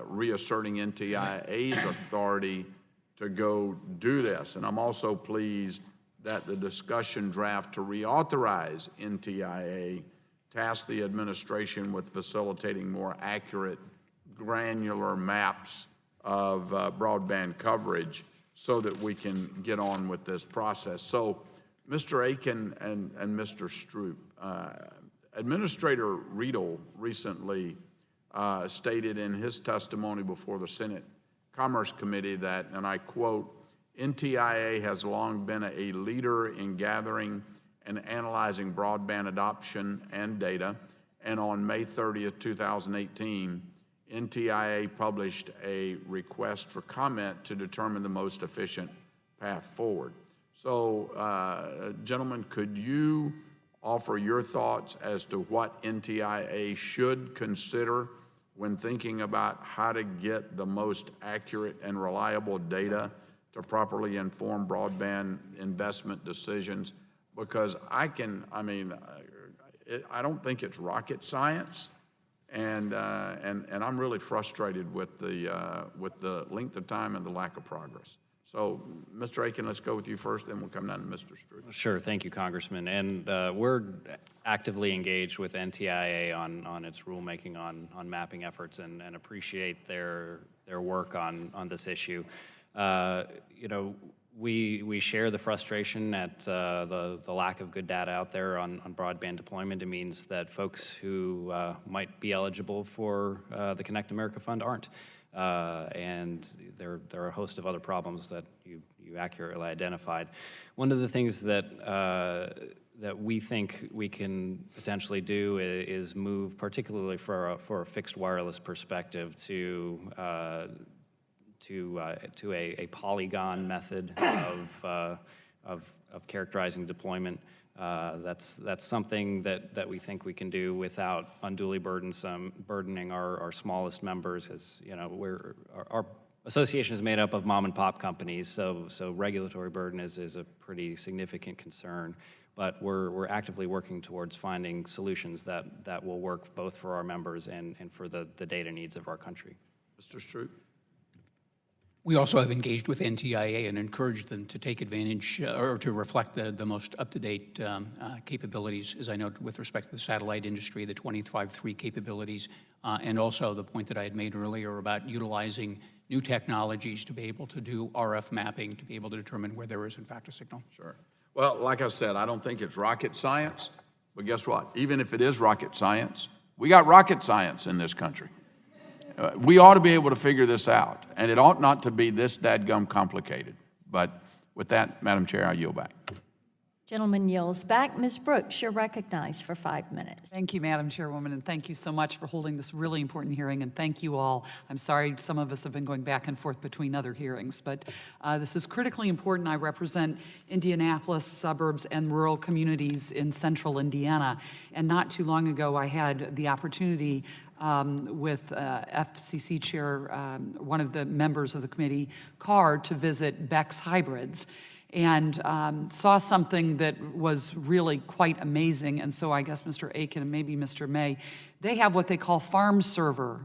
reasserting NTIA's authority to go do this. And I'm also pleased that the discussion draft to reauthorize NTIA tasked the administration with facilitating more accurate, granular maps of broadband coverage so that we can get on with this process. So, Mr. Aiken and Mr. Stroop, Administrator Riedel recently stated in his testimony before the Senate Commerce Committee that, and I quote, NTIA has long been a leader in gathering and analyzing broadband adoption and data, and on May 30th, 2018, NTIA published a request for comment to determine the most efficient path forward. So, gentlemen, could you offer your thoughts as to what NTIA should consider when thinking about how to get the most accurate and reliable data to properly inform broadband investment decisions? Because I don't think it's rocket science, and I'm really frustrated with the length of time and the lack of progress. So, Mr. Aiken, let's go with you first, then we'll come down to Mr. Stroop. Sure, thank you, Congressman. And we're actively engaged with NTIA on its rulemaking on mapping efforts and appreciate their work on this issue. You know, we share the frustration at the lack of good data out there on broadband deployment. It means that folks who might be eligible for the Connect America Fund aren't. And there are a host of other problems that you accurately identified. One of the things that we think we can potentially do is move, particularly for a fixed wireless perspective, to a polygon method of characterizing deployment. That's something that we think we can do without unduly burdening our smallest members. As you know, our association is made up of mom and pop companies, so regulatory burden is a pretty significant concern. But we're actively working towards finding solutions that will work both for our members and for the data needs of our country. Mr. Stroop? We also have engaged with NTIA and encouraged them to take advantage or to reflect the most up-to-date capabilities, as I noted with respect to the satellite industry, the 25.3 capabilities, and also the point that I had made earlier about utilizing new technologies to be able to do RF mapping, to be able to determine where there is, in fact, a signal. Sure. Well, like I said, I don't think it's rocket science, but guess what? Even if it is rocket science, we got rocket science in this country. We ought to be able to figure this out, and it ought not to be this dadgum complicated. But with that, Madam Chair, I yield back. Gentleman yields back. Ms. Brooks, you're recognized for 5 minutes. Thank you, Madam Chairwoman, and thank you so much for holding this really important hearing, and thank you all. I'm sorry some of us have been going back and forth between other hearings, but this is critically important. I represent Indianapolis, suburbs, and rural communities in central Indiana, and not too long ago I had the opportunity with FCC Chair, one of the members of the committee, Carr, to visit Beck's Hybrids, and saw something that was really quite amazing. And so I guess Mr. Aiken and maybe Mr. May, they have what they call Farm Server,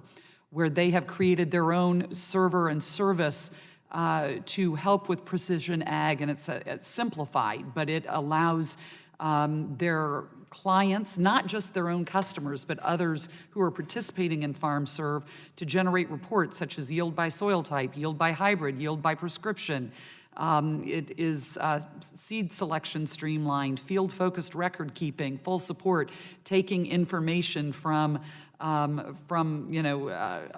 where they have created their own server and service to help with precision ag, and it's simplified, but it allows their clients, not just their own customers, but others who are participating in FarmServe, to generate reports such as yield by soil type, yield by hybrid, yield by prescription. It is seed selection streamlined, field-focused record keeping, full support, taking information from a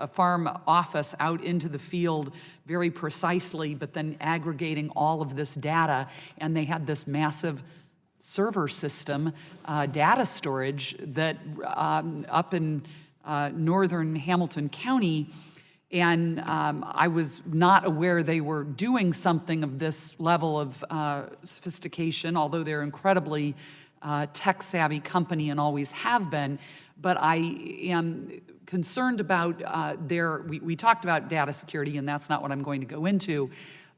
farm office out into the field very precisely, but then aggregating all of this data. And they had this massive server system, data storage that up in northern Hamilton County And I was not aware they were doing something of this level of sophistication, although they're incredibly tech-savvy company and always have been. But I am concerned about we talked about data security, and that's not what I'm going to go into,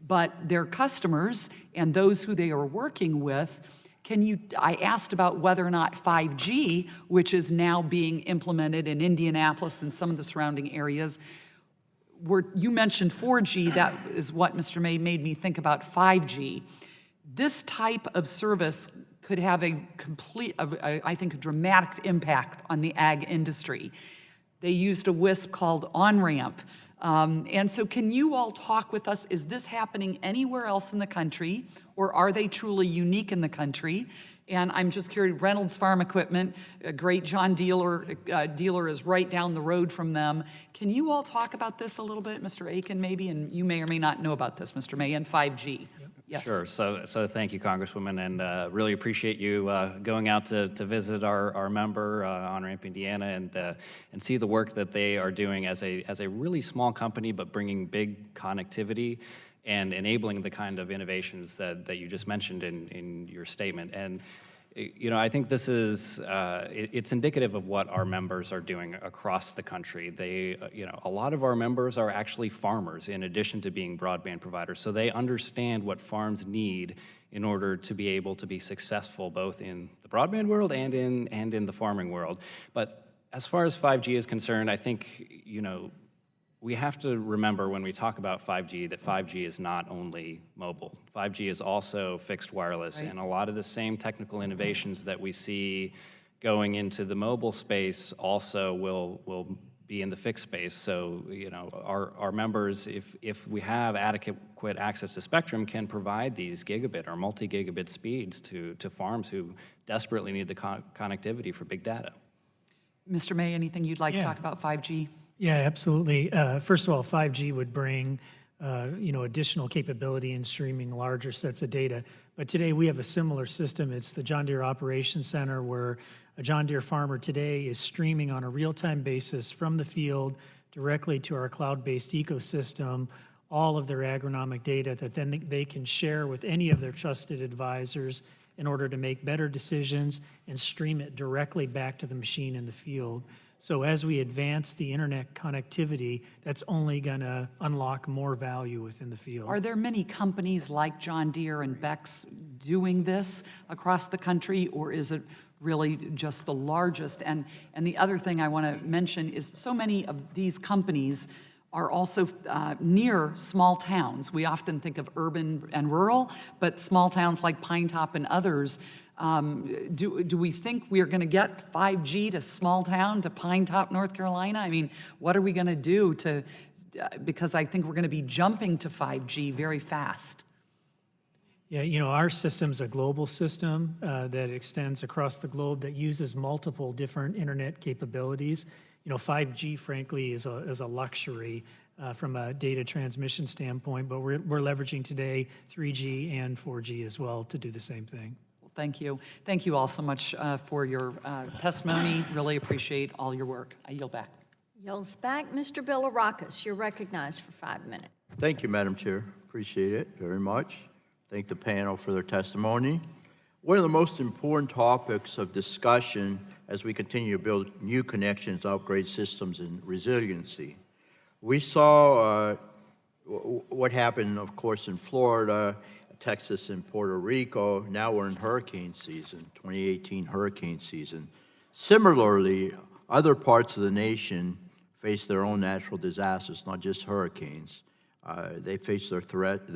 but their customers and those who they are working with. I asked about whether or not 5G, which is now being implemented in Indianapolis and some of the surrounding areas, you mentioned 4G, that is what Mr. May made me think about 5G. This type of service could have I think, a dramatic impact on the ag industry. They used a WISP called OnRamp. And so can you all talk with us, is this happening anywhere else in the country, or are they truly unique in the country? And I'm just curious, Reynolds Farm Equipment, a great John dealer is right down the road from them. Can you all talk about this a little bit, Mr. Aiken, maybe? And you may or may not know about this, Mr. May, and 5G. Yes. Sure. So thank you, Congresswoman, and really appreciate you going out to visit our member on Ramp, Indiana, and see the work that they are doing as a really small company, but bringing big connectivity and enabling the kind of innovations that you just mentioned in your statement. And I think this is, it's indicative of what our members are doing across the country. They, a lot of our members are actually farmers in addition to being broadband providers. So they understand what farms need in order to be able to be successful both in the broadband world and in the farming world. But as far as 5G is concerned, I think, we have to remember when we talk about 5G that 5G is not only mobile. 5G is also fixed wireless, and a lot of the same technical innovations that we see going into the mobile space also will be in the fixed space. So, our members, if we have adequate access to spectrum, can provide these gigabit or multi-gigabit speeds to farms who desperately need the connectivity for big data. Mr. May, anything you'd like to talk about 5G? Yeah, absolutely. First of all, 5G would bring, additional capability in streaming larger sets of data. But today we have a similar system. It's the John Deere Operations Center, where a John Deere farmer today is streaming on a real-time basis from the field directly to our cloud-based ecosystem all of their agronomic data that then they can share with any of their trusted advisors in order to make better decisions and stream it directly back to the machine in the field. So as we advance the internet connectivity, that's only going to unlock more value within the field. Are there many companies like John Deere and Beck's doing this across the country, or is it really just the largest? And the other thing I want to mention is so many of these companies are also near small towns. We often think of urban and rural, but small towns like Pine Top and others. Do we think we are going to get 5G to small town, to Pine Top, North Carolina? I mean, what are we going to do because I think we're going to be jumping to 5G very fast. Yeah, our system's a global system that extends across the globe that uses multiple different internet capabilities. 5G, frankly, is a luxury from a data transmission standpoint, but we're leveraging today 3G and 4G as well to do the same thing. Thank you. Thank you all so much for your testimony. Really appreciate all your work. I yield back. Yields back. Mr. Bilirakis, you're recognized for 5 minutes. Thank you, Madam Chair. Appreciate it very much. Thank the panel for their testimony. One of the most important topics of discussion as we continue to build new connections, upgrade systems, and resiliency. We saw what happened, of course, in Florida, Texas, and Puerto Rico. Now we're in hurricane season, 2018 hurricane season. Similarly, other parts of the nation face their own natural disasters, not just hurricanes. They face the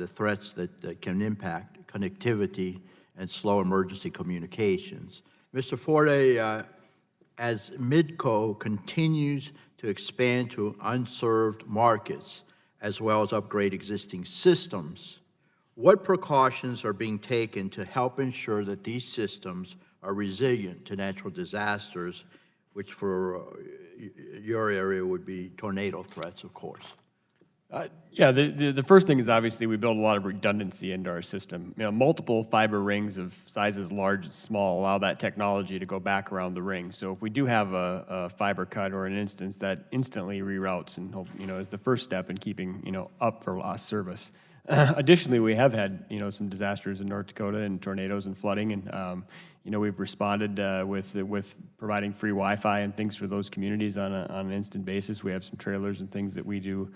threats that can impact connectivity and slow emergency communications. Mr. Forte, as Midco continues to expand to unserved markets, as well as upgrade existing systems, what precautions are being taken to help ensure that these systems are resilient to natural disasters, which for your area would be tornado threats, of course? Yeah, the first thing is obviously we build a lot of redundancy into our system. Multiple fiber rings of sizes large and small allow that technology to go back around the ring. So if we do have a fiber cut or an instance, that instantly reroutes and is the first step in keeping up for lost service. Additionally, we have had some disasters in North Dakota and tornadoes and flooding, and we've responded with providing free Wi-Fi and things for those communities on an instant basis. We have some trailers and things that we do.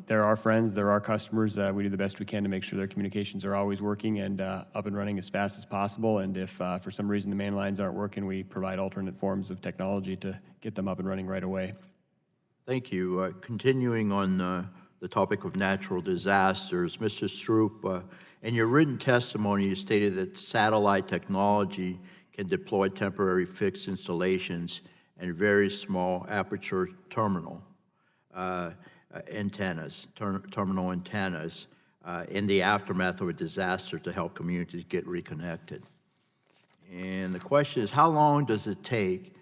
They're our friends, they're our customers. We do the best we can to make sure their communications are always working and up and running as fast as possible. And if for some reason the main lines aren't working, we provide alternate forms of technology to get them up and running right away. Thank you. Continuing on the topic of natural disasters, Mr. Stroop, in your written testimony, you stated that satellite technology can deploy temporary fixed installations and very small aperture terminal antennas in the aftermath of a disaster to help communities get reconnected. And the question is, how long does it take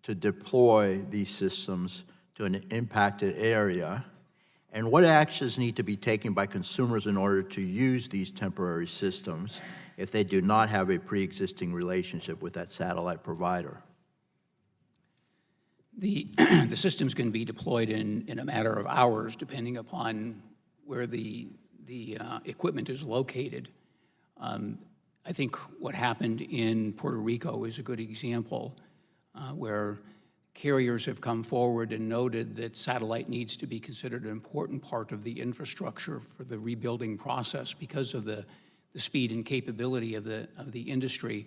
to deploy these systems to an impacted area? And what actions need to be taken by consumers in order to use these temporary systems if they do not have a pre-existing relationship with that satellite provider? The systems can be deployed in a matter of hours, depending upon where the equipment is located. I think what happened in Puerto Rico is a good example where carriers have come forward and noted that satellite needs to be considered an important part of the infrastructure for the rebuilding process because of the speed and capability of the industry.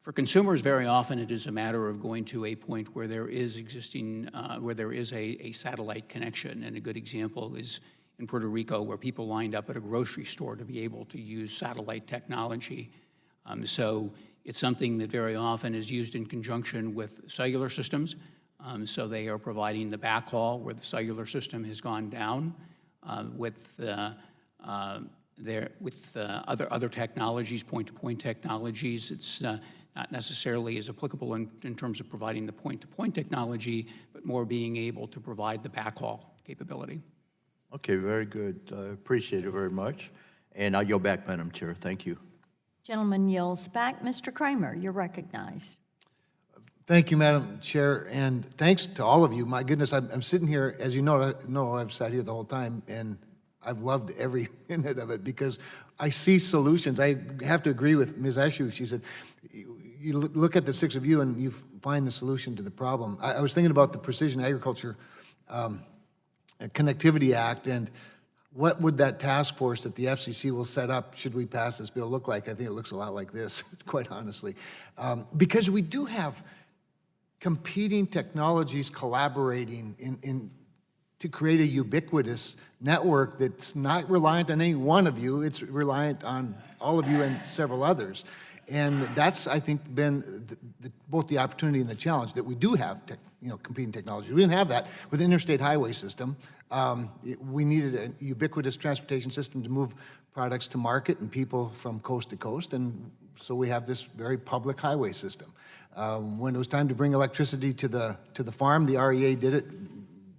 For consumers, very often it is a matter of going to a point where there is a satellite connection. And a good example is in Puerto Rico, where people lined up at a grocery store to be able to use satellite technology. So it's something that very often is used in conjunction with cellular systems. So they are providing the backhaul where the cellular system has gone down with other technologies, point-to-point technologies. It's not necessarily as applicable in terms of providing the point-to-point technology, but more being able to provide the backhaul capability. Okay, very good. I appreciate it very much. And I'll yield back, Madam Chair. Thank you. Gentleman yields back. Mr. Kramer, you're recognized. Thank you, Madam Chair, and thanks to all of you. My goodness, I'm sitting here, as you know, I've sat here the whole time, and I've loved every minute of it because I see solutions. I have to agree with Ms. Eshu. She said, you look at the six of you and you find the solution to the problem. I was thinking about the Precision Agriculture Connectivity Act, and what would that task force that the FCC will set up should we pass this bill look like? I think it looks a lot like this, quite honestly. Because we do have competing technologies collaborating to create a ubiquitous network that's not reliant on any one of you, it's reliant on all of you and several others. And that's, I think, been both the opportunity and the challenge, that we do have competing technologies. We didn't have that with the interstate highway system. We needed a ubiquitous transportation system to move products to market and people from coast to coast, and so we have this very public highway system. When it was time to bring electricity to the farm, the REA did it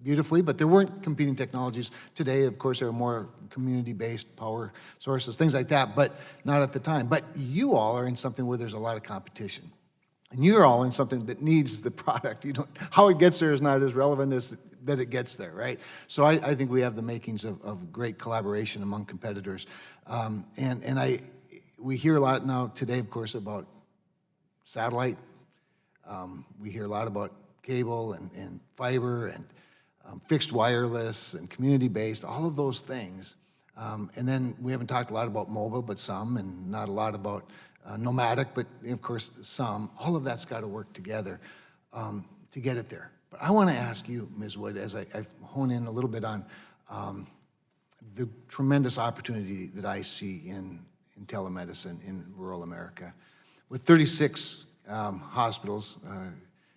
beautifully, but there weren't competing technologies. Today, of course, there are more community-based power sources, things like that, but not at the time. But you all are in something where there's a lot of competition. And you're all in something that needs the product. How it gets there is not as relevant as that it gets there, right? So I think we have the makings of great collaboration among competitors. We hear a lot now today, of course, about satellite. We hear a lot about cable and fiber and fixed wireless and community-based, all of those things. And then we haven't talked a lot about mobile, but some, and not a lot about nomadic, but of course some. All of that's got to work together to get it there. But I want to ask you, Ms. Wood, as I hone in a little bit on the tremendous opportunity that I see in telemedicine in rural America. With 36 hospitals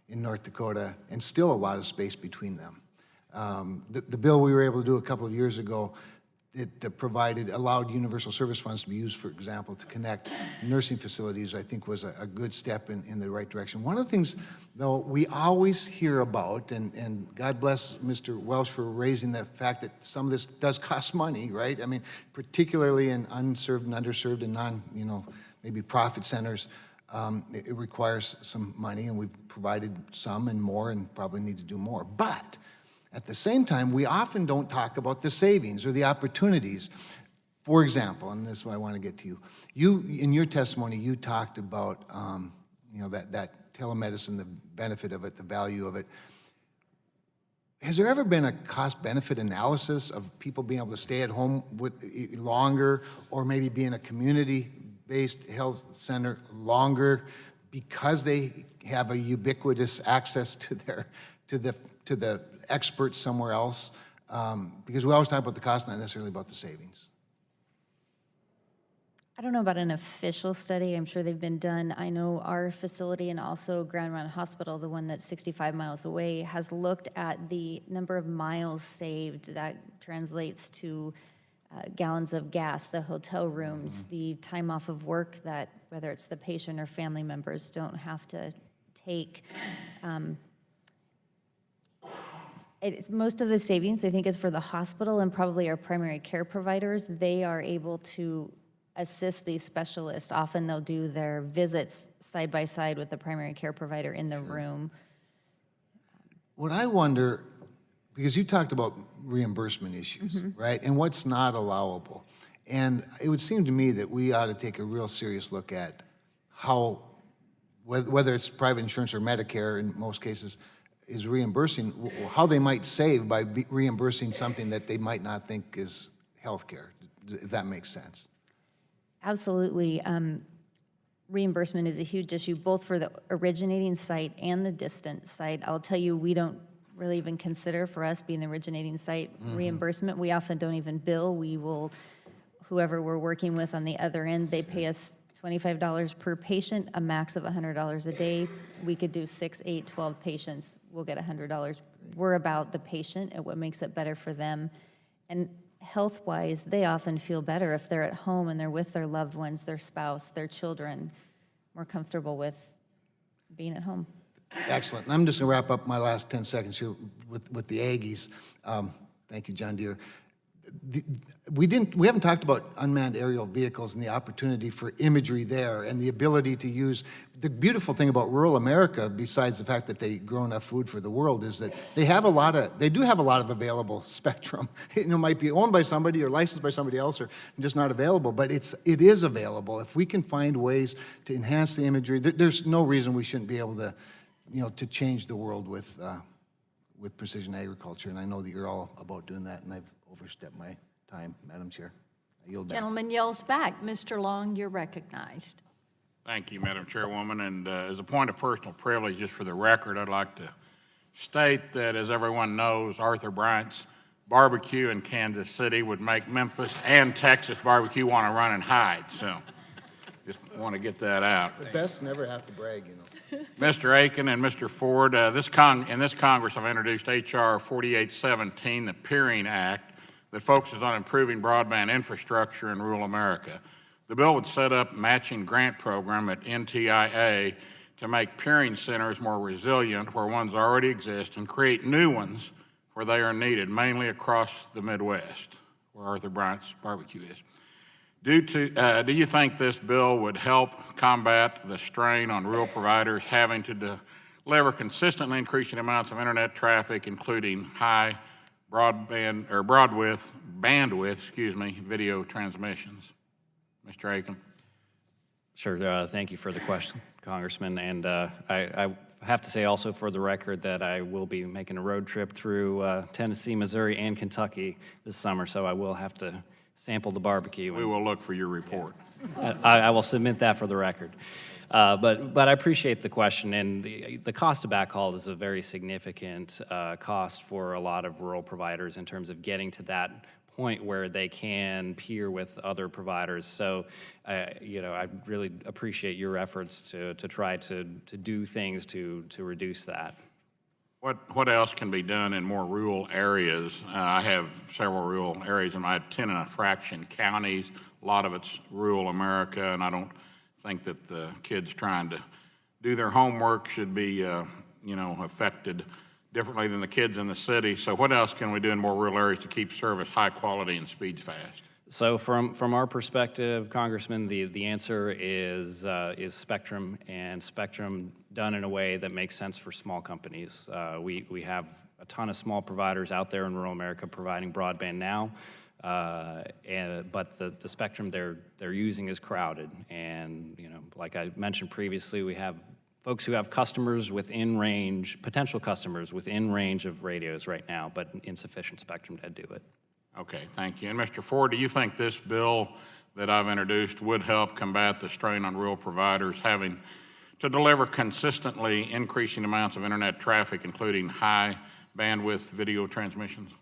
in North Dakota and still a lot of space between them. The bill we were able to do a couple of years ago, it allowed universal service funds to be used, for example, to connect nursing facilities, I think was a good step in the right direction. One of the things, though, we always hear about, and God bless Mr. Welsh for raising the fact that some of this does cost money, right? I mean, particularly in unserved and underserved and maybe profit centers, it requires some money, and we've provided some and more and probably need to do more. But at the same time, we often don't talk about the savings or the opportunities. For example, and this is what I want to get to you, in your testimony, you talked about that telemedicine, the benefit of it, the value of it. Has there ever been a cost-benefit analysis of people being able to stay at home longer, or maybe be in a community-based health center longer because they have a ubiquitous access to the experts somewhere else? Because we always talk about the cost, not necessarily about the savings. I don't know about an official study. I'm sure they've been done. I know our facility and also Grand Mountain Hospital, the one that's 65 miles away, has looked at the number of miles saved. That translates to gallons of gas, the hotel rooms, the time off of work that, whether it's the patient or family members, don't have to take. Most of the savings, I think, is for the hospital and probably our primary care providers. They are able to assist these specialists. Often they'll do their visits side by side with the primary care provider in the room. What I wonder, because you talked about reimbursement issues, right? And what's not allowable. And it would seem to me that we ought to take a real serious look at how, whether it's private insurance or Medicare in most cases, is reimbursing, how they might save by reimbursing something that they might not think is healthcare, if that makes sense. Absolutely. Reimbursement is a huge issue, both for the originating site and the distant site. I'll tell you, we don't really even consider, for us being the originating site, reimbursement. We often don't even bill. We will, whoever we're working with on the other end, they pay us $25 per patient, a max of $100 a day. We could do 6, 8, 12 patients. We'll get $100. We're about the patient and what makes it better for them. And health-wise, they often feel better if they're at home and they're with their loved ones, their spouse, their children, more comfortable with being at home. Excellent. And I'm just going to wrap up my last 10 seconds here with the Aggies. Thank you, John Deere. We haven't talked about unmanned aerial vehicles and the opportunity for imagery there and the ability to use. The beautiful thing about rural America, besides the fact that they grow enough food for the world, is that they do have a lot of available spectrum. It might be owned by somebody or licensed by somebody else or just not available, but it is available. If we can find ways to enhance the imagery, there's no reason we shouldn't be able to, to change the world with precision agriculture. And I know that you're all about doing that, and I've overstepped my time, Madam Chair. I yield back. Gentleman yells back. Mr. Long, you're recognized. Thank you, Madam Chairwoman. And as a point of personal privilege, just for the record, I'd like to state that, as everyone knows, Arthur Bryant's barbecue in Kansas City would make Memphis and Texas barbecue want to run and hide. So just want to get that out. The best never have to brag, Mr. Aiken and Mr. Ford, in this Congress, I've introduced H.R. 4817, the Peering Act, that focuses on improving broadband infrastructure in rural America. The bill would set up a matching grant program at NTIA to make peering centers more resilient where ones already exist and create new ones where they are needed, mainly across the Midwest, where Arthur Bryant's barbecue is. Do you think this bill would help combat the strain on rural providers having to deliver consistently increasing amounts of internet traffic, including high bandwidth, video transmissions? Mr. Aiken. Sure. Thank you for the question, Congressman. And I have to say also for the record that I will be making a road trip through Tennessee, Missouri, and Kentucky this summer, so I will have to sample the barbecue. We will look for your report. I will submit that for the record. But I appreciate the question, and the cost of backhaul is a very significant cost for a lot of rural providers in terms of getting to that point where they can peer with other providers. So, I really appreciate your efforts to try to do things to reduce that. What else can be done in more rural areas? I have several rural areas in my 10 and a fraction counties. A lot of it's rural America, and I don't think that the kids trying to do their homework should be, affected differently than the kids in the city. So what else can we do in more rural areas to keep service high quality and speeds fast? So from our perspective, Congressman, the answer is spectrum, and spectrum done in a way that makes sense for small companies. We have a ton of small providers out there in rural America providing broadband now, but the spectrum they're using is crowded. And like I mentioned previously, we have folks who have customers within range, potential customers within range of radios right now, but insufficient spectrum to do it. Okay, thank you. And Mr. Ford, do you think this bill that I've introduced would help combat the strain on rural providers having to deliver consistently increasing amounts of internet traffic, including high bandwidth video transmissions?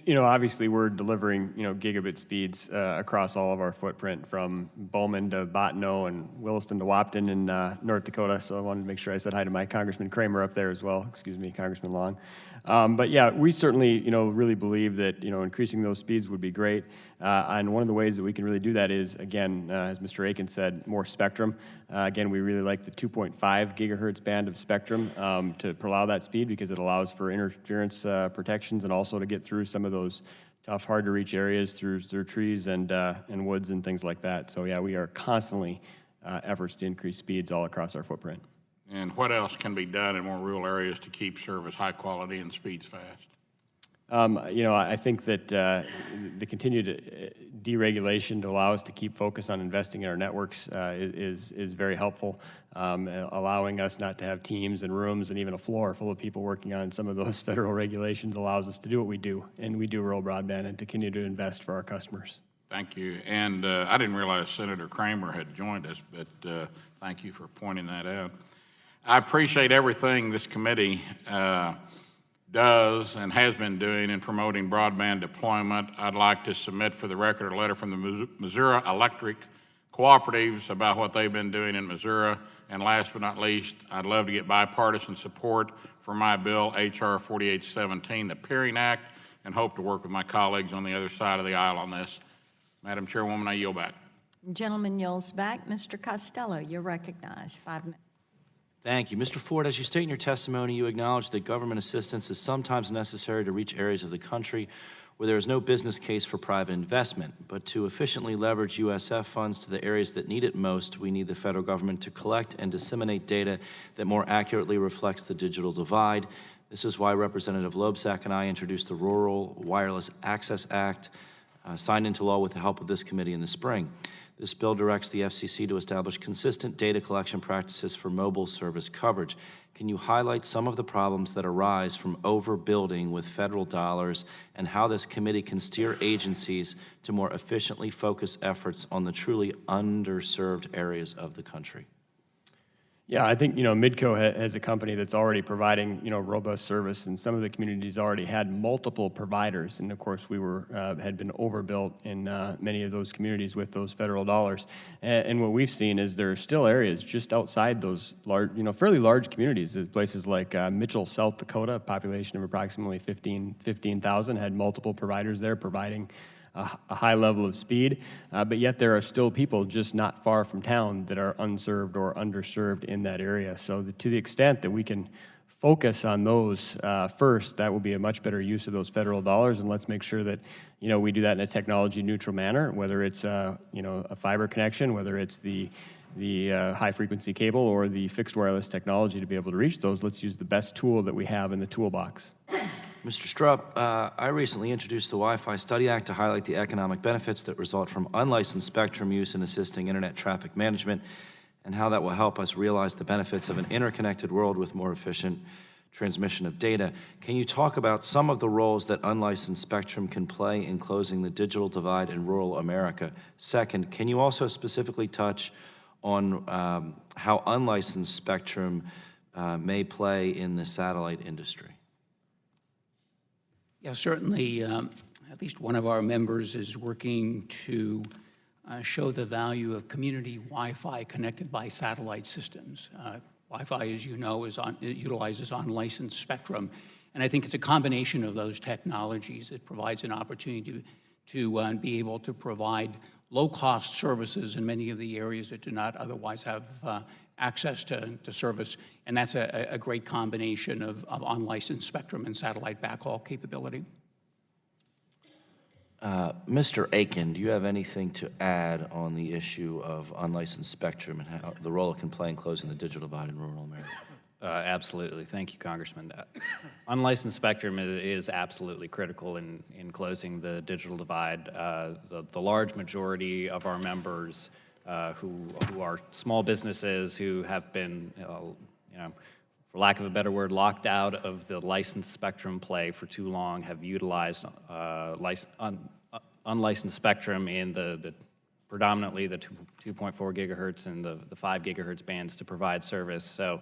Obviously we're delivering, gigabit speeds across all of our footprint from Bowman to Bottineau and Williston to Wapton in North Dakota. So I wanted to make sure I said hi to my Congressman Kramer up there as well. Excuse me, Congressman Long. But yeah, we certainly, really believe that, increasing those speeds would be great. And one of the ways that we can really do that is, again, as Mr. Aiken said, more spectrum. Again, we really like the 2.5 gigahertz band of spectrum to allow that speed because it allows for interference protections and also to get through some of those tough, hard to reach areas through trees and woods and things like that. So yeah, we are constantly efforts to increase speeds all across our footprint. And what else can be done in more rural areas to keep service high quality and speeds fast? I think that the continued deregulation to allow us to keep focus on investing in our networks is very helpful, allowing us not to have teams and rooms and even a floor full of people working on some of those federal regulations allows us to do what we do, and we do rural broadband and to continue to invest for our customers. Thank you. And I didn't realize Senator Kramer had joined us, but thank you for pointing that out. I appreciate everything this committee does and has been doing in promoting broadband deployment. I'd like to submit for the record a letter from the Missouri Electric Cooperatives about what they've been doing in Missouri. And last but not least, I'd love to get bipartisan support for my bill, H.R. 4817, the Peering Act, and hope to work with my colleagues on the other side of the aisle on this. Madam Chairwoman, I yield back. Gentleman yields back. Mr. Costello, you're recognized. 5 minutes. Thank you. Mr. Ford, as you state in your testimony, you acknowledge that government assistance is sometimes necessary to reach areas of the country where there is no business case for private investment. But to efficiently leverage USF funds to the areas that need it most, we need the federal government to collect and disseminate data that more accurately reflects the digital divide. This is why Representative Loebsack and I introduced the Rural Wireless Access Act, signed into law with the help of this committee in the spring. This bill directs the FCC to establish consistent data collection practices for mobile service coverage. Can you highlight some of the problems that arise from overbuilding with federal dollars and how this committee can steer agencies to more efficiently focus efforts on the truly underserved areas of the country? Yeah, I think, Midco has a company that's already providing, robust service, and some of the communities already had multiple providers. And of course, we had been overbuilt in many of those communities with those federal dollars. And what we've seen is there are still areas just outside those large, fairly large communities. Places like Mitchell, South Dakota, a population of approximately 15,000, had multiple providers there providing a high level of speed, but yet there are still people just not far from town that are unserved or underserved in that area. So to the extent that we can focus on those first, that will be a much better use of those federal dollars, and let's make sure that we do that in a technology neutral manner, whether it's a fiber connection, whether it's the high frequency cable or the fixed wireless technology to be able to reach those. Let's use the best tool that we have in the toolbox. Mr. Strupp, I recently introduced the Wi-Fi Study Act to highlight the economic benefits that result from unlicensed spectrum use in assisting internet traffic management and how that will help us realize the benefits of an interconnected world with more efficient transmission of data. Can you talk about some of the roles that unlicensed spectrum can play in closing the digital divide in rural America? Second, can you also specifically touch on how unlicensed spectrum may play in the satellite industry? Yeah, certainly, at least one of our members is working to show the value of community Wi-Fi connected by satellite systems. Wi-Fi, as you know, it utilizes unlicensed spectrum. And I think it's a combination of those technologies that provides an opportunity to be able to provide low-cost services in many of the areas that do not otherwise have access to service. And that's a great combination of unlicensed spectrum and satellite backhaul capability. Mr. Aiken, do you have anything to add on the issue of unlicensed spectrum and how the role it can play in closing the digital divide in rural America? Absolutely. Thank you, Congressman. Unlicensed spectrum is absolutely critical in closing the digital divide. The large majority of our members who are small businesses who have been, for lack of a better word, locked out of the licensed spectrum play for too long, have utilized unlicensed spectrum in the predominantly the 2.4 gigahertz and the 5 gigahertz bands to provide service. So,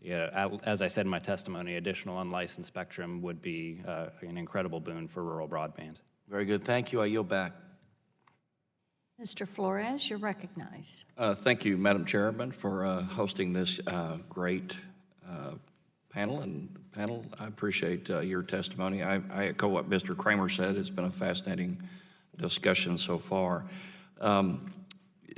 yeah, as I said in my testimony, additional unlicensed spectrum would be an incredible boon for rural broadband. Very good. Thank you. I yield back. Mr. Flores, you're recognized. Thank you, Madam Chairman, for hosting this great panel. I appreciate your testimony. I echo what Mr. Kramer said. It's been a fascinating discussion so far.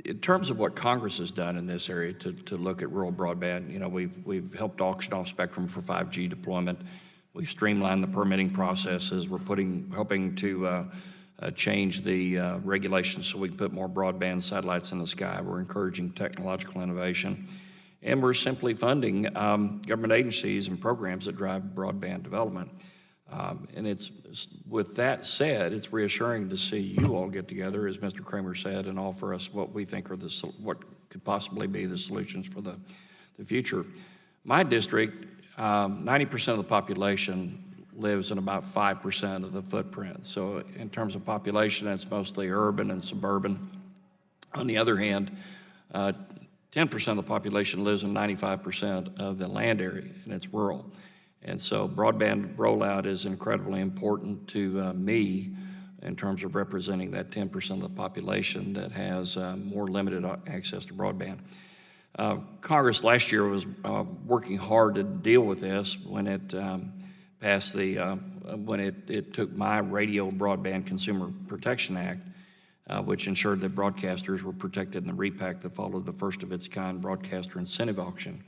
In terms of what Congress has done in this area to look at rural broadband, we've helped auction off spectrum for 5G deployment. We've streamlined the permitting processes. We're helping to change the regulations so we can put more broadband satellites in the sky. We're encouraging technological innovation. And we're simply funding government agencies and programs that drive broadband development. And with that said, it's reassuring to see you all get together, as Mr. Kramer said, and offer us what we think are what could possibly be the solutions for the future. My district, 90% of the population lives in about 5% of the footprint. So in terms of population, it's mostly urban and suburban. On the other hand, 10% of the population lives in 95% of the land area, and it's rural. And so broadband rollout is incredibly important to me in terms of representing that 10% of the population that has more limited access to broadband. Congress last year was working hard to deal with this when it passed when it took my Radio Broadband Consumer Protection Act, which ensured that broadcasters were protected in the repack that followed the first of its kind broadcaster incentive auction.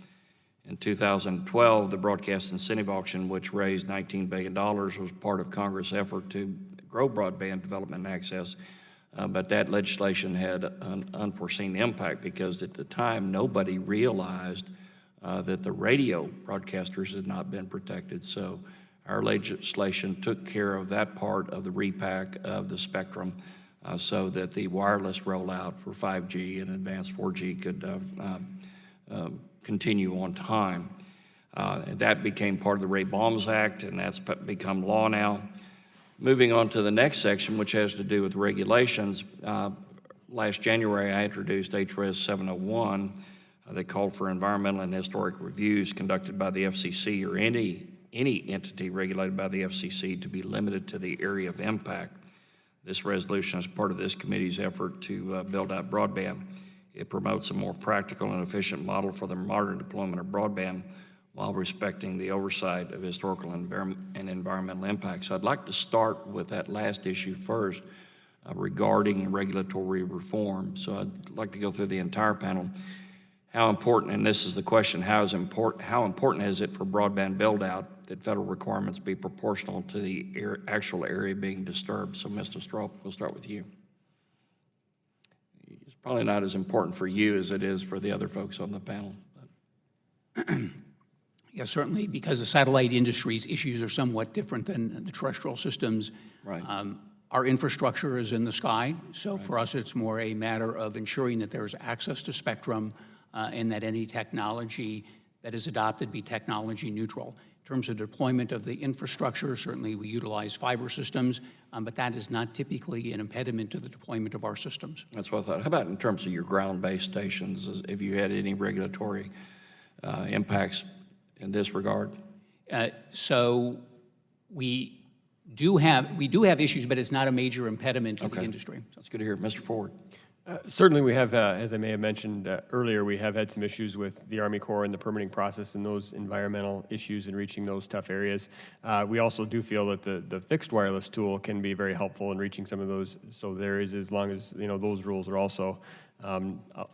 In 2012, the broadcast incentive auction, which raised $19 billion, was part of Congress' effort to grow broadband development and access. But that legislation had an unforeseen impact because at the time, nobody realized that the radio broadcasters had not been protected. So our legislation took care of that part of the repack of the spectrum so that the wireless rollout for 5G and advanced 4G could continue on time. That became part of the Airwaves Act, and that's become law now. Moving on to the next section, which has to do with regulations, last January I introduced HRS 701 that called for environmental and historic reviews conducted by the FCC or any entity regulated by the FCC to be limited to the area of impact. This resolution is part of this committee's effort to build out broadband. It promotes a more practical and efficient model for the modern deployment of broadband while respecting the oversight of historical and environmental impacts. So I'd like to start with that last issue first regarding regulatory reform. So I'd like to go through the entire panel. How important, and this is the question, how important is it for broadband build-out that federal requirements be proportional to the actual area being disturbed? So Mr. Straub, we'll start with you. It's probably not as important for you as it is for the other folks on the panel. Yeah, certainly, because the satellite industry's issues are somewhat different than the terrestrial systems. Right. Our infrastructure is in the sky, so for us it's more a matter of ensuring that there's access to spectrum and that any technology that is adopted be technology neutral. In terms of deployment of the infrastructure, certainly we utilize fiber systems, but that is not typically an impediment to the deployment of our systems. That's what I thought. How about in terms of your ground-based stations? Have you had any regulatory impacts in this regard? So we do have issues, but it's not a major impediment to the industry. That's good to hear. Mr. Ford. Certainly, we have, as I may have mentioned earlier, we have had some issues with the Army Corps and the permitting process and those environmental issues in reaching those tough areas. We also do feel that the fixed wireless tool can be very helpful in reaching some of those areas, as long as those rules are also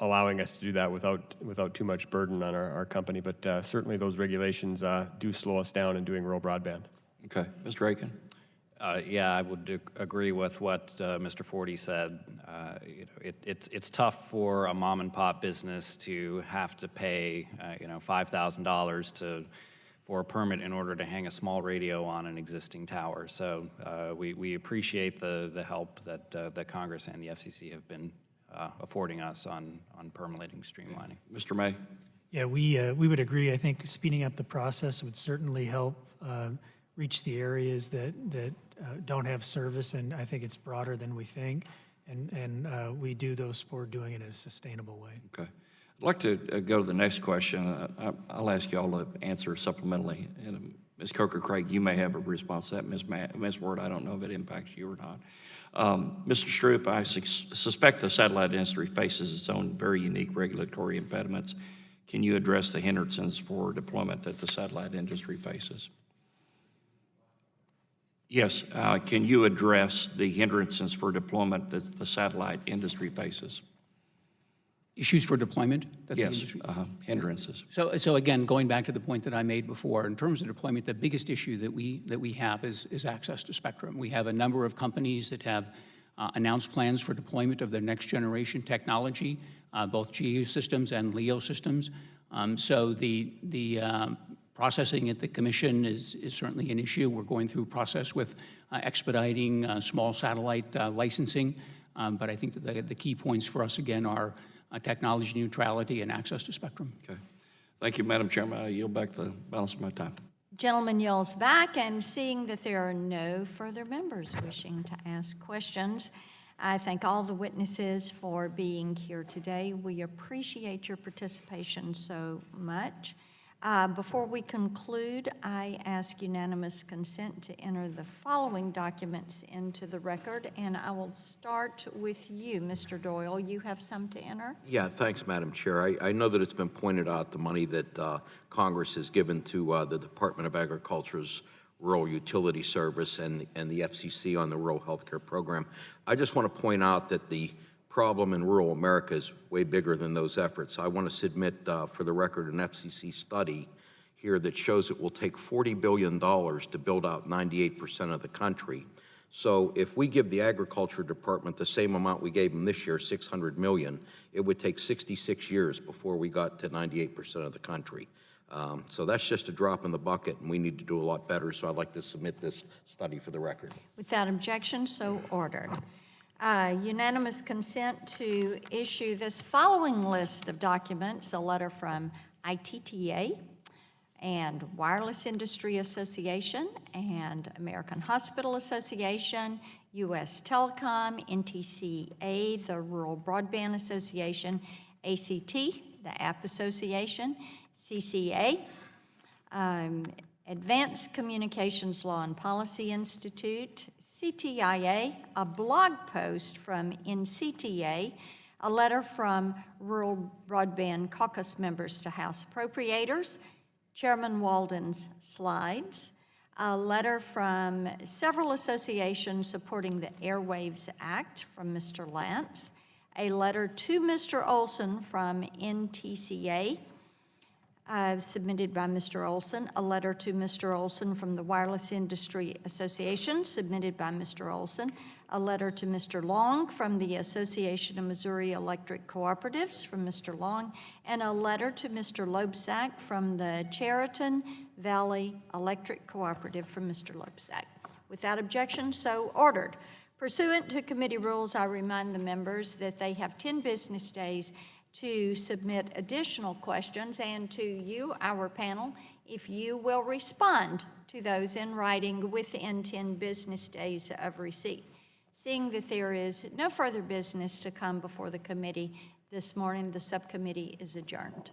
allowing us to do that without too much burden on our company. But certainly, those regulations do slow us down in doing rural broadband. Okay, Mr. Aiken. Yeah, I would agree with what Mr. Forty said. It's tough for a mom and pop business to have to pay $5,000 for a permit in order to hang a small radio on an existing tower. So we appreciate the help that Congress and the FCC have been affording us on permitting streamlining. Mr. May. Yeah, we would agree. I think speeding up the process would certainly help reach the areas that don't have service, and I think it's broader than we think, and we do those for doing it in a sustainable way. Okay. I'd like to go to the next question. I'll ask you all to answer supplementally. And Ms. Coker-Craig, you may have a response to that. Ms. Ward, I don't know if it impacts you or not. Mr. Stroop, I suspect the satellite industry faces its own very unique regulatory impediments. Can you address the hindrances for deployment that the satellite industry faces? Yes, can you address the hindrances for deployment that the satellite industry faces? Issues for deployment? That Yes, the industry... hindrances. So again, going back to the point that I made before, in terms of deployment, the biggest issue that we have is access to spectrum. We have a number of companies that have announced plans for deployment of their next generation technology, both GEO systems and LEO systems. So the processing at the commission is certainly an issue. We're going through a process with expediting small satellite licensing. But I think that the key points for us, again, are technology neutrality and access to spectrum. Okay. Thank you, Madam Chairman. I yield back the balance of my time. Gentleman yields back, and seeing that there are no further members wishing to ask questions, I thank all the witnesses for being here today. We appreciate your participation so much. Before we conclude, I ask unanimous consent to enter the following documents into the record, and I will start with you, Mr. Doyle. You have some to enter? Yeah, thanks, Madam Chair. I know that it's been pointed out the money that Congress has given to the Department of Agriculture's Rural Utility Service and the FCC on the Rural Healthcare Program. I just want to point out that the problem in rural America is way bigger than those efforts. I want to submit for the record an FCC study here that shows it will take $40 billion to build out 98% of the country. So if we give the Agriculture Department the same amount we gave them this year, $600 million, it would take 66 years before we got to 98% of the country. So that's just a drop in the bucket, and we need to do a lot better, so I'd like to submit this study for the record. Without objection, so ordered. Unanimous consent to issue this following list of documents: a letter from ITTA and Wireless Industry Association and American Hospital Association, U.S. Telecom, NTCA, the Rural Broadband Association, ACT, the App Association, CCA, Advanced Communications Law and Policy Institute, CTIA, a blog post from NCTA, a letter from Rural Broadband Caucus members to House Appropriators, Chairman Walden's slides, a letter from several associations supporting the Airwaves Act from Mr. Lance, a letter to Mr. Olson from NTCA, submitted by Mr. Olson, a letter to Mr. Olson from the Wireless Industry Association, submitted by Mr. Olson, a letter to Mr. Long from the Association of Missouri Electric Cooperatives from Mr. Long, and a letter to Mr. Loebsack from the Chariton Valley Electric Cooperative from Mr. Loebsack. Without objection, so ordered. Pursuant to committee rules, I remind the members that they have 10 business days to submit additional questions, and to you, our panel, if you will respond to those in writing within 10 business days of receipt. Seeing that there is no further business to come before the committee this morning, the subcommittee is adjourned.